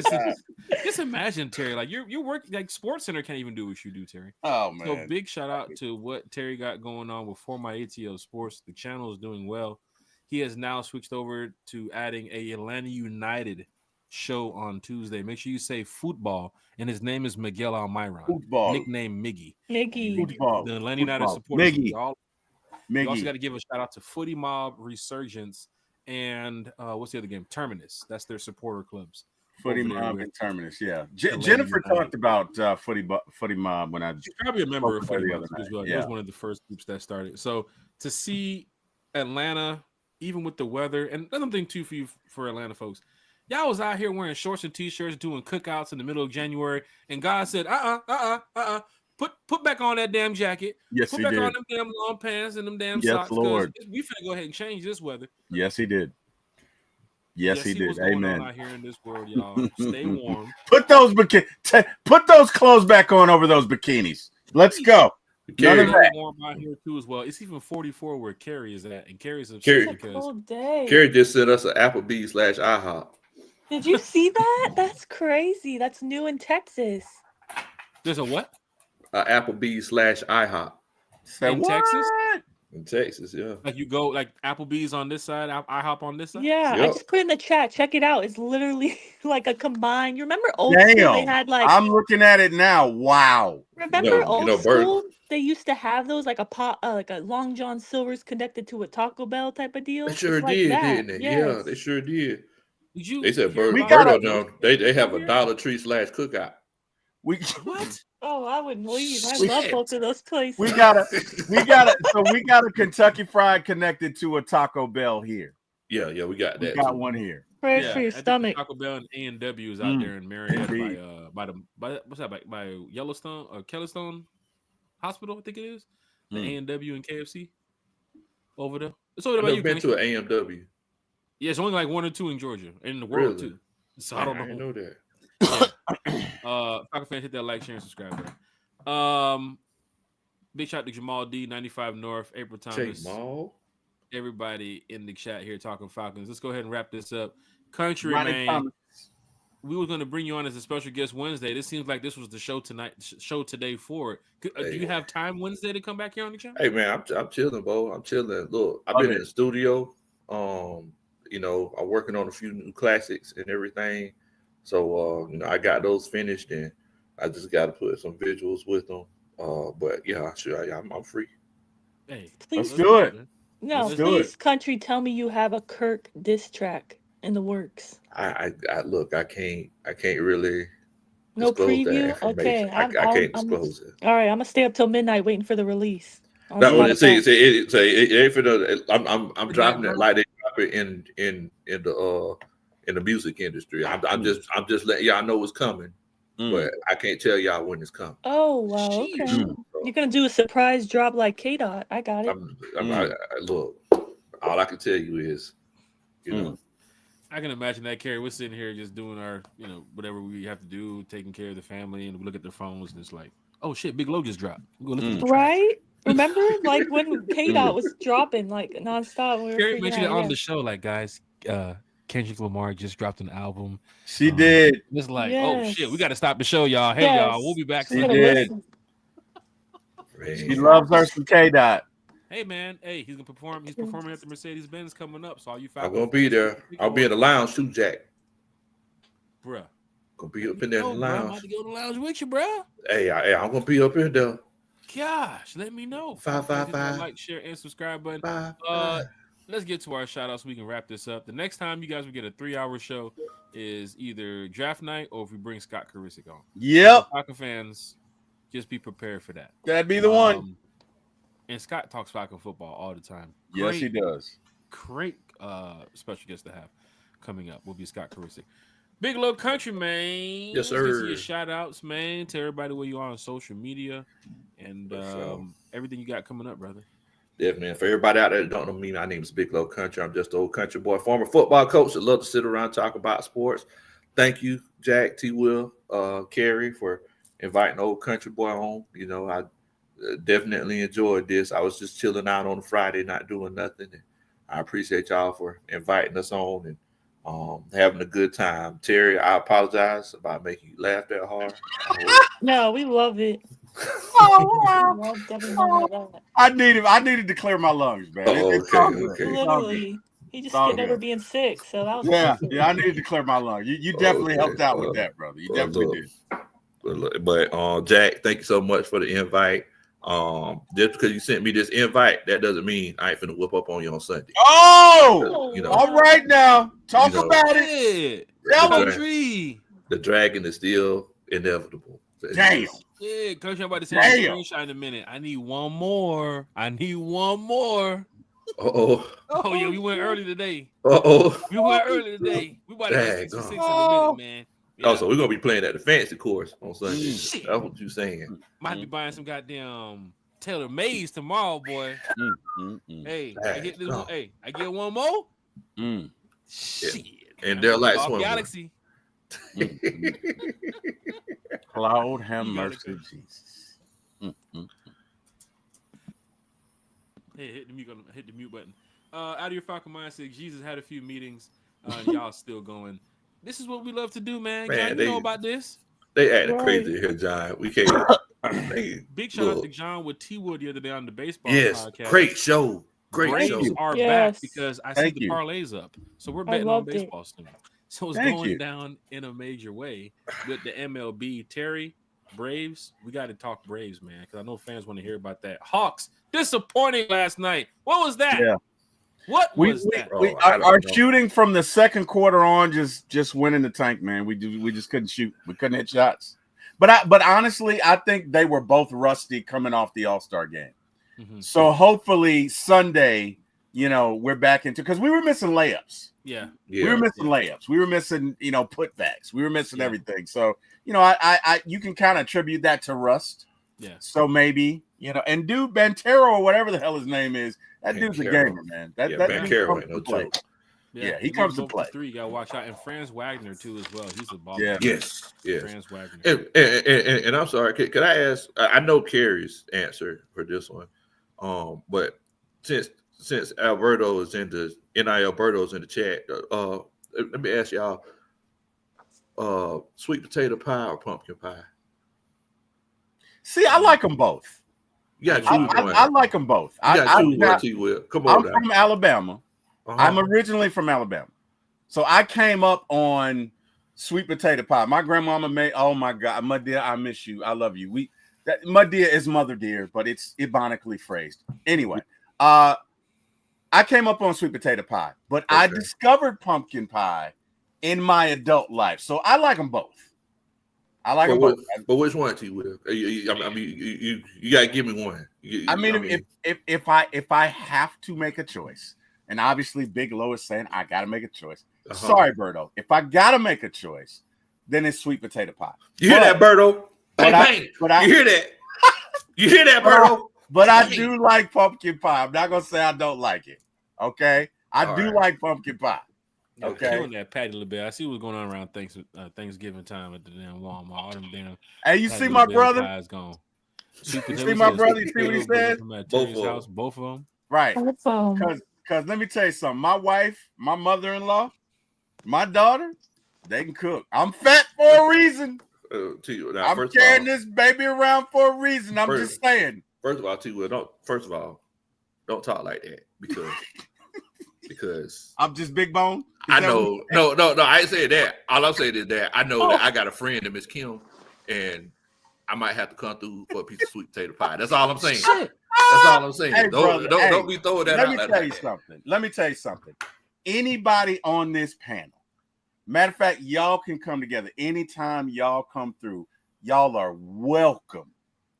just imagine Terry. Like you're working like Sports Center can't even do what you do, Terry. Oh So man! big shout out to what Terry got going on with For My ATL Sports. The channel is doing well. He has now switched over to adding a Atlanta United show on Tuesday. Make sure you say football, and his name is Miguel Almiron, Football. nickname Miggy. Miggy. Football. The Atlanta United Football. supporters. Miggy. You also Miggy. got to give a shout out to Footy Mob, Resurgence, and what's the other game? Terminus. That's their supporter clubs. Footy over there Mob with and Terminus. Yeah. Atlanta Jennifer United. talked about Footy Mob when I. She's probably a member of spoke Footy to her Mob the other as well. night. It was Yeah. one of the first groups that started. So to see Atlanta, even with the weather, and another thing too for Atlanta folks, y'all was out here wearing shorts and t-shirts, doing cookouts in the middle of January, and God said, put back on that damn jacket. Yes, Put he back did. on them damn long pants and them damn Yes, socks. Lord. We finna go ahead and change this weather. Yes, he did. Yes, he See did. what's going on Amen. out here in this world, y'all. Stay warm. Put those put those clothes back on over those bikinis. Let's go. None Carrie, of that. Warm out here too as well. It's even 44 where Carrie is at, and Carrie's upset Carrie- It's a because cold day. Carrie just sent us an Applebee's/IHOP. Did you see that? That's crazy. That's new in Texas. there's a what Applebee's/IHOP Say in what? Texas? in Texas. Yeah. Like you go like Applebee's on this side, IHOP on this side. Yeah, I Yep. just put in the chat. Check it out. It's literally like a combined. You remember old school? They Damn. had like. I'm looking at it now. Wow. Remember You know, old Bert- school? They used to have those like a pot, like a Long John Silver's connected to a Taco Bell type of deal. They sure It's like did, that. didn't they? Yeah, Yes. they sure did. Did you? They said hear We about gotta- Birdo, they have a Dollar Tree/cookout. We What? Oh, I would leave. I We- love both of those places. we got a Kentucky Fried connected to a Taco Bell here. Yeah, we got We that. got too. one here. Prayers Yeah, for your I think stomach. Taco Bell and A&W is out there in Marietta Indeed. by what's that by Yellowstone or Kellystone Hospital, I think it is. The A&W and KFC over there. It's over I've there by never you. been to an AMW. Yeah, it's only like 1 or 2 in Georgia, in the world Really? too. So I don't didn't know. know that. Falcon fans, hit that like, share, and subscribe. Bro. Big shout out to Jamal D, 95 North, April Thomas. Jamal. Everybody in the chat here talking Falcons. Let's go ahead and wrap this up. Country, Ronnie man. Thomas. We were going to bring you on as a special guest Wednesday. This seems like this was the show today for it. Do you have time Wednesday to come back here on the channel? Hey man, I'm chilling, Bo. I'm chilling. Look, I've Love been it. in the studio. You know, I'm working on a few new classics and everything. So you know, I got those finished, and I just got to put some visuals with them. But yeah, sure, I'm free. Hey, Please Let's do it. man. No, Let's do please, country, tell me you have a Kirk diss track in the works. I look, I can't really No disclose that preview? information. Okay, I can't disclose it. All right, I'm gonna stay up till midnight waiting for the release. on No, it Spotify. ain't for the. I'm dropping it drop? like they drop it in the in the music industry. I'm just letting y'all know what's coming, but I can't tell y'all when it's coming. Oh, wow. Okay. Sheesh. You're going to do a surprise drop like K-Dot. I got it. Look, all I can tell you is, you know. I can imagine that, Carrie. We're sitting here just doing our, whatever we have to do, taking care of the family, and we look at their phones, and it's like, oh shit, Big Low just dropped. We'll look at the track. Right? Remember, like when K-Dot was dropping like nonstop, we were Carrie freaking mentioned it out. on Yeah. the show, like, guys, Kendrick Lamar just dropped an album. She did. It's like, oh shit, we got to stop the show, y'all. Hey, y'all, we'll be back. She Gotta did. listen. She loves her some K-Dot. Hey man, he's gonna perform. He's performing at the Mercedes-Benz coming up. So all you I'm gonna be there. I'll be in the lounge too, Jack. Bruh. Gonna be up in there in the lounge. I'm about to go to the lounge with you, bruh. Hey, I'm gonna be up in there. Gosh, let me know. 555. Like, share, and subscribe button. Let's get to our shout outs so we can wrap this up. The next time you guys will get a 3-hour show is either draft night or if we bring Scott Karisic on. Yep. Falcon fans, just be prepared for that. That'd be the one. And Scott talks Falcon football all the time. Yes, he does. Great special guest to have coming up will be Scott Karisic. Big Low Country, man. Yes, sir. Let's get your shout outs, man, to everybody where you are on social media and everything you got coming up, brother. Definitely. Man. For everybody out there that don't know me, my name is Big Low Country. I'm just an old country boy, former football coach that love to sit around and talk about sports. Thank you, Jack, T. Will, Carrie, for inviting old country boy on. You know, I definitely enjoyed this. I was just chilling out on a Friday, not doing nothing. And I appreciate y'all for inviting us on and having a good time. Terry, I apologize about making you laugh that hard. No, we love it. I needed to clear my lungs, man. Okay. Literally. He just getting over being sick, so that was awesome. I needed to clear my lungs. You definitely helped out with that, brother. You definitely did. But Jack, thank you so much for the invite. Just because you sent me this invite, that doesn't mean I ain't finna whip up on you on Sunday. Oh, you know, all right now. Talk about it. The dragon is still inevitable. Damn. Yeah, Coach, I'm about to send you a screenshot in a minute. I need one more. Oh yeah, we went early today. We went early today. We about to get 66 in a minute, man. Yeah. Oh, so we're gonna be playing at the fancy course on Sunday. Shit. That's what you saying. Might be buying some goddamn Taylor Mays tomorrow, boy. Hey, I get this one. Hey, I get one more. Shit. And they're like Galaxy. Lord have mercy, Jesus. Hey, hit the mute button. Out of your Falcon Mindset, Jesus had a few meetings. Y'all still going. This is what we love to do, man. John, you know about this. They acting crazy here, John. We can't. Big shout out to John with T Wood the other day on the baseball podcast. Great show. Braves are back because I see the parlays up. So we're betting on baseball soon. So it's going down in a major way with the MLB. Terry, Braves, we got to talk Braves, man, because I know fans want to hear about that. Hawks, disappointing last night. What was that? Yeah. What was that? Our shooting from the second quarter on just went in the tank, man. We just couldn't shoot. We couldn't hit shots. But honestly, I think they were both rusty coming off the All-Star game. Mm-hmm. So hopefully Sunday, we're back into, because we were missing layups. Yeah. We were missing layups. We were missing, putbacks. We were missing everything. So, I you can kind of attribute that to rust. Yeah. So maybe, and dude Bantero or whatever the hell his name is, that dude's a gamer, man. That Bantero ain't no joke. Yeah, he comes to play. 3, you gotta watch out. And Franz Wagner too as well. He's a ball. Yeah. Yes. Franz Wagner. And I'm sorry, could I ask? I know Carrie's answer for this one. But since Alberto is in the Alberto's in the chat, let me ask y'all: sweet potato pie or pumpkin pie? See, I like them both. Yeah, I like them both. Come on, I'm from Alabama. I'm originally from Alabama, so I came up on sweet potato pie. My grandmama made. Oh my God, my dear, I miss you. I love you. My dear is mother dear, but it's ironically phrased. Anyway, I came up on sweet potato pie, but I discovered pumpkin pie in my adult life, so I like them both. I like them both. But which one, T. Will? I mean, you gotta give me one. If I have to make a choice, and obviously Big Low is saying I gotta make a choice, Sorry, Berto. If I gotta make a choice, then it's sweet potato pie. You hear that, Berto? Bang, bang. You hear that? You hear that, Berto? But I do like pumpkin pie. I'm not gonna say I don't like it. Okay, I do like pumpkin pie. Okay, killing that patty a little bit. I see what's going on around Thanksgiving time at the damn Walmart. All them damn. Hey, you see my brother? Pies gone. You see my brother? You see what he said? Both of them. Right. Because let me tell you something. My wife, my mother-in-law, my daughter, they can cook. I'm fat for a reason. I'm carrying this baby around for a reason. I'm just saying. First of all, don't talk like that because I'm just big bone. I know. No. I ain't saying that. All I'm saying is that I know that I got a friend in Miss Kim, and I might have to come through for a piece of sweet potato pie. That's all I'm saying. That's all I'm saying. Hey, don't be throwing that out. Let me tell you something. Anybody on this panel, matter of fact, y'all can come together anytime y'all come through. Y'all are welcome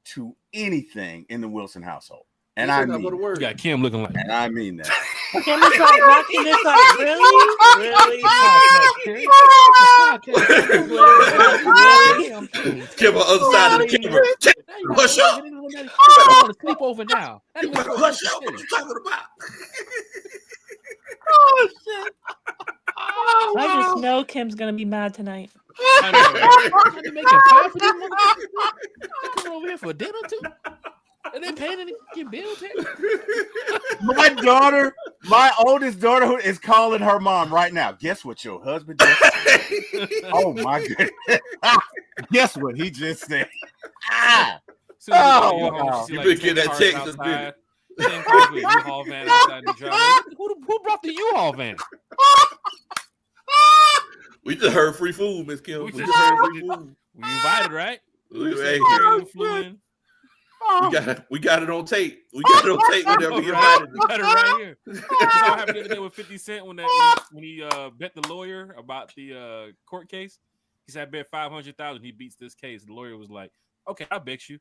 to anything in the Wilson household. And I mean, you got Kim looking like, and I mean that. Kim is like watching this like, really? Kim on the other side of the camera. Hush up. I want to sleep over now. Hush up. What you talking about? Oh, shit. I just know Kim's going to be mad tonight. I know, right? Making pie for them motherfuckers? They coming over here for dinner too? And they paying any bills here? My oldest daughter is calling her mom right now. Guess what your husband just said? Oh my goodness. Guess what he just said? Wow. You been getting that text this minute. U-Haul van outside the driveway. Who brought the U-Haul van? We just heard free food, Miss Kim. We invited, right? We got it on tape. We got it on tape whenever we invited. We got it right here. You know what happened the other day with 50 Cent when he bet the lawyer about the court case? He said, I bet $500,000 he beats this case. The lawyer was like, okay, I'll bet you.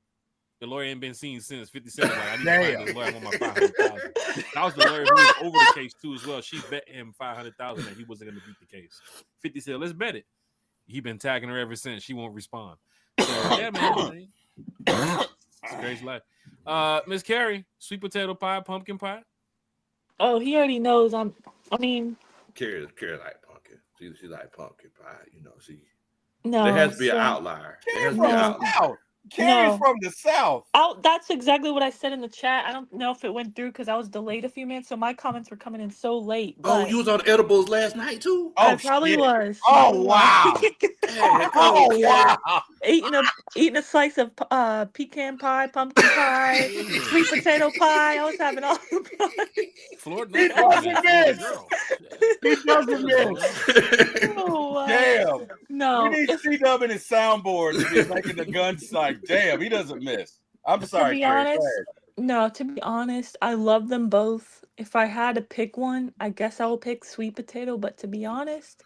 The lawyer ain't been seen since. 50 Cent was like, I need to find this lawyer. I want my $500,000. That was the lawyer who was over the case too as well. She bet him $500,000 that he wasn't going to beat the case. 50 said, let's bet it. He been tagging her ever since. She won't respond. So, yeah, man. It's a crazy life. Miss Carrie, sweet potato pie, pumpkin pie? Oh, he already knows. Carrie like pumpkin. She like pumpkin pie. You know, No. There has to be an outlier. Carrie's from the South. That's exactly what I said in the chat. I don't know if it went through because I was delayed a few minutes, so my comments were coming in so late. Oh, you was on edibles last night too? I probably was. Oh wow! Wow! Eating a slice of pecan pie, pumpkin pie, sweet potato pie. I was having all the pies. He doesn't miss. Oh, wow. Damn. No. We need C-Dub in his soundboard to be making the guns like, damn, he doesn't miss. I'm sorry, Carrie. To be honest, I love them both. If I had to pick one, I guess I will pick sweet potato. But to be honest,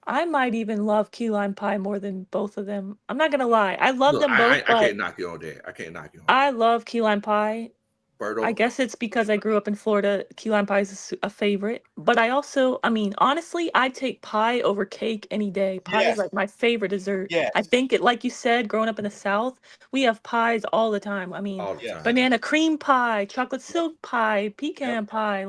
I might even love key lime pie more than both of them. I'm not gonna lie. I love them both. I can't knock you on that. I love key lime pie. Berto. I guess it's because I grew up in Florida. Key lime pie is a favorite. But honestly, I take pie over cake any day. Pie is like my favorite dessert. Yes. I think like you said, growing up in the South, we have pies all the time. Banana cream pie, chocolate silk pie, pecan pie.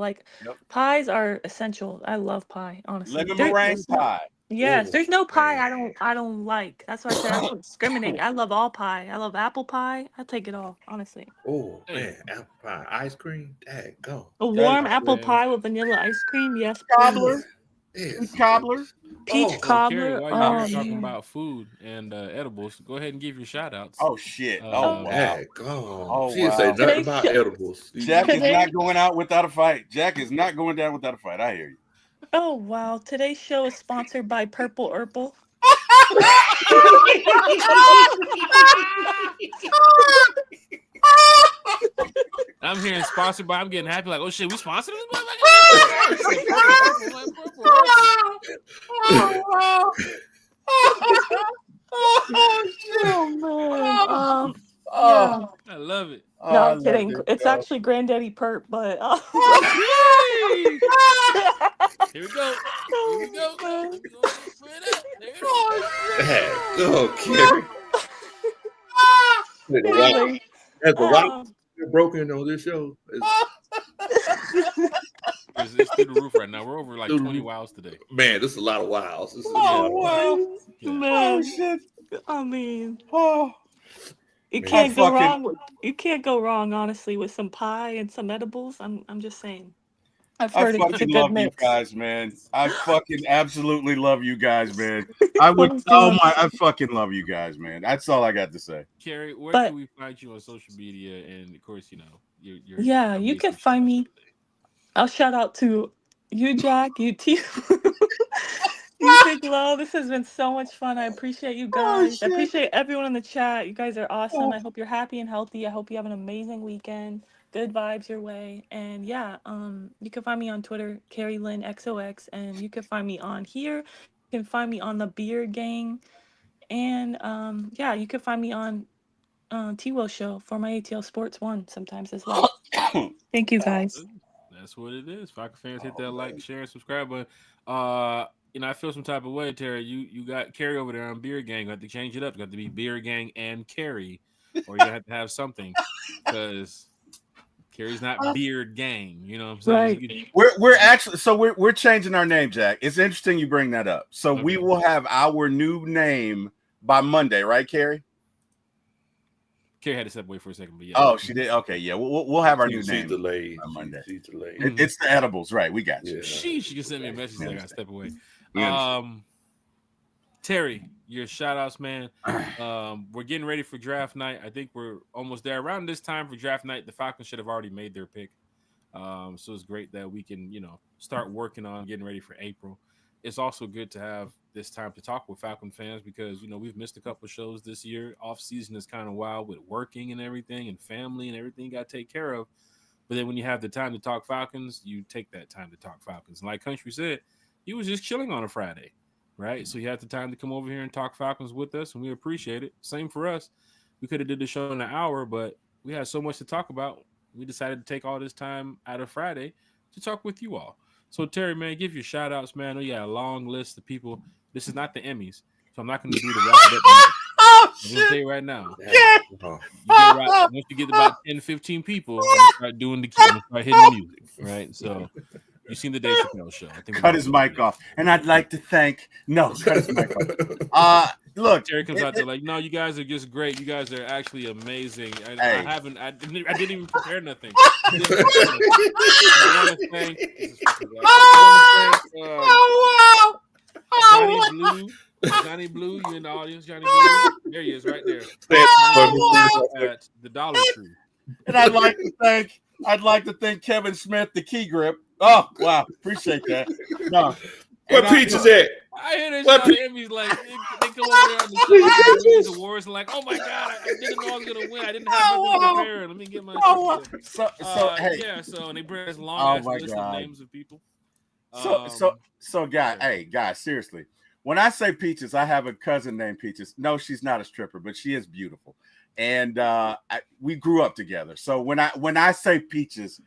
Pies are essential. I love pie, honestly. Lemon meringue pie. Yes, there's no pie I don't like. That's why I said I don't discriminate. I love all pie. I love apple pie. I take it all, honestly. Oh man, apple pie, ice cream, go. A warm apple pie with vanilla ice cream, yes. Cobbler, cobbler, peach cobbler. While you're talking about food and edibles, go ahead and give your shout outs. Oh shit! Wow! She didn't say nothing about edibles. Jack is not going out without a fight. Jack is not going down without a fight. I hear you. Oh wow! Today's show is sponsored by Purple Herbal. I'm hearing sponsored by. I'm getting happy. Like, oh shit, we sponsored this. I love it. No, I'm kidding. It's actually Granddaddy Perp, but here we go. go. There it is. Go, Kerry. Anyway, Has the wild um, broken on this show? It's through the roof right now. We're over like 20 wows today. Man, this is a lot of wows. This is wow. Yeah. man, Oh shit. I mean, Oh. you Man. can't go fucking- wrong. You can't go wrong, honestly, with some pie and some edibles. I'm just saying. I've I heard it's a fucking good love mix. you guys, man. I fucking absolutely love you guys, man. I would. Oh, Oh God. my! I fucking love you guys, man. That's all I got to say. Carrie, where But- can we find you on social media? And of course, you know, your Yeah, you can amazing find shows me. every day. I'll shout out to you, Jack, you, T. You, Big Low. This has been so much fun. I appreciate you guys. I shit. appreciate everyone in the chat. You guys are awesome. Oh. I hope you're happy and healthy. I hope you have an amazing weekend. Good vibes your way. And yeah, you can find me on Twitter, Carrie Lynn XOX, and you can find me on here. You can find me on the Beard Gang. And yeah, you can find me on T-Will Show for my ATL Sports 1 sometimes as well. Thank you guys. That's what it is. Falcon fans, hit that like, share, and subscribe button. You know, I feel some type of way, Terry. You got Carrie over there on Beer Gang. You have to change it up. You have to be Beer Gang and Carrie, or you have to have something because Carrie's not Beard Gang. You know what I'm saying? Right. You can- We're actually we're changing our name, Jack. It's interesting you bring that up. So we Okay. will have our new name by Monday, right, Carrie? Carrie had to step away for a second, but yeah. Oh, she did. Okay, yeah. We'll have our new She's name delayed. on Monday. She's delayed. It's the edibles, right? We got you. Yeah. She can send me a message. I gotta step away. We understand. Terry, your shout outs, man. We're getting ready for draft night. I think we're almost there. Around this time for draft night, the Falcons should have already made their pick. So it's great that we can, you know, start working on getting ready for April. It's also good to have this time to talk with Falcon fans because, you know, we've missed a couple of shows this year. Off season is kind of wild with working and everything and family and everything you got to take care of. But then when you have the time to talk Falcons, you take that time to talk Falcons. And like Country said, he was just chilling on a Friday, right? So he had the time to come over here and talk Falcons with us, and we appreciate it. Same for us. We could have did the show in an hour, but we had so much to talk about. We decided to take all this time out of Friday to talk with you all. So, Terry, man, give your shout outs, man. I know you got a long list of people. This is not the Emmys, so I'm not going to do the wrap it up. Oh, I'm going to say right now. Yeah. You get about, once you get about 10, 15 people, I'm going to start doing the I'm gonna start hitting the music, right? So, you've seen the Dave Chappelle show. I think cut his mic off. And I'd like to thank cut his mic off. Look, Terry comes out there like, no, you guys are just great. You guys are actually amazing. I didn't even prepare nothing. I want to thank Johnny Blue. You in the audience, Johnny Blue? There he is, right there. At the Dollar Tree. and I'd like to thank Kevin Smith, the key grip. Oh wow, appreciate that. No. What peach is that? I hear this on the Emmys like they come over there on the show, these awards and like, oh my god, I didn't know I was gonna win. I didn't have nothing prepared. Let me get my hey. yeah. So and they bring this long ass list of names of people. So guys, seriously. When I say Peaches, I have a cousin named Peaches. No, she's not a stripper, but she is beautiful, and we grew up together. So when I say Peaches,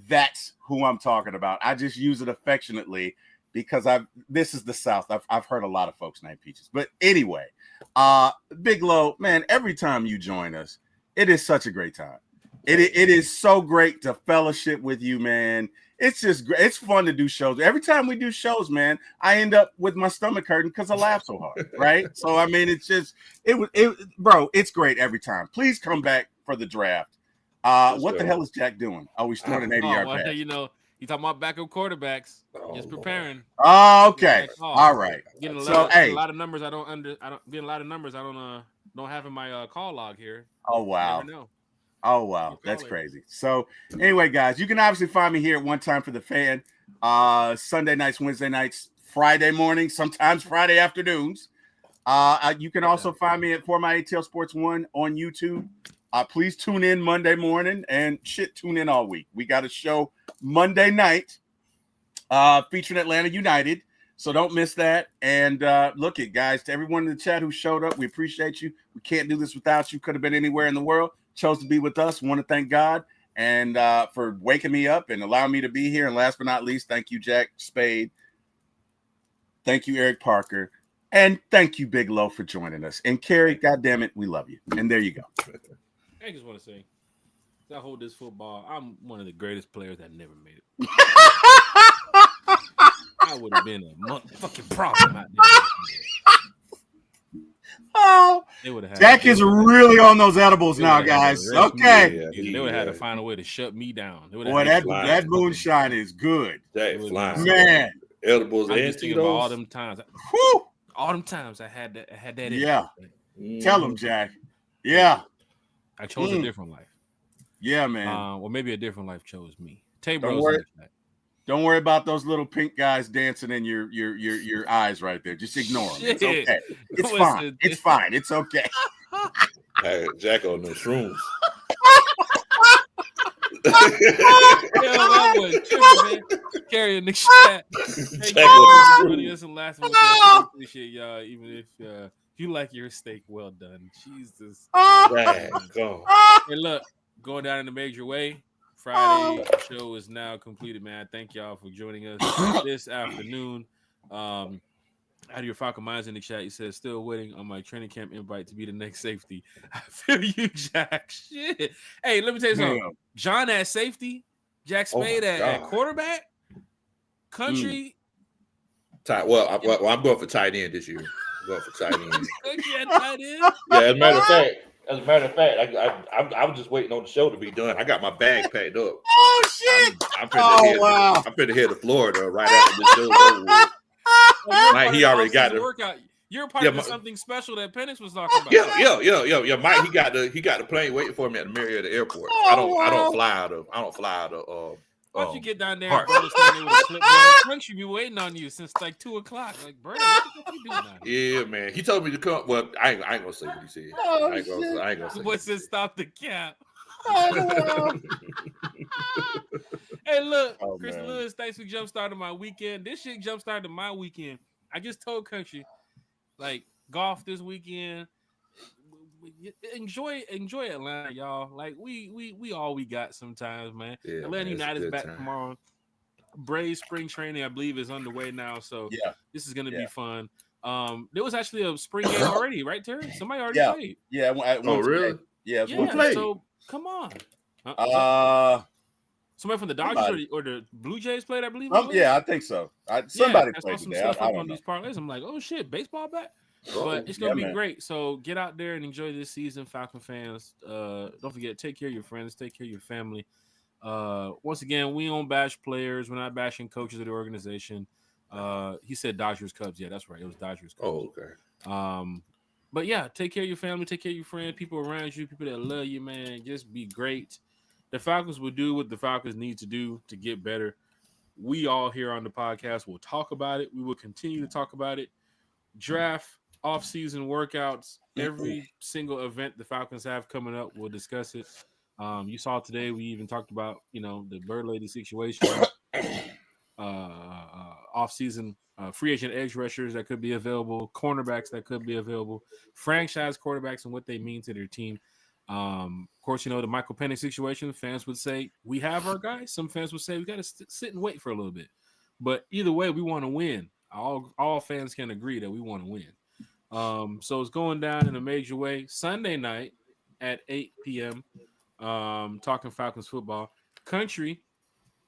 that's who I'm talking about. I just use it affectionately because this is the South. I've heard a lot of folks named Peaches. But anyway, Big Low, man, every time you join us, it is such a great time. It is so great to fellowship with you, man. It's just great. It's fun to do shows. Every time we do shows, man, I end up with my stomach hurting because I laugh so hard, right? So I mean, it's just bro, it's great every time. Please come back for the draft. What the hell is Jack doing? Oh, he's throwing an 80-yard pass. You know, you talking about backup quarterbacks. Just preparing. Oh, okay. All right. Getting a lot of numbers I don't have in my call log here. Oh wow. Oh wow, that's crazy. So anyway, guys, you can obviously find me here at One Time for the Fan. Sunday nights, Wednesday nights, Friday mornings, sometimes Friday afternoons. You can also find me at For My ATL Sports 1 on YouTube. Please tune in Monday morning and tune in all week. We got a show Monday night featuring Atlanta United. So don't miss that. And look at guys, to everyone in the chat who showed up, we appreciate you. We can't do this without you. Could have been anywhere in the world. Chose to be with us. Want to thank God and for waking me up and allowing me to be here. And last but not least, thank you, Jack Spade. Thank you, Eric Parker. And thank you, Big Low, for joining us. And Kerry, goddamn it, we love you. And there you go. I just want to say, as I hold this football, I'm one of the greatest players that never made it. I would have been a motherfucking problem out there. Oh, They would have had Jack is really on those edibles now, guys. Okay. They would have had to find a way to shut me down. Boy, that moonshine is good. That flying. Man. Edibles I'm and just thinking about all Tito's. them times. Whew. All them times I had that. Yeah. Tell him, Jack. Yeah. I chose a different life. Yeah, man. Or maybe a different life chose me. Tay Don't Bros. worry. Don't worry about those little pink guys dancing in your eyes right there. Just ignore them. It's okay. It's fine. It's fine. It's okay. Hey, Jack on the shrooms. That was tripping, man. Carrying the chat. Hey, this the last one. I appreciate y'all. Even if you like your steak, well done. Jesus. Dang, go. Hey, look, going down in the major way. Friday show is now completed, man. Thank y'all for joining us this afternoon. Out of your Falcon Minds in the chat, he says, still waiting on my training camp invite to be the next safety. I feel you, Jack. Shit. Hey, let me tell you something. John at safety, Jack Spade at quarterback, Country. Well, I'm going for tight end this year. I'm going for tight end. Country at tight end? Yeah, as a matter of fact, I was just waiting on the show to be done. I got my bag packed up. Oh, shit. I'm finna head to Florida right after this show's over with. Mike, he already got the workout. You're part of something special that Penix was talking about. Yeah. Mike, he got the plane waiting for me at the Marietta Airport. I don't fly out of. Why don't you get down there and go stand there with a clipboard? Country be waiting on you since like 2:00. Like, bro, what the fuck you doing now? Yeah, man. He told me to come. Well, I ain't gonna say what he said. I ain't gonna say. What's it? Stop the cap. Hey, look, Chris Lewis, thanks for jumpstarting my weekend. This shit jumpstarted my weekend. I just told Country, like, golf this weekend. Enjoy Atlanta, y'all. Like, we all we got sometimes, man. Yeah, Atlanta United is back tomorrow. Braves spring training, I believe, is underway now. So this is gonna be fun. There was actually a spring game already, right, Terry? Somebody already played. Yeah. Really? Yeah. One played. So come on. Somebody from the Dodgers or the Blue Jays played, I believe. Yeah, I think so. Somebody played some today. stuff I up don't on know. these parlays. I'm like, oh shit, baseball back. But it's gonna be great. So get out there and enjoy this season, Falcon fans. Don't forget, take care of your friends, take care of your family. Once again, we don't bash players. We're not bashing coaches of the organization. He said Dodgers Cubs. Yeah, that's right. It was Dodgers Cubs. Oh, okay. But yeah, take care of your family, take care of your friends, people around you, people that love you, man. Just be great. The Falcons will do what the Falcons need to do to get better. We all here on the podcast will talk about it. We will continue to talk about it. Draft, off-season workouts, every single event the Falcons have coming up, we'll discuss it. You saw today, we even talked about, the Bird Lady situation, off-season free agent edge rushers that could be available, cornerbacks that could be available, franchise quarterbacks and what they mean to their team. Of course, the Michael Penix situation, fans would say, we have our guys. Some fans would say, we got to sit and wait for a little bit. But either way, we want to win. All fans can agree that we want to win. So it's going down in a major way. Sunday night at 8 p.m., talking Falcons football. Country,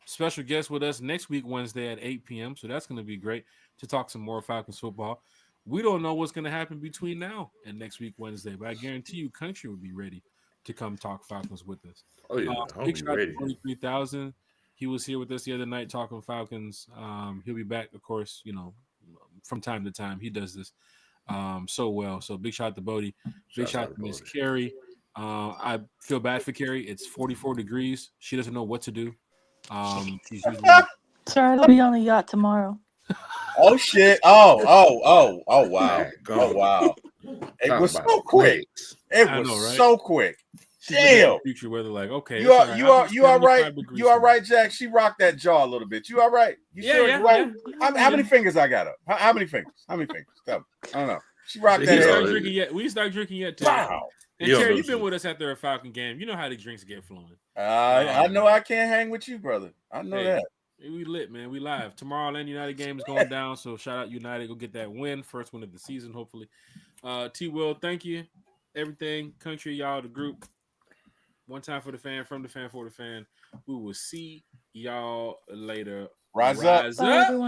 special guest with us next week, Wednesday at 8 p.m. So that's going to be great to talk some more Falcons football. We don't know what's going to happen between now and next week, Wednesday, but I guarantee you Country will be ready to come talk Falcons with us. Oh, yeah. Big shout to 23,000. He was here with us the other night talking Falcons. He'll be back, of course, from time to time. He does this so well. So big shout out to Bodie. Big shout out to Miss Carrie. I feel bad for Carrie. It's 44 degrees. She doesn't know what to do. She's usually... Sorry, I'll be on the yacht tomorrow. Oh shit! Oh wow! Oh wow! It was so quick. It was so quick. Damn. Future weather, like, okay. You are right. You are right, Jack. She rocked that jaw a little bit. You all right? You sure it's right? How many fingers I got up? How many fingers? Tell me. I don't know. She rocked that. We start drinking yet. Too. Wow. And Terry, you've been with us after a Falcon game. You know how the drinks get flowing. I know I can't hang with you, brother. I know that. We lit, man. We live. Tomorrow, Atlanta United game is going down. So shout out United. Go get that win. First win of the season, hopefully. T Will, thank you. Everything, country, y'all, the group. One time for the fan, from the fan, for the fan. We will see y'all later. Rise up. Bye, everyone.